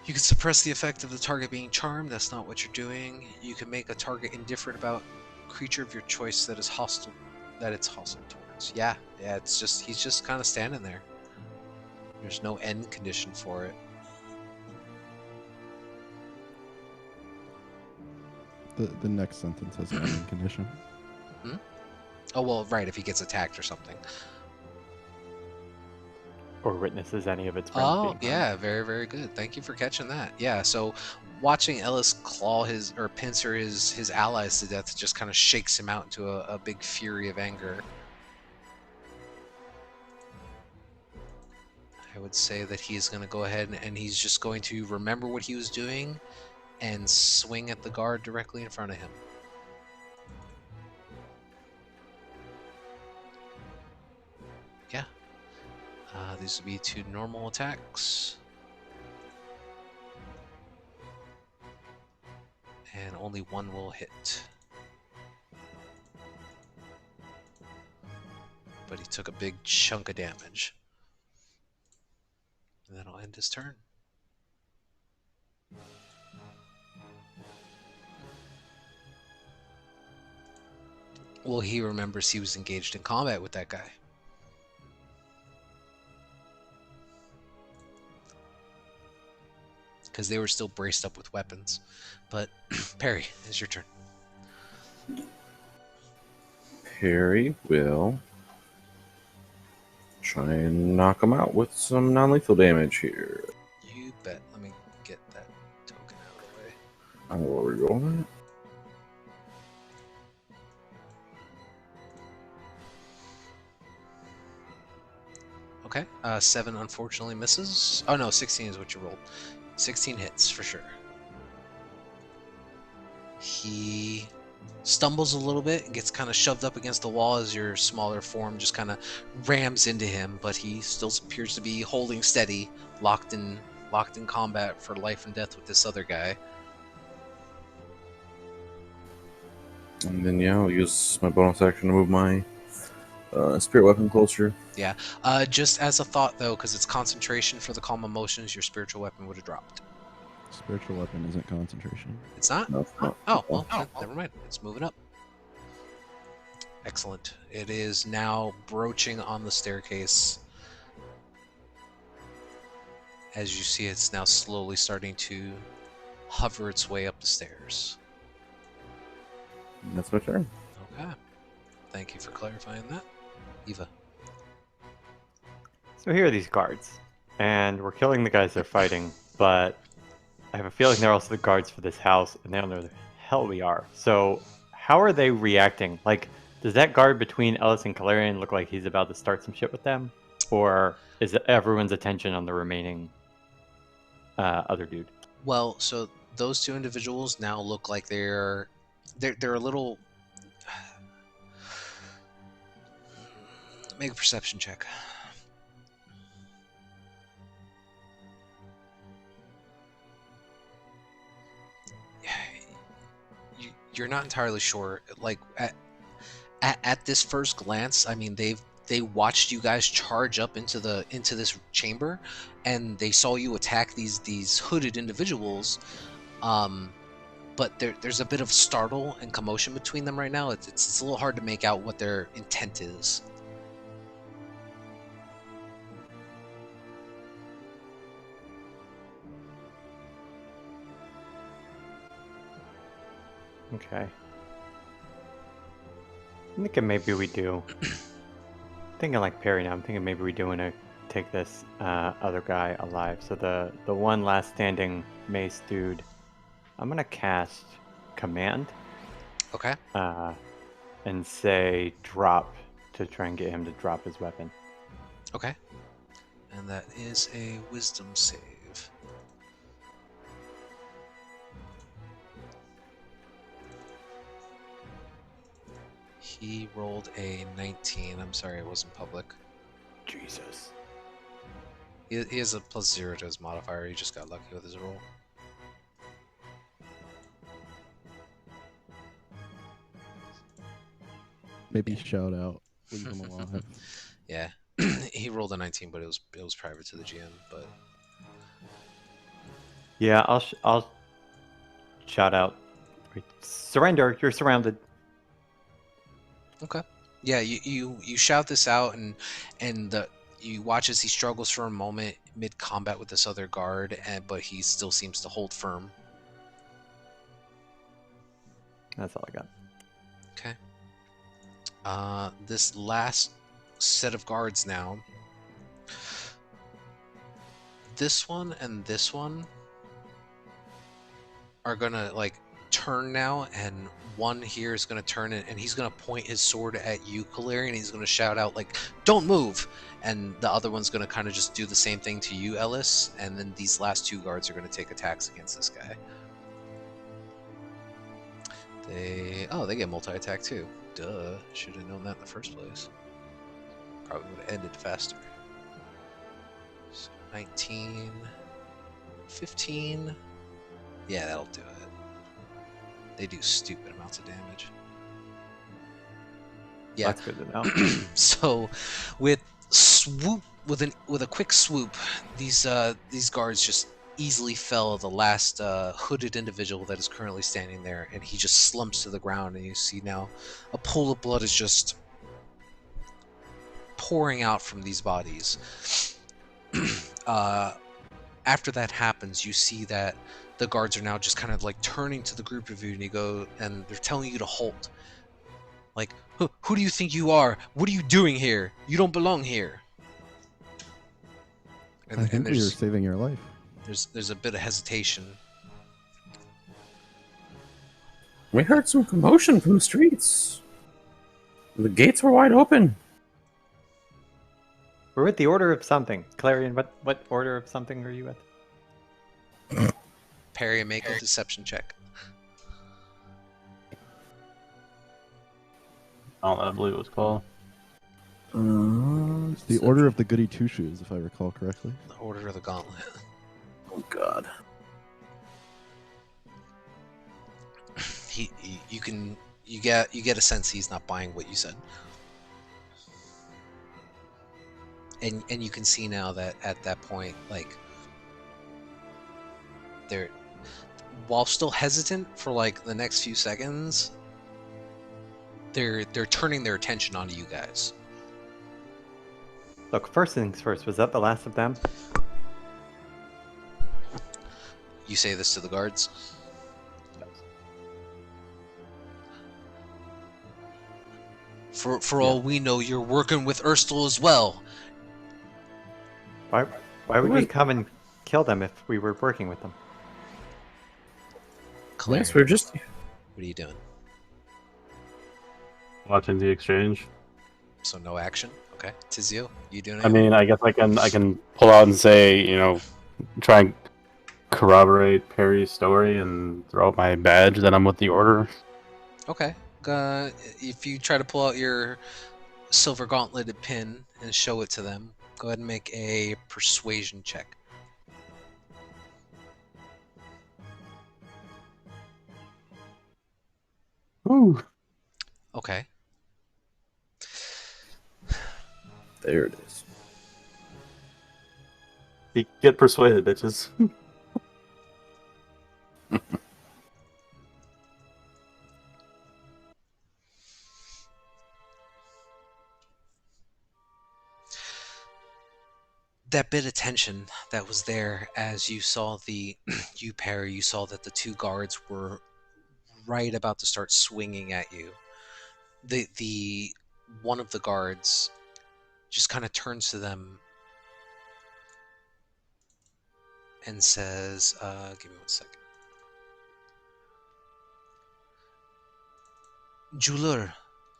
You can suppress the effect of the target being charmed. That's not what you're doing. You can make a target indifferent about creature of your choice that is hostile, that it's hostile towards. Yeah, it's just, he's just kind of standing there. There's no end condition for it. The next sentence has an end condition. Hmm? Oh, well, right, if he gets attacked or something. Or witnesses any of its friends being harmed. Yeah, very, very good. Thank you for catching that. Yeah, so watching Ellis claw his, or pincer his allies to death just kind of shakes him out into a big fury of anger. I would say that he's going to go ahead and he's just going to remember what he was doing and swing at the guard directly in front of him. Yeah. These will be 2 normal attacks. And only 1 will hit. But he took a big chunk of damage. And that'll end his turn. Well, he remembers he was engaged in combat with that guy. Because they were still braced up with weapons. But, Perry, it's your turn. Perry will try and knock him out with some non-lethal damage here. You bet. Let me get that token out of the way. I will reroll that. Okay, 7 unfortunately misses. Oh no, 16 is what you rolled. 16 hits for sure. He stumbles a little bit and gets kind of shoved up against the wall as your smaller form just kind of rams into him, but he still appears to be holding steady, locked in combat for life and death with this other guy. And then I'll use my bonus action to move my spirit weapon closer. Yeah. Just as a thought, though, because it's concentration for the calm emotions, your spiritual weapon would have dropped. Spiritual weapon isn't concentration. It's not? No, it's not. Oh, well, never mind. It's moving up. Excellent. It is now broaching on the staircase. As you see, it's now slowly starting to hover its way up the stairs. That's my turn. Okay. Thank you for clarifying that. Eva. So here are these guards, and we're killing the guys they're fighting, but I have a feeling they're also the guards for this house, and they don't know who the hell we are. So how are they reacting? Like, Does that guard between Ellis and Calarian look like he's about to start some shit with them? Or is everyone's attention on the remaining other dude? Well, so those two individuals now look like they're a little. Make a perception check. You're not entirely sure. Like at this first glance, I mean, they watched you guys charge up into this chamber, and they saw you attack these hooded individuals. But there's a bit of startle and commotion between them right now. It's a little hard to make out what their intent is. Okay. I'm thinking maybe we do. Thinking like Perry now. I'm thinking maybe we do want to take this other guy alive. So the one last standing mace dude, I'm gonna cast command. Okay. And say drop to try and get him to drop his weapon. Okay. And that is a wisdom save. He rolled a 19. I'm sorry, it wasn't public. Jesus. He has a +0 to his modifier. He just got lucky with his roll. Maybe shout out. Leave him alive. Yeah, he rolled a 19, but it was private to the GM. But yeah, I'll shout out. Surrender! You're surrounded. Okay. Yeah, you shout this out, and you watch as he struggles for a moment mid combat with this other guard, but he still seems to hold firm. That's all I got. Okay. This last set of guards now. This one and this one are gonna like turn now, and one here is gonna turn it, and he's gonna point his sword at you, Calarian, and he's gonna shout out like, "Don't move!" And the other one's gonna kind of just do the same thing to you, Ellis. And then these last two guards are gonna take attacks against this guy. They get multi-attack too. Duh, should have known that in the first place. Probably would have ended faster. So 19, 15. Yeah, that'll do it. They do stupid amounts of damage. Yeah, That's good to know. So, with a quick swoop, these guards just easily fell the last hooded individual that is currently standing there, and he just slumps to the ground, and you see now a pool of blood is just pouring out from these bodies. After that happens, you see that the guards are now just kind of like turning to the group of you, and they're telling you to halt. Like, who do you think you are? What are you doing here? You don't belong here. I think we were saving your life. There's a bit of hesitation. We heard some commotion from the streets. The gates were wide open. We're with the Order of something. Clarion, what Order of something are you with? Perry, make a deception check. I believe it was called. It's the Order of the Goody Two Shoes, if I recall correctly. The Order of the Gauntlet. Oh God. You get a sense he's not buying what you said. And you can see now that at that point, like, they're, while still hesitant for like the next few seconds, they're turning their attention onto you guys. Look, first things first, was that the last of them? You say this to the guards? For all we know, you're working with Erstal as well. Why would we come and kill them if we were working with them? Yes, we're just. What are you doing? Watching the exchange. So no action. Okay, Tizio, you doing I anything? mean, I guess I can pull out and say, try and corroborate Perry's story and throw out my badge that I'm with the Order. Okay. If you try to pull out your silver gauntleted pin and show it to them, go ahead and make a persuasion check. Ooh. Okay. There it is. Get persuaded, bitches. That bit of tension that was there as you saw you Perry, you saw that the two guards were right about to start swinging at you. The one of the guards just kind of turns to them and says, give me 1 second. Jeweler,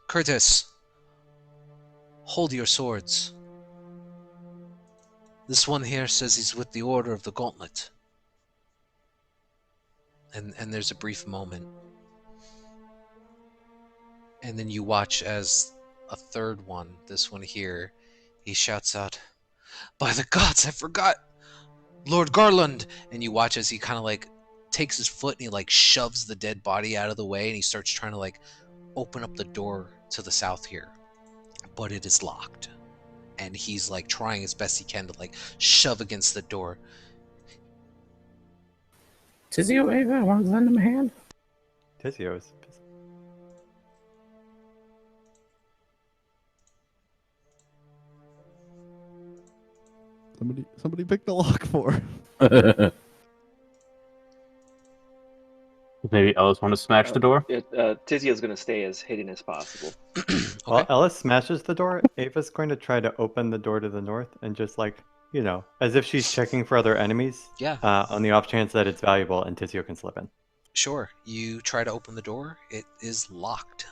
Curtis, hold your swords. This one here says he's with the Order of the Gauntlet. And there's a brief moment. And then you watch as a third one, this one here, he shouts out, "By the gods, I forgot! Lord Garland!" And you watch as he kind of like takes his foot and he like shoves the dead body out of the way and he starts trying to like open up the door to the south here. But it is locked. And he's like trying as best he can to like shove against the door. Tizio, Ava, I want to lend him a hand. Tizio's. Somebody pick the lock for. Maybe Ellis want to smash the door? Tizio's going to stay as hidden as possible. Okay. While Ellis smashes the door, Ava's going to try to open the door to the north and just like, as if she's checking for other enemies. Yeah. On the off chance that it's valuable and Tizio can slip in. Sure. You try to open the door. It is locked.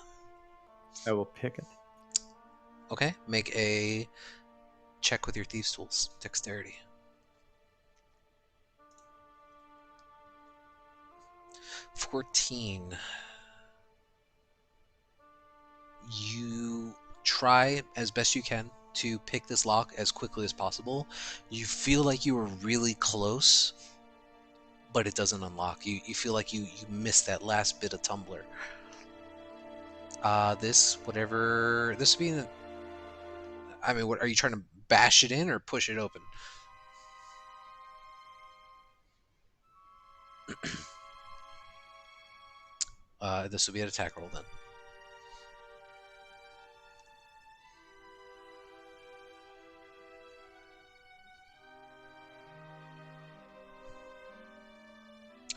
I will pick it. Okay. Make a check with your thieves' tools. Dexterity. 14. You try as best you can to pick this lock as quickly as possible. You feel like you were really close, but it doesn't unlock. You feel like you missed that last bit of tumbler. This would be in what are you trying to bash it in or push it open? This would be an attack roll then.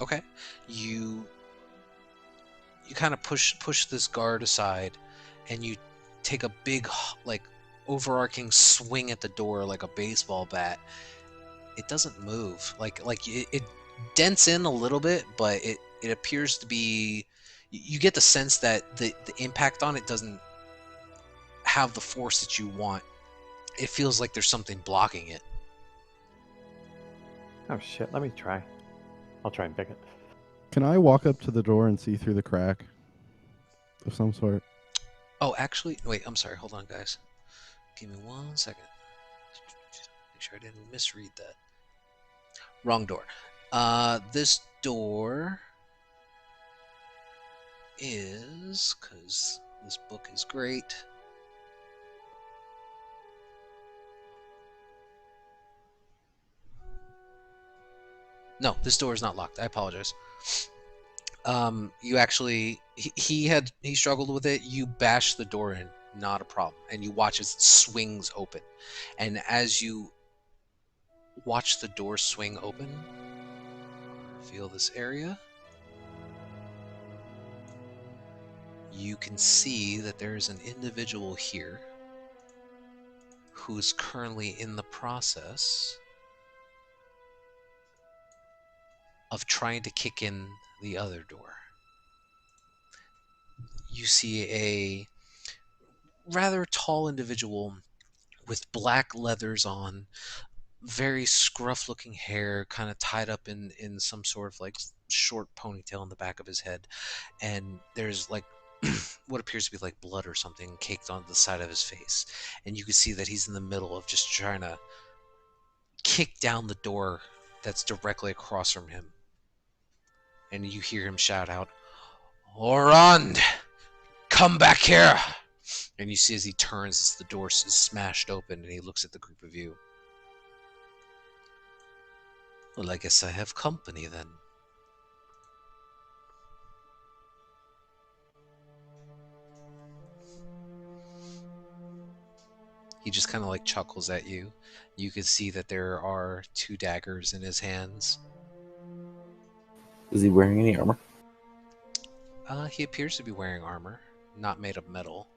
Okay. You kind of push this guard aside and you take a big like overarching swing at the door like a baseball bat. It doesn't move. It dents in a little bit, but it appears to be, you get the sense that the impact on it doesn't have the force that you want. It feels like there's something blocking it. Oh shit, let me try. I'll try and pick it. Can I walk up to the door and see through the crack of some sort? Oh, actually, wait, I'm sorry. Hold on, guys. Give me 1 second. Make sure I didn't misread that. Wrong door. This door is, because this book is great. No, this door is not locked. I apologize. You actually, he struggled with it. You bash the door in, not a problem, and you watch as it swings open. And as you watch the door swing open, feel this area. You can see that there is an individual here who's currently in the process of trying to kick in the other door. You see a rather tall individual with black leathers on, very scruff looking hair, kind of tied up in some sort of like short ponytail in the back of his head, and there's like what appears to be like blood or something caked on the side of his face, and you can see that he's in the middle of just trying to kick down the door that's directly across from him. And you hear him shout out, "Orand, come back here!" And you see as he turns, as the door is smashed open, and he looks at the group of you. "Well, I guess I have company then." He just kind of like chuckles at you. You can see that there are 2 daggers in his hands. Is he wearing any armor? He appears to be wearing armor, not made of metal.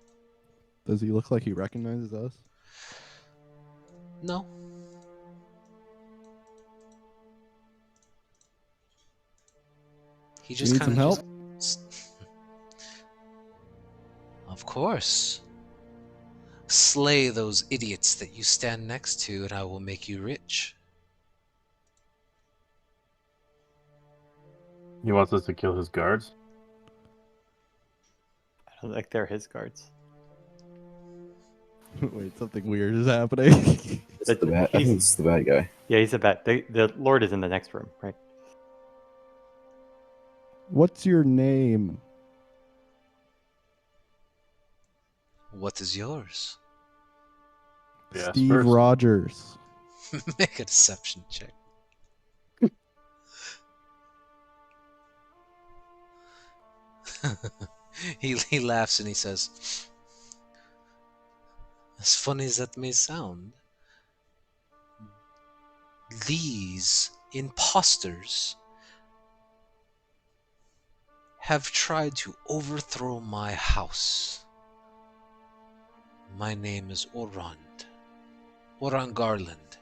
Does he look like he recognizes us? No. He just need some kind of help? Of course. Slay those idiots that you stand next to, and I will make you rich. He wants us to kill his guards. I don't think they're his guards. Wait, something weird is happening. It's the bad. I think it's the bad guy. Yeah, he's a bad. The Lord is in the next room, right? What's your name? What is yours? Yeah, Steve first. Rogers. Make a deception check. He laughs and he says, "As funny as that may sound, these imposters have tried to overthrow my house. My name is Orand Garland,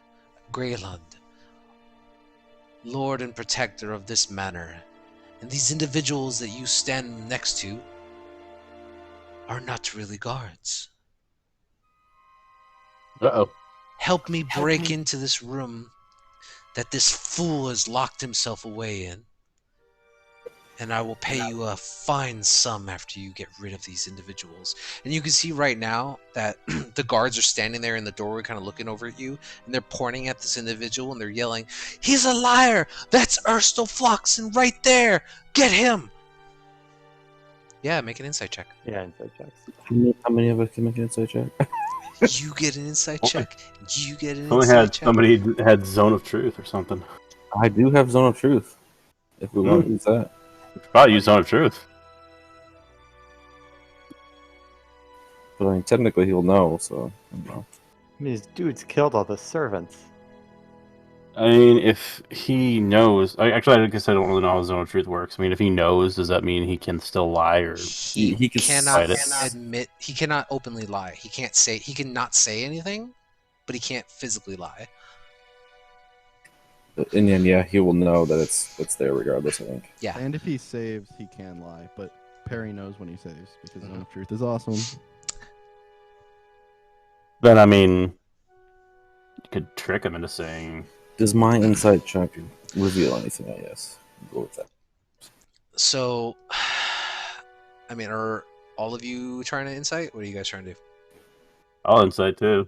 Greyland, Lord and Protector of this manor, and these individuals that you stand next to are not really guards. Uh-oh. Help me break into this room that this fool has locked himself away in, and I will pay you a fine sum after you get rid of these individuals." And you can see right now that the guards are standing there in the doorway kind of looking over at you, and they're pointing at this individual and they're yelling, "He's a liar! That's Erstal Floxen right there! Get him!" Yeah, make an insight check. Yeah, inside checks. How many of us can make an insight check? You get an insight check. You get an Only insight had check. somebody had Zone of Truth or something. I do have Zone of Truth. If we want to use that. We should probably use Zone of Truth. But I mean, technically he'll know, so I don't know. I mean, these dudes killed all the servants. I mean, if he knows... I guess I don't really know how Zone of Truth works. I mean, if he knows, does that mean he can still lie? Or He can cannot fight it. admit. He cannot openly lie. He can't say. He cannot say anything, but he can't physically lie. But in the end, yeah, he will know that it's there regardless, I think. Yeah. And if he saves, he can lie. But Perry knows when he saves because Zone of Truth is awesome. then, I mean, you could trick him into saying... Does my insight check reveal anything, I guess? Go with that. So, I mean, are all of you trying to insight? What are you guys trying to do? I'll insight too,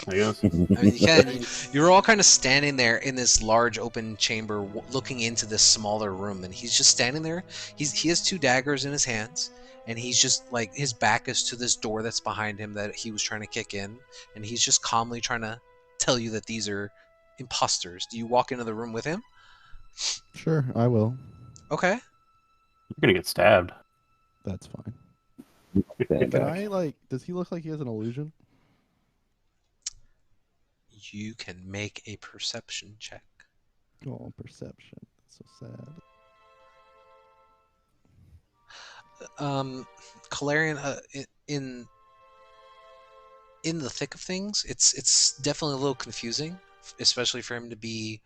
I guess. I mean, you can. You're all kind of standing there in this large open chamber, looking into this smaller room, and he's just standing there. He has 2 daggers in his hands, and he's just like his back is to this door that's behind him that he was trying to kick in, and he's just calmly trying to tell you that these are imposters. Do you walk into the room with him? Sure, I will. Okay. You're gonna get stabbed. That's fine. Stand Can back. I like? Does he look like he has an illusion? You can make a perception check. Oh, perception. That's so sad. Calarian, in the thick of things, it's definitely a little confusing, especially for him to be.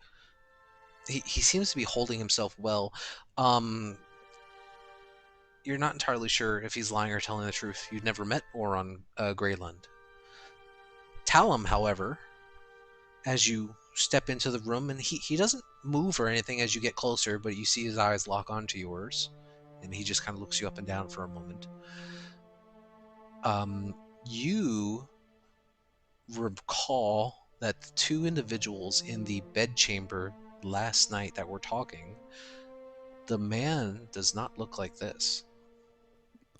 He seems to be holding himself well. you're not entirely sure if he's lying or telling the truth. You've never met Oron Greyland. Talum, however, as you step into the room, and he doesn't move or anything as you get closer, but you see his eyes lock onto yours, and he just kind of looks you up and down for a moment. You recall that the two individuals in the bedchamber last night that were talking, the man does not look like this.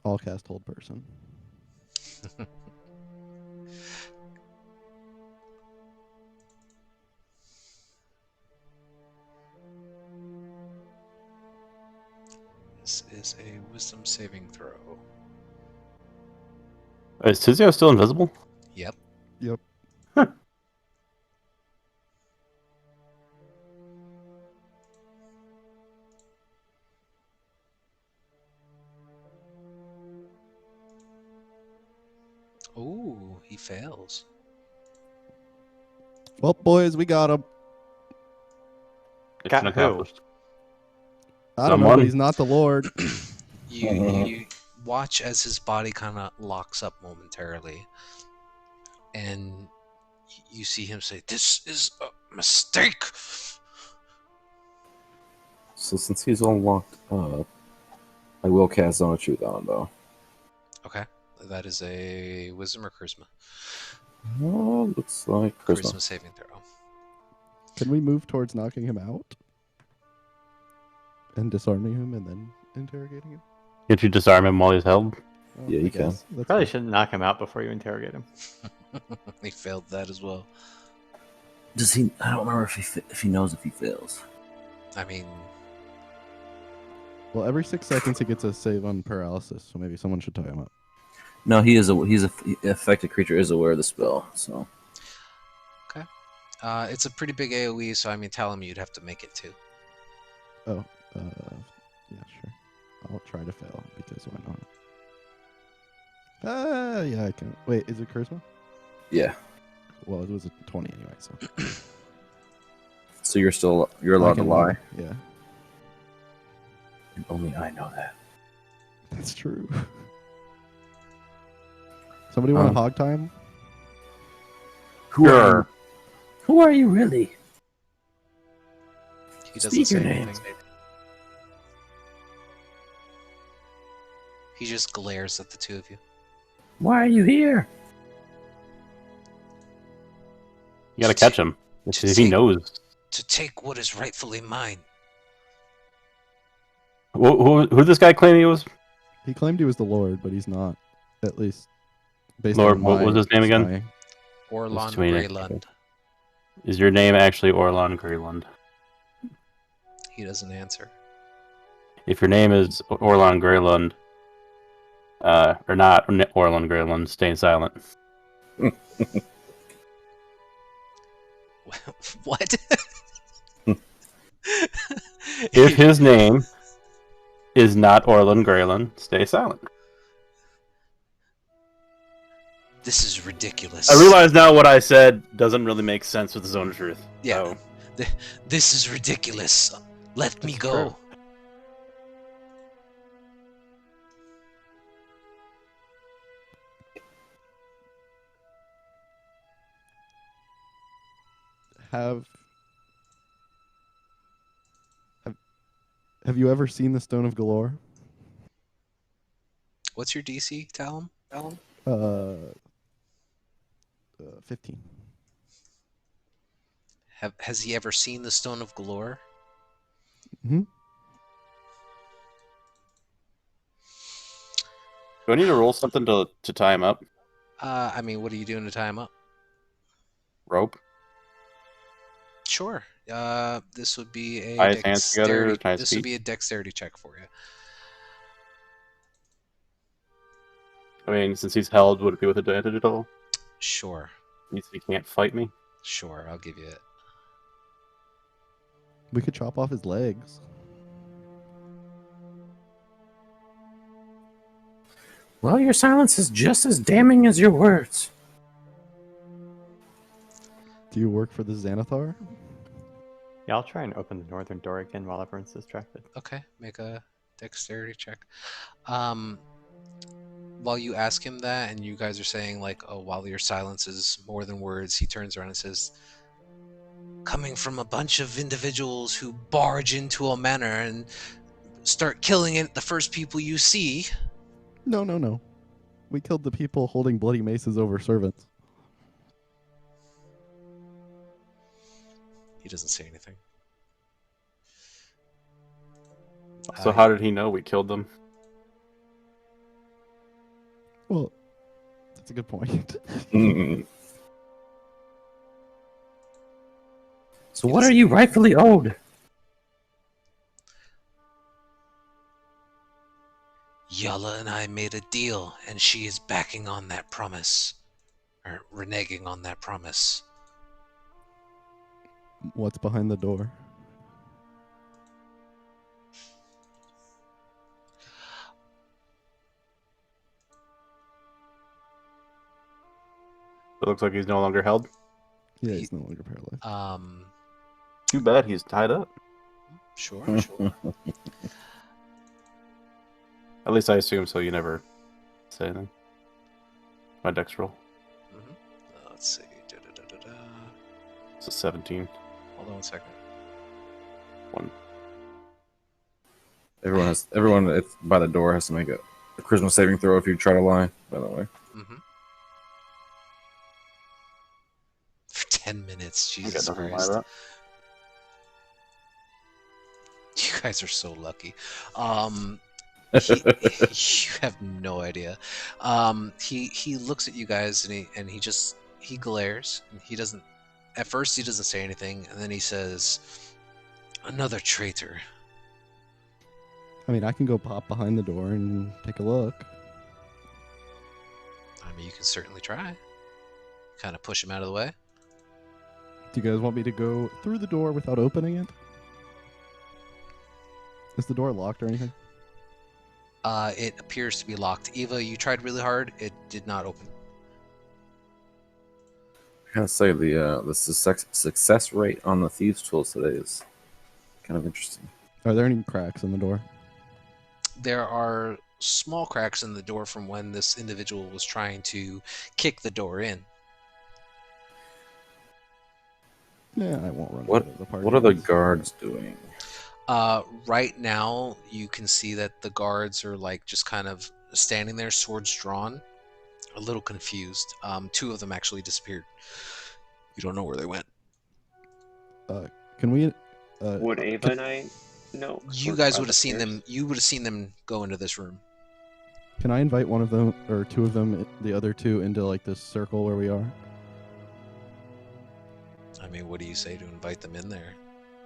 All cast hold person. This is a wisdom saving throw. Is Tizio still invisible? Yep. Yep. Huh. Ooh, he fails. Well, boys, we got him. Mission Got who? accomplished. I don't know, but Someone? he's not the Lord. You watch as his body kind of locks up momentarily, and you see him say, "This is a mistake." So since he's all locked up, I will cast Zone of Truth on him, though. Okay, that is a wisdom or charisma. Oh, looks like Charisma Charisma. saving throw. Can we move towards knocking him out? And disarming him and then interrogating him? Can't you disarm him while he's held? Oh, Yeah, I you can. guess. That's Probably fine. shouldn't knock him out before you interrogate him. He failed that as well. Does he? I don't remember if he knows if he fails. I mean, Well, every 6 seconds he gets a save on paralysis, so maybe someone should tie him up. No, he's a affected creature is aware of the spell. So it's a pretty big AoE, so I mean, tell him you'd have to make it too. Oh, yeah, sure. I'll try to fail because why not? Yeah, I can. Wait, is it charisma? yeah. Well, it was a 20 anyway, so. So you're I allowed to can lie. Yeah, And only I know that. that's true. Somebody want to hog tie him? Sure. Who are you really? He doesn't Speak say your name. anything. He just glares at the two of you. Why are you here? You gotta catch him. to If he take- knows. To take what is rightfully mine. Who this guy claim he was? He claimed he was the Lord, but he's not. At least based Lord, on what my was his name again? spying. Orlon between it. Greylund. Is your name actually Orlon Greyland? He doesn't answer. If your name is Orlon Greyland, or not Orlon Greyland, stay silent. What? If his name is not Orlon Greyland, stay silent. This is ridiculous. I realize now what I said doesn't really make sense with the Zone of Truth. Yeah. So, This is ridiculous. Let me That's go. true. Have you ever seen the Stone of Galore? What's your DC, Talon? 15. Has he ever seen the Stone of Galore? Mm-hmm. do I need to roll something to tie him up? I mean, what are you doing to tie him up? Rope? Sure. This would be a Tie his hands together, tie his This would feet? be a dexterity check for you. I mean, since he's held, would it be with advantage at all? Sure. He can't fight me? Sure, I'll give you it. We could chop off his legs. Well, your silence is just as damning as your words. Do you work for the Xanathar? Yeah, I'll try and open the northern door again while everyone's distracted. Okay, make a Dexterity check. While you ask him that, and you guys are saying like, "Oh, while your silence is more than words," he turns around and says, "Coming from a bunch of individuals who barge into a manor and start killing it the first people you see." No. We killed the people holding bloody maces over servants. He doesn't say anything. So how did he know we killed them? Well, that's a good point. So what are you rightfully owed? Yala and I made a deal, and she is backing on that promise. Or reneging on that promise. What's behind the door? It looks like he's no longer held. Yeah, he's no longer paralyzed. Too bad he's tied up. Sure. At least I assume so. You never say anything. My dex roll. Let's see. It's a 17. Hold on 1 second. 1. Everyone by the door has to make a charisma saving throw if you try to lie, by the way. For 10 minutes, I got Jesus nothing to lie Christ. about. You guys are so lucky. You have no idea. He looks at you guys and he glares, and he doesn't. At first, he doesn't say anything, and then he says, "Another traitor." I mean, I can go pop behind the door and take a look. I mean, you can certainly try. Kind of push him out of the way. Do you guys want me to go through the door without opening it? Is the door locked or anything? It appears to be locked. Eva, you tried really hard. It did not open. I gotta say the success rate on the thieves' tools today is kind of interesting. Are there any cracks in the door? There are small cracks in the door from when this individual was trying to kick the door in. Yeah, I won't run. What are the guards doing? Right now, you can see that the guards are like just kind of standing there, swords drawn, a little confused. 2 of them actually disappeared. You don't know where they went. Can we? Would Ava and I know? You guys would have seen them. You would have seen them go into this room. Can I invite one of them or 2 of them, the other 2, into like this circle where we are? I mean, what do you say to invite them in there?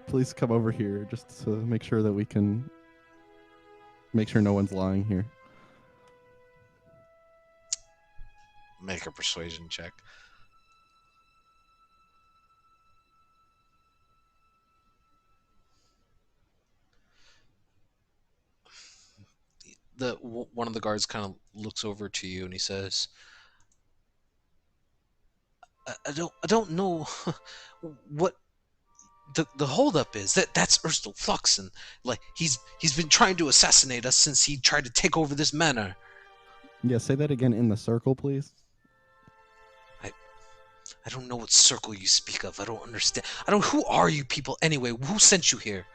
Please come over here just to make sure that we can make sure no one's lying here. Make a persuasion check. One of the guards kind of looks over to you and he says, I don't know what the holdup is. That's Urstel Fluxen. Like he's been trying to assassinate us since he tried to take over this manor." Yeah, say that again in the circle, please. I don't know what circle you speak of. I don't understand. Who are you people anyway? Who sent you here?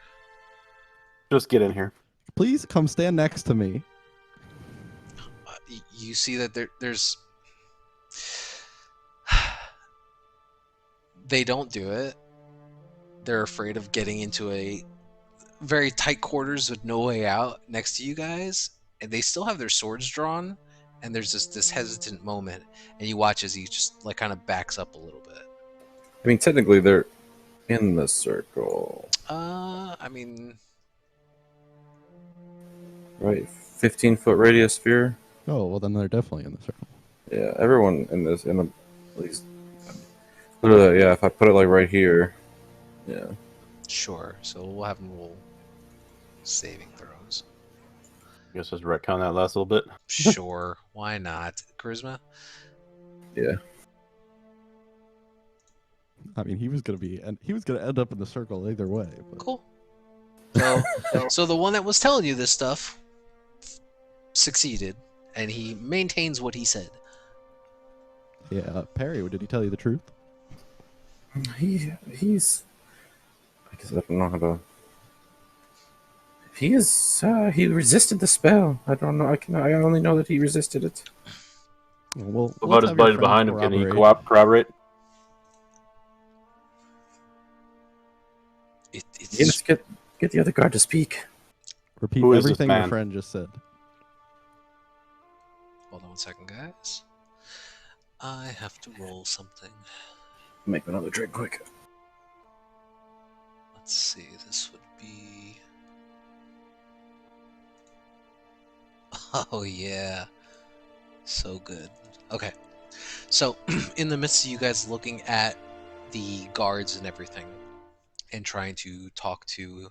Just get in here. Please come stand next to me. You see that there's. They don't do it. They're afraid of getting into a very tight quarters with no way out next to you guys, and they still have their swords drawn. And there's this hesitant moment, and you watch as he just like kind of backs up a little bit. I mean, technically they're in the circle. I mean, right, 15-foot radius sphere. Oh well, then they're definitely in the circle. Yeah, everyone in this at least. Literally, yeah. If I put it like right here, yeah. Sure. So we'll have them roll saving throws. I guess just retcon that last little bit. Sure. Why not? Charisma? Yeah. I mean, he was gonna end up in the circle either way. But... Cool. So the one that was telling you this stuff succeeded, and he maintains what he said. Yeah, Perry, did he tell you the truth? He's. I guess I don't know how to. He is. He resisted the spell. I don't know. I only know that he resisted it. Well, What about his buddy behind him? Can he corroborate? Let's get the other guard to speak. Repeat Who is everything this your man? friend just said. Hold on 1 second, guys. I have to roll something. Make another drink quick. Let's see. This would be. Oh yeah, so good. Okay, so in the midst of you guys looking at the guards and everything, and trying to talk to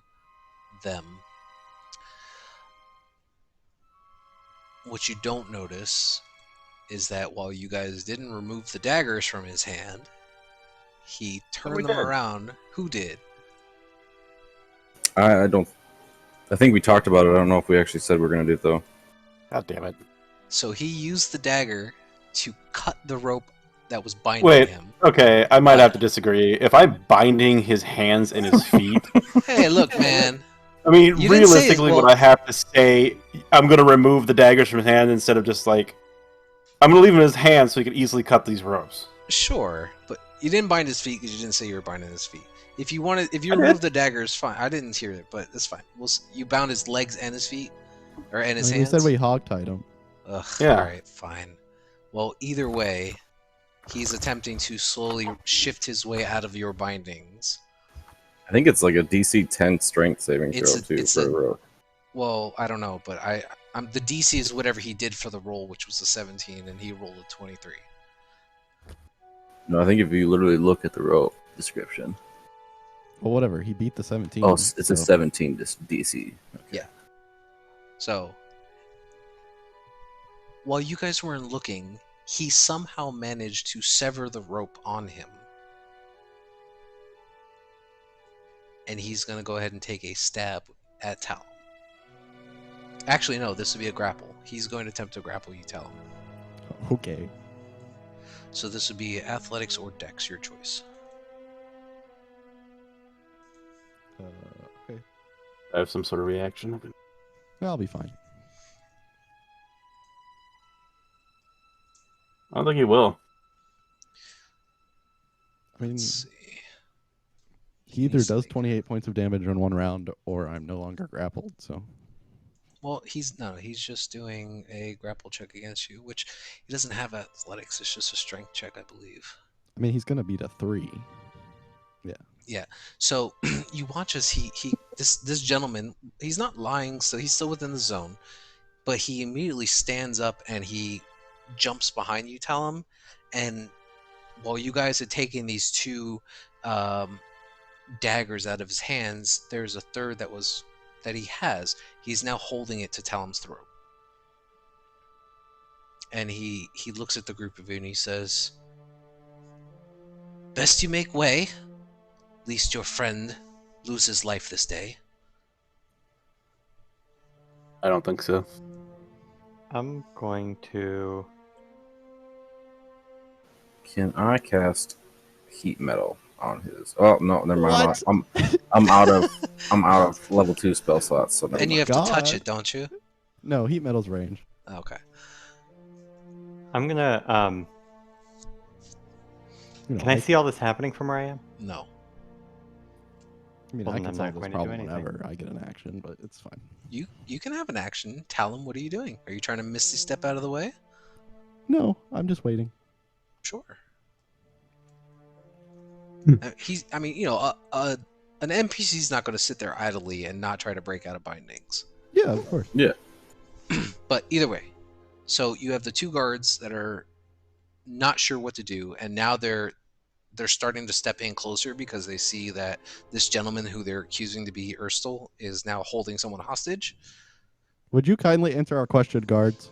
them, what you don't notice is that while you guys didn't remove the daggers from his hand, he turned them around. Who did? I don't. I think we talked about it. I don't know if we actually said we're gonna do it though. God damn it! So he used the dagger to cut the rope that was binding him. Okay, I might have to disagree. If I'm binding his hands and his feet, hey, look, man. I mean, realistically, what I have to say, I'm gonna remove the daggers from his hand instead of just like, I'm gonna leave him in his hand so he can easily cut these ropes. Sure, but you didn't bind his feet because you didn't say you were binding his feet. If you removed the daggers, fine. I didn't hear it, but it's fine. You bound his legs and his feet, and his hands. You said we hogtied him. Ugh, yeah. All right, fine. Well, either way, he's attempting to slowly shift his way out of your bindings. I think it's like a DC 10 strength saving throw too for a rope. Well, I don't know, but the DC is whatever he did for the roll, which was a 17, and he rolled a 23. No, I think if you literally look at the rope description. Well, whatever. He beat the 17. Oh, it's a 17 DC. Okay. Yeah. So, while you guys weren't looking, he somehow managed to sever the rope on him. And he's going to go ahead and take a stab at Talon. Actually, no, this would be a grapple. He's going to attempt to grapple you, Talon. Okay. So this would be athletics or dex, your choice. Okay. I have some sort of reaction. I'll be fine. I don't think he will. I mean, Let's see. He either does 28 points of damage in one round, or I'm no longer grappled. So. Well, he's just doing a grapple check against you, which he doesn't have athletics. It's just a strength check, I believe. I mean, he's gonna beat a 3. Yeah. Yeah. So you watch as this gentleman, he's not lying, so he's still within the zone, but he immediately stands up and he jumps behind you, Talon, and while you guys had taken these two daggers out of his hands, there's a third that he has. He's now holding it to Talon's throat. And he looks at the group of you and he says, "Best you make way, least your friend loses life this day." I don't think so. I'm going to... Can I cast heat metal on his? Oh no, never mind. I'm out of level 2 spell slots. So and you have to touch it, don't you? No, heat metal's range. Okay. I'm gonna Can I see all this happening from where I am? No. I mean, Well, I then can I'm solve not this going to do problem anything. whenever I get an action, but it's fine. You can have an action. Talon, what are you doing? Are you trying to misty step out of the way? No, I'm just waiting. Sure. Hmm. An NPC's not going to sit there idly and not try to break out of bindings. Yeah, of course. Yeah. But either way, so you have the two guards that are not sure what to do, and now they're starting to step in closer because they see that this gentleman who they're accusing to be Erstal is now holding someone hostage. Would you kindly answer our question, guards?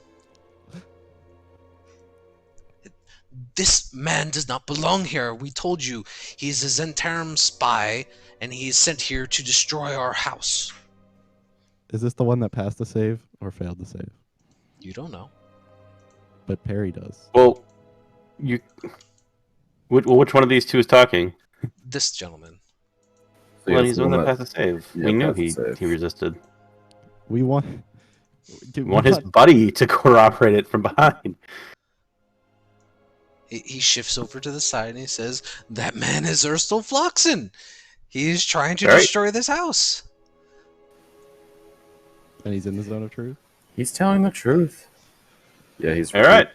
This man does not belong here. We told you he's a Zentarum spy, and he is sent here to destroy our house. Is this the one that passed the save or failed the save? You don't know. But Perry does. Well, which one of these two is talking? This gentleman. So well, he's the one that passed the save. Yeah, we knew he resisted. We want his buddy to corroborate it from behind. He shifts over to the side and he says, "That man is Erstal Floxen. He's trying to destroy this house." And he's in the zone of truth? He's telling the truth. Yeah, he's... All right.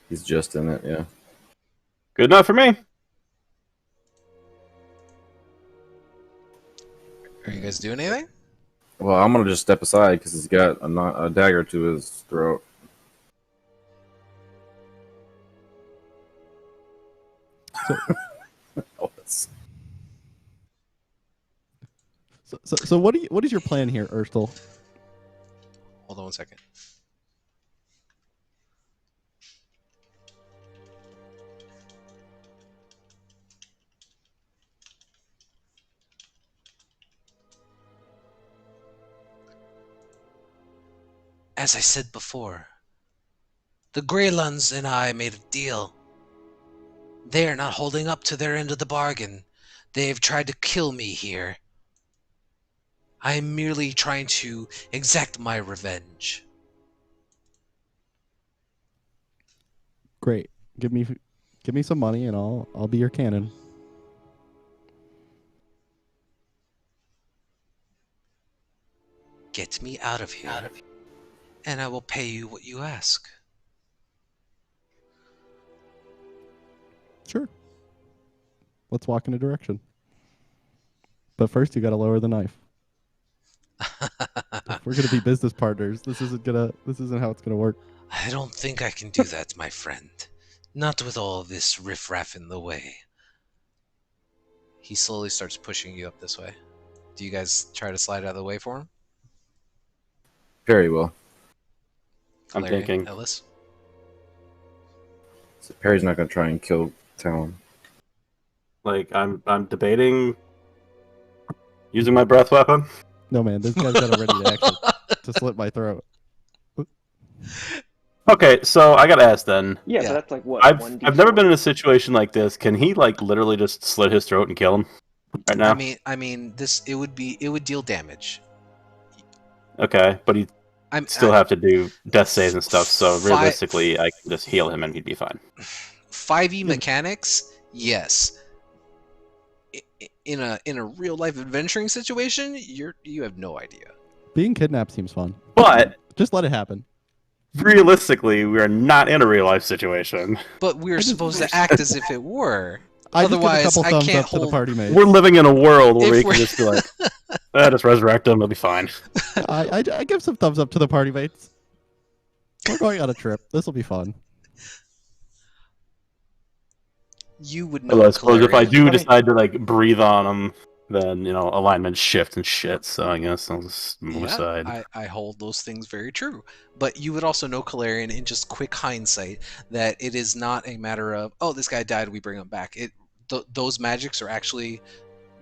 He's just in it, yeah. Good enough for me. Are you guys doing anything? Well, I'm going to just step aside because he's got a dagger to his throat. So what is your plan here, Erstal? Hold on one second. As I said before, the Greylands and I made a deal. They are not holding up to their end of the bargain. They have tried to kill me here. I am merely trying to exact my revenge. Great. Give me some money and I'll be your cannon. Get me out of here, and I will pay you what you ask. Sure. Let's walk in a direction. But first, you got to lower the knife. If we're gonna be business partners, this isn't how it's gonna work. I don't think I can do that, my friend. Not with all this riffraff in the way. He slowly starts pushing you up this way. Do you guys try to slide out of the way for him? Very well. I'm thinking. Ellis? So Perry's not going to try and kill Talon. Like, I'm debating using my breath weapon. No, man, this guy's got a ready to action to slit my throat. Okay, so I gotta ask then. Yeah, so that's like what? I've never been in a situation like this. Can he like literally just slit his throat and kill him right now? I mean, it would deal damage. Okay, but he still have to do death saves and stuff. So realistically, I can just heal him and he'd be fine. 5e mechanics, yes. In a real life adventuring situation, you have no idea. Being kidnapped seems fun, but just let it happen. Realistically, we are not in a real life situation. But we're supposed to act as if it were. Otherwise, I can't hold. To the party mates. We're living in a world where we can just be like, just resurrect him. It'll be fine. I give some thumbs up to the party mates. We're going on a trip. This will be fun. You would know. Well, I suppose if I do decide to like breathe on him, then alignment shift and shit. So I guess I'll just move aside. I hold those things very true. But you would also know, Calarian, in just quick hindsight, that it is not a matter of, oh, this guy died, we bring him back. Those magics are actually,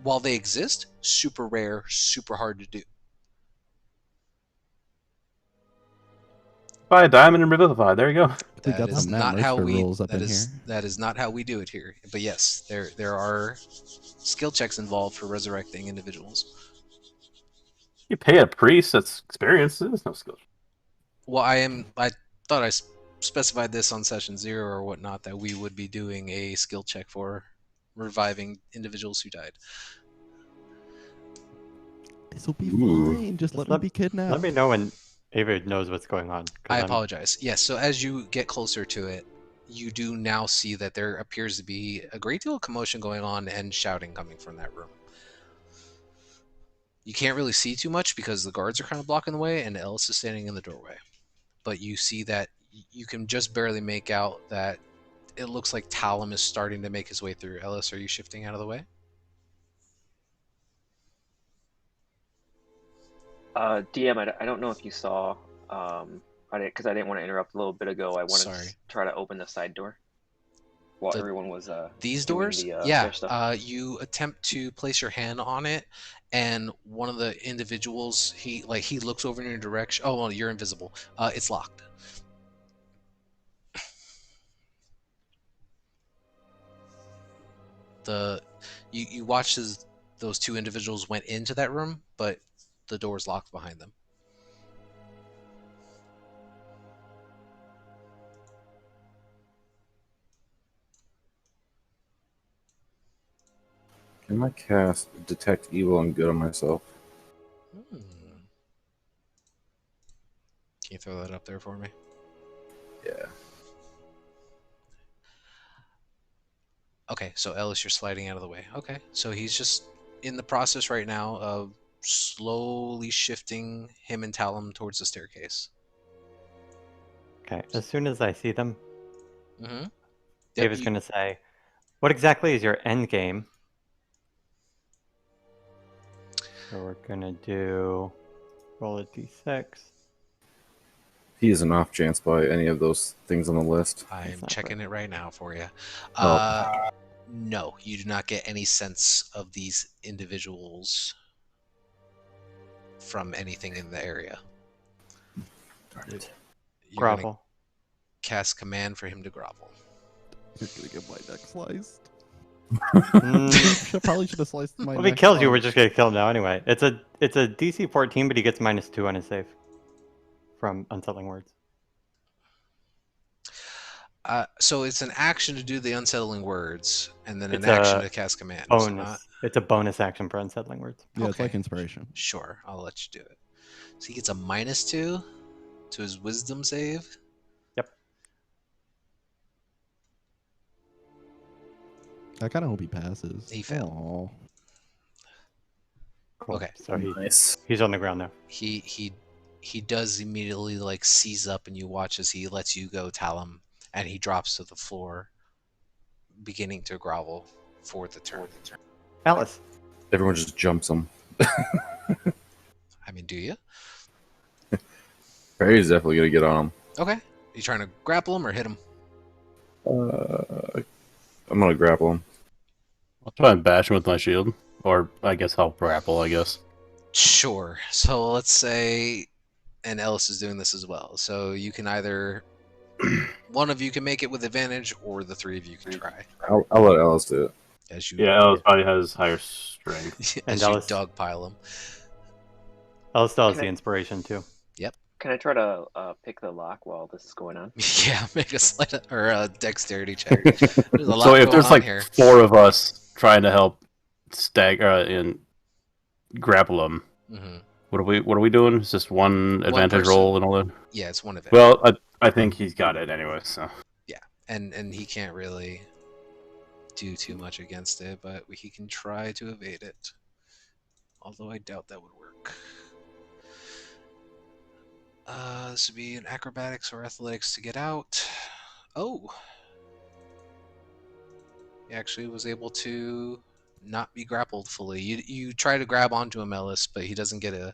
while they exist, super rare, super hard to do. Buy a diamond and revivify. There you go. That is not how we. That is not how we do it here. But yes, there are skill checks involved for resurrecting individuals. You pay a priest that's experienced. There's no skill. Well, I thought I specified this on session 0 or whatnot, that we would be doing a skill check for reviving individuals who died. This will be fine. Just let me be kidnapped. Let me know when Ava knows what's going on. I apologize. Yes, so as you get closer to it, you do now see that there appears to be a great deal of commotion going on and shouting coming from that room. You can't really see too much because the guards are kind of blocking the way and Ellis is standing in the doorway. But you see that you can just barely make out that it looks like Talon is starting to make his way through. Ellis, are you shifting out of the way? DM, I don't know if you saw, because I didn't want to interrupt a little bit ago. I wanted to try to open the side door. while everyone was these doing doors. their stuff? You attempt to place your hand on it, and one of the individuals he looks over in your direction. Oh well, you're invisible. It's locked. You watched as those two individuals went into that room, but the door's locked behind them. Can I cast Detect Evil and Good on myself? Can you throw that up there for me? Yeah. Okay, so Ellis, you're sliding out of the way. Okay, so he's just in the process right now of slowly shifting him and Talum towards the staircase. Okay, as soon as I see them, Mm-hmm. Dave is going to say, what exactly is your end game? So we're going to do roll a d6. He isn't off chance by any of those things on the list. I'm checking it right now for you. Oh. No, you do not get any sense of these individuals from anything in the area. Darn it. You're gonna Grovel. cast command for him to grovel. You're gonna get my neck sliced. Mm, Probably should have sliced my well, neck. if he kills you, we're just going to kill him now anyway. It's a DC 14, but he gets -2 on his save from Unsettling Words. So it's an action to do the unsettling words, and then an action to cast command. Bonus. It's a bonus action for Unsettling Words. Yeah, it's like inspiration. Sure, I'll let you do it. So he gets a -2 to his wisdom save. Yep. I kind of hope he passes. He failed. Aww. Cool. Okay. So Nice. he's on the ground now. He does immediately like seize up, and you watch as he lets you go, Talum, and he drops to the floor, beginning to grovel for the turn. Alice. Everyone just jumps him. I mean, do you? Barry's definitely gonna get on him. Okay. You trying to grapple him or hit him? I'm gonna grapple him. I'll try and bash him with my shield. Or I guess I'll grapple, I guess. Sure. So let's say, and Ellis is doing this as well. So you can either, one of you can make it with advantage, or the three of you can try. I'll let Alice do it. As you, Yeah, Ellis probably has higher strength. as And you Ellis- dogpile him. Alice still has the inspiration too. Can I try to pick the lock while this is going on? Yeah, make a sleight or a dexterity check. There's a lot So if going there's on like here. 4 of us trying to help stagger and grapple him, Mm-hmm. what are we doing? Is just one advantage person. roll and all that? Yeah, it's one event. Well, I think he's got it anyway. So and he can't really do too much against it, but he can try to evade it. Although I doubt that would work. This would be an acrobatics or athletics to get out. Oh. He actually was able to not be grappled fully. You try to grab onto him, Ellis, but he doesn't get a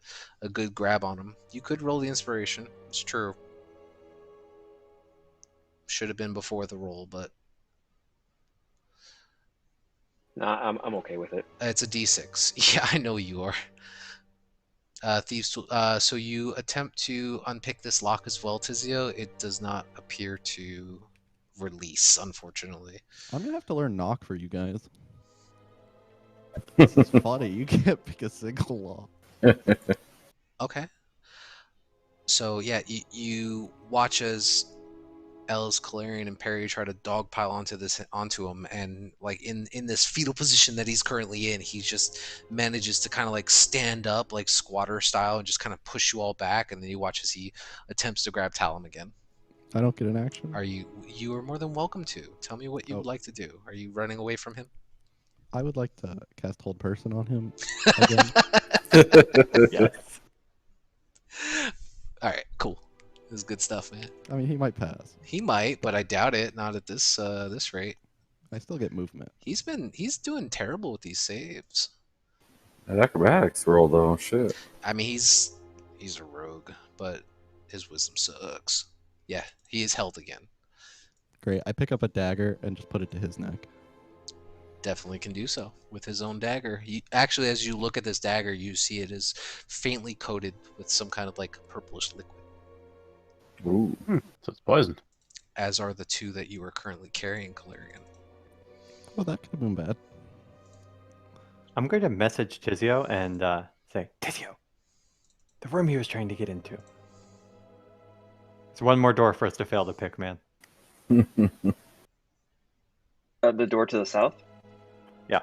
good grab on him. You could roll the inspiration. It's true. Should have been before the roll, but Nah, I'm okay with it. it's a d6. Yeah, I know you are. Thieves. So you attempt to unpick this lock as well, Tizio. It does not appear to release, unfortunately. I'm gonna have to learn knock for you guys. This is funny. You can't pick a single lock. Okay. So yeah, you watch as Ellis, Calarian, and Perry try to dogpile onto him, and like in this fetal position that he's currently in, he just manages to kind of like stand up, like squatter style, and just kind of push you all back. And then you watch as he attempts to grab Talum again. I don't get an action. You are more than welcome to. Tell me what you would like to do. Are you running away from him? I would like to cast Hold Person on him again. Yes. All right, cool. This is good stuff, man. I mean, he might pass. He might, but I doubt it. Not at this rate. I still get movement. He's doing terrible with these saves. That acrobatics roll though, shit. I mean, he's a rogue, but his wisdom sucks. Yeah, he is held again. Great. I pick up a dagger and just put it to his neck. Definitely can do so with his own dagger. Actually, as you look at this dagger, you see it is faintly coated with some kind of like purplish liquid. Ooh. So it's poisoned. As are the two that you are currently carrying, Calarian. Well, that could have been bad. I'm going to message Tizio and say, Tizio, the room he was trying to get into. It's one more door for us to fail to pick, man. The door to the south? Yeah.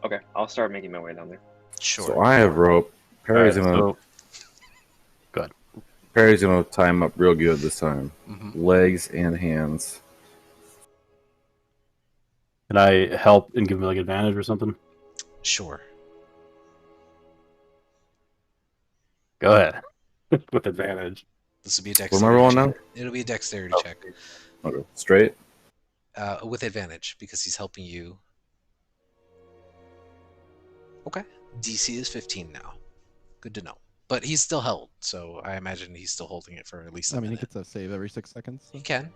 Okay, I'll start making my way down there. Sure. So I have rope. Perry's gonna tie him up real good this time. Legs and hands. Can I help and give him like advantage or something? Sure. Go ahead. With advantage. This will be a What dexterity am I rolling check. now? It'll be a dexterity check. Okay. Straight. With advantage because he's helping you. Okay. DC is 15 now. Good to know. But he's still held, so I imagine he's still holding it for at least a minute. He gets a save every 6 seconds. So. He can.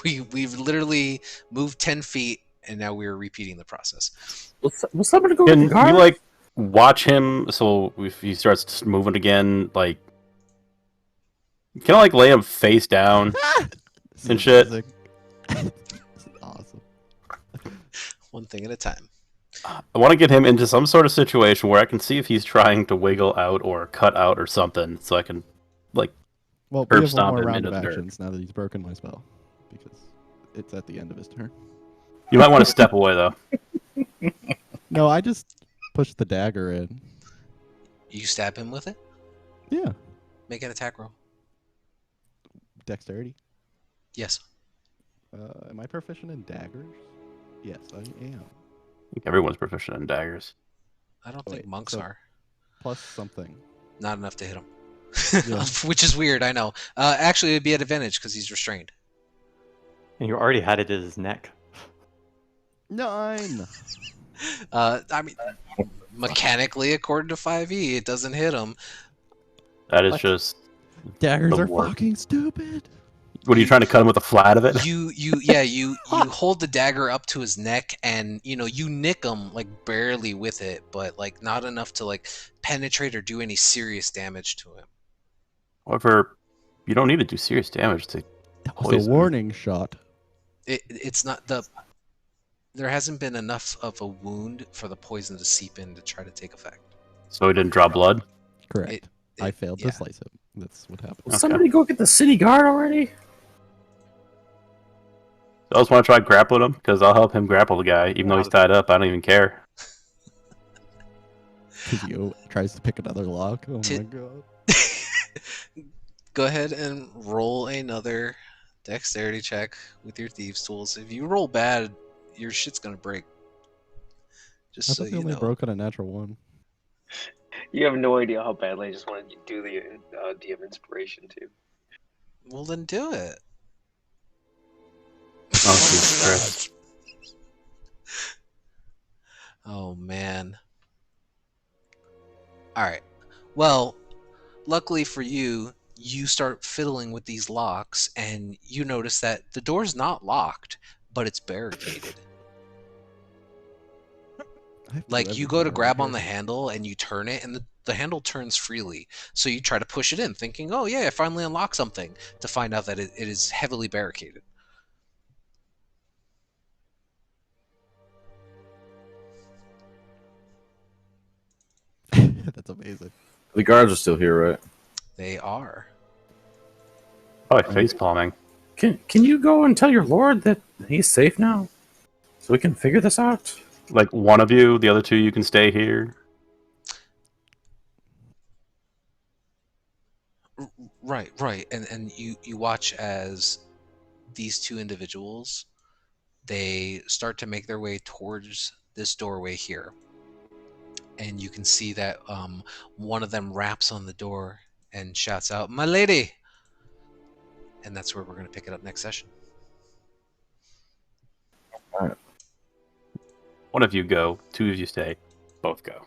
We've literally moved 10 feet, and now we're repeating the process. Will somebody go Can with the guard? you like watch him so if he starts moving again, like can I like lay him face down and shit? This is awesome. One thing at a time. I want to get him into some sort of situation where I can see if he's trying to wiggle out or cut out or something, so I can like Well, herb we have one stomp more him round into of the dirt. actions now that he's broken my spell, because it's at the end of his turn. You might want to step away though. No, I just pushed the dagger in. You stab him with it? Yeah. Make an attack roll. Dexterity. Yes. Am I proficient in daggers? Yes, I am. I think everyone's proficient in daggers. I don't think Wait, monks so- are. Plus something. Not enough to hit him. Yeah. Which is weird, I know. Actually, it'd be at advantage because he's restrained. And you already had it at his neck. 9. I mean, mechanically, according to 5e, it doesn't hit him. That is What? just Daggers The are work. fucking stupid. what are you trying to cut him with the flat of it? You hold the dagger up to his neck, and you nick him like barely with it, but like not enough to like penetrate or do any serious damage to him. However, you don't need to do serious damage to That was poison. a warning shot. It's not the. There hasn't been enough of a wound for the poison to seep in to try to take effect. So he didn't draw blood? Correct. I failed yeah. to slice him. That's what happened. Will somebody go get the city guard already? I just want to try grappling him because I'll help him grapple the guy, even though he's tied up. I don't even care. Tizio tries to pick another lock. Oh Ti- my god. Go ahead and roll another dexterity check with your thieves' tools. If you roll bad, your shit's gonna break. Just I so thought they you only know. broke on a natural 1. You have no idea how badly I just wanted to do the DM inspiration too. Well, then do it. Oh, Jesus Christ. Oh man. All right. Well, luckily for you, you start fiddling with these locks, and you notice that the door's not locked, but it's barricaded. I have to do Like you go everything to over grab on here. the handle and you turn it, and the handle turns freely. So you try to push it in, thinking, "Oh yeah, I finally unlocked something," to find out that it is heavily barricaded. That's amazing. The guards are still here, right? They are. Probably face palming. Can you go and tell your lord that he's safe now, so we can figure this out? Like one of you, the other two, you can stay here. Right. And you watch as these two individuals, they start to make their way towards this doorway here. And you can see that one of them raps on the door and shouts out, "My lady!" And that's where we're going to pick it up next session. One of you go, two of you stay, both go.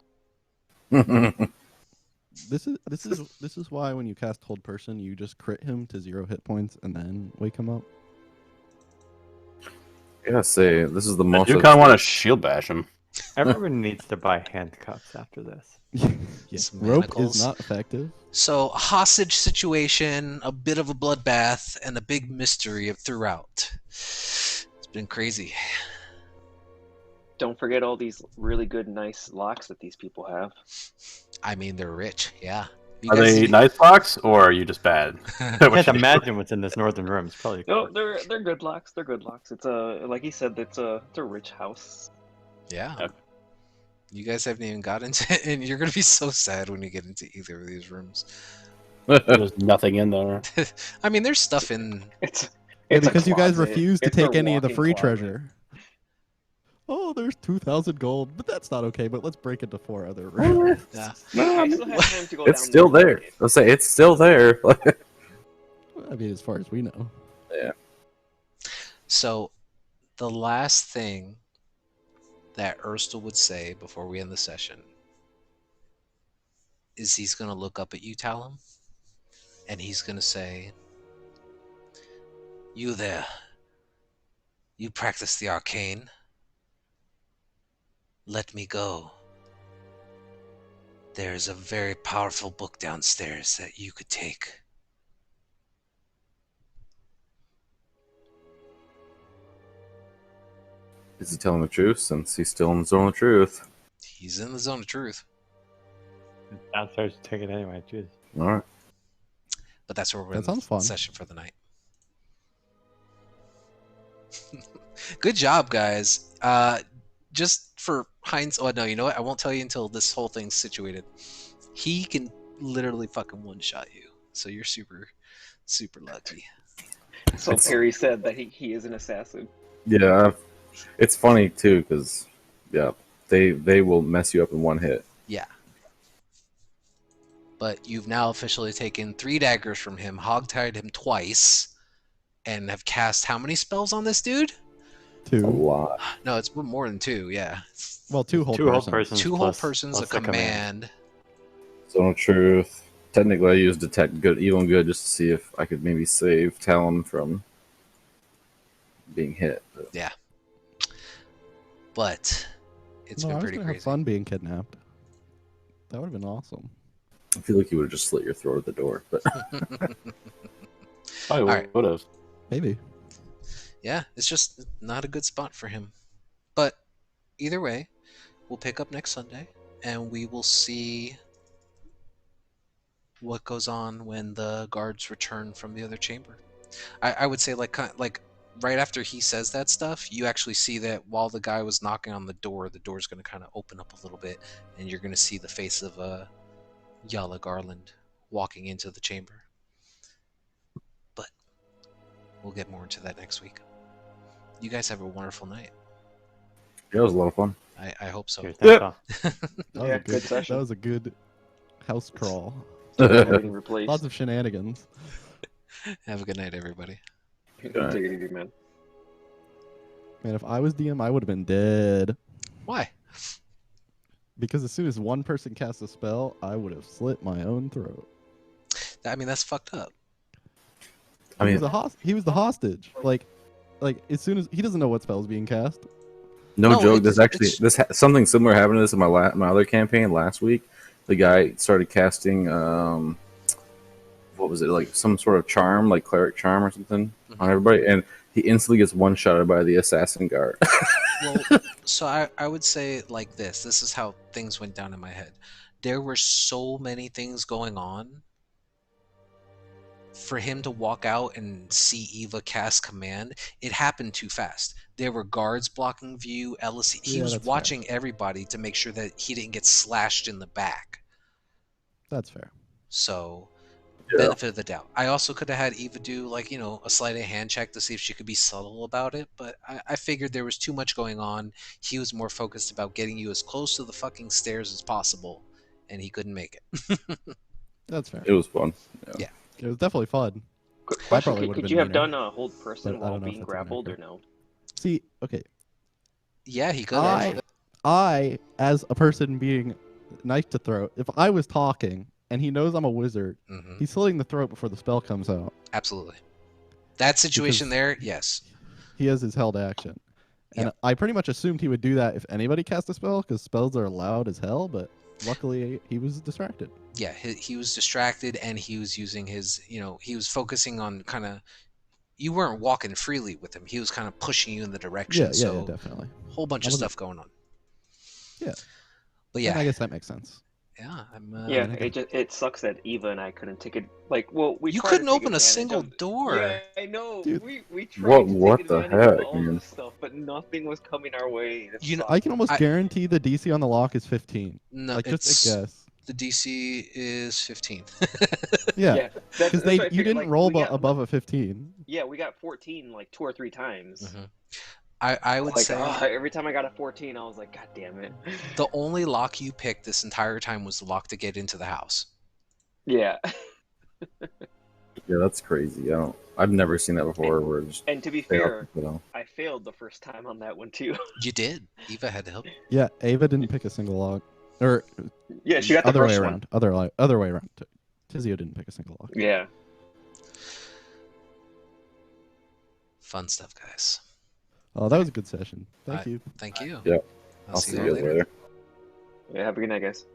This is why when you cast Hold Person, you just crit him to 0 hit points and then wake him up. I gotta say, this is the most. You kind of want to shield bash him. Everyone needs to buy handcuffs after this. Yes. Some Rope manacles. is not effective. So, hostage situation, a bit of a bloodbath, and a big mystery throughout. It's been crazy. Don't forget all these really good, nice locks that these people have. I mean, they're rich, yeah. Are they nice locks, or are you just bad? I can't imagine what's in this northern room. It's probably No, they're good locks. They're good locks. It's like he said, it's a rich house. Yeah. Yep. You guys haven't even got into it, and you're gonna be so sad when you get into either of these rooms. There's nothing in there. I mean, there's stuff in. It's because you guys closet. refuse to It's take their any of the walk-in free closet. treasure. Oh, there's 2,000 gold, but that's not okay. But let's break into 4 other rooms. Yeah. I still have time to go It's down still there. there. Let's say it's still there. I mean, as far as we know. Yeah. So, the last thing that Urstel would say before we end the session is he's going to look up at you, Talon, and he's going to say, "You there. You practice the arcane. Let me go. There's a very powerful book downstairs that you could take." Is he telling the truth since he's still in the zone of truth? He's in the zone of truth. downstairs to take it anyway. Jeez. All right. But that's where we're That in sounds the fun. session for the night. Good job, guys. Just for Heinz. Oh, no, you know what? I won't tell you until this whole thing's situated. He can literally fucking one-shot you. So you're super, super lucky. So Perry said that he is an assassin. Yeah, it's funny too because they will mess you up in one hit. Yeah. But you've now officially taken 3 daggers from him, hogtied him twice, and have cast how many spells on this dude? 2. A lot. No, it's more than 2, yeah. Well, 2 whole Two whole persons. persons. 2 whole plus- persons, a plus the command. Zone of truth. Technically, I used detect good, evil, and good just to see if I could maybe save Talon from being hit. But Yeah. But it's No, been I was pretty gonna crazy. have fun being kidnapped. That would have been awesome. I feel like you would have just slit your throat at the door. But I right. would have. Maybe. Yeah, it's just not a good spot for him. But either way, we'll pick up next Sunday, and we will see what goes on when the guards return from the other chamber. I would say like right after he says that stuff, you actually see that while the guy was knocking on the door's going to kind of open up a little bit, and you're going to see the face of Yala Garland walking into the chamber. But we'll get more into that next week. You guys have a wonderful night. it was a lot of fun. I hope so. Cheers, thanks, all. That was Yeah, a good session. That was a good house crawl. Getting replaced. Lots of shenanigans. Have a good night, everybody. Take it easy, man. Man, if I was DM, I would have been dead. Why? Because as soon as one person casts a spell, I would have slit my own throat. I mean, that's fucked up. I mean, He was the hostage. Like as soon as he doesn't know what spell is being cast. no joke. There's actually it's- something similar happened to this in my other campaign last week. The guy started casting what was it, like some sort of charm, like cleric charm or something on everybody, and he instantly gets one-shotted by the assassin guard. Well, so I would say like this. This is how things went down in my head. There were so many things going on. For him to walk out and see Eva cast command, it happened too fast. There were guards blocking view. Ellis, he Yeah, was that's watching everybody to make sure that he didn't get slashed in the back. That's fair. So, Yeah. benefit of the doubt. I also could have had Eva do like, a sleight of hand check to see if she could be subtle about it, but I figured there was too much going on. He was more focused about getting you as close to the fucking stairs as possible, and he couldn't make it. That's fair. It was fun. Yeah. It was definitely fun. Quick I question: probably would've Could been you have meaner. done a hold But person I while don't know if being that's grappled or accurate. no? See, okay. Yeah, he could have. I, as a person being knife to throat, if I was talking and he knows I'm a wizard, Mhm. he's slitting the throat before the spell comes out. Absolutely. That situation Because- there, yes. He has his held action. And I pretty much assumed he would do that if anybody cast a spell, because spells are loud as hell, but luckily he was distracted. Yeah, he was distracted, and he was using his, he was focusing on kind of, you weren't walking freely with him. He was kind of pushing you in the direction. Yeah, definitely. Whole bunch of stuff going on. Yeah. But yeah. And I guess that makes sense. Yeah, it sucks that Eva and I couldn't take it. Like, well, you couldn't open a single door. Yeah, I know. Dude. We tried to take the advantage of heck, all man? this stuff, but nothing was coming our way. I can almost guarantee the DC on the lock is 15. No, like just a guess. The DC is 15. Yeah, because you didn't roll above a 15. Yeah, we got 14 like 2 or 3 times. Mm-hmm. I would say every time I got a 14, I was like, God damn it. The only lock you picked this entire time was the lock to get into the house. Yeah. Yeah, that's crazy. I've never seen that before. And to be fair, I failed the first time on that one too. You did. Eva had to help. Yeah, Ava didn't pick a single lock. Or yeah, she got the other first way one. around. Other way around. Tizio didn't pick a single lock. Yeah. Fun stuff, guys. Oh, that was a good session. Thank you. Thank you. Yeah. I'll see you later. Yeah, have a good night, guys.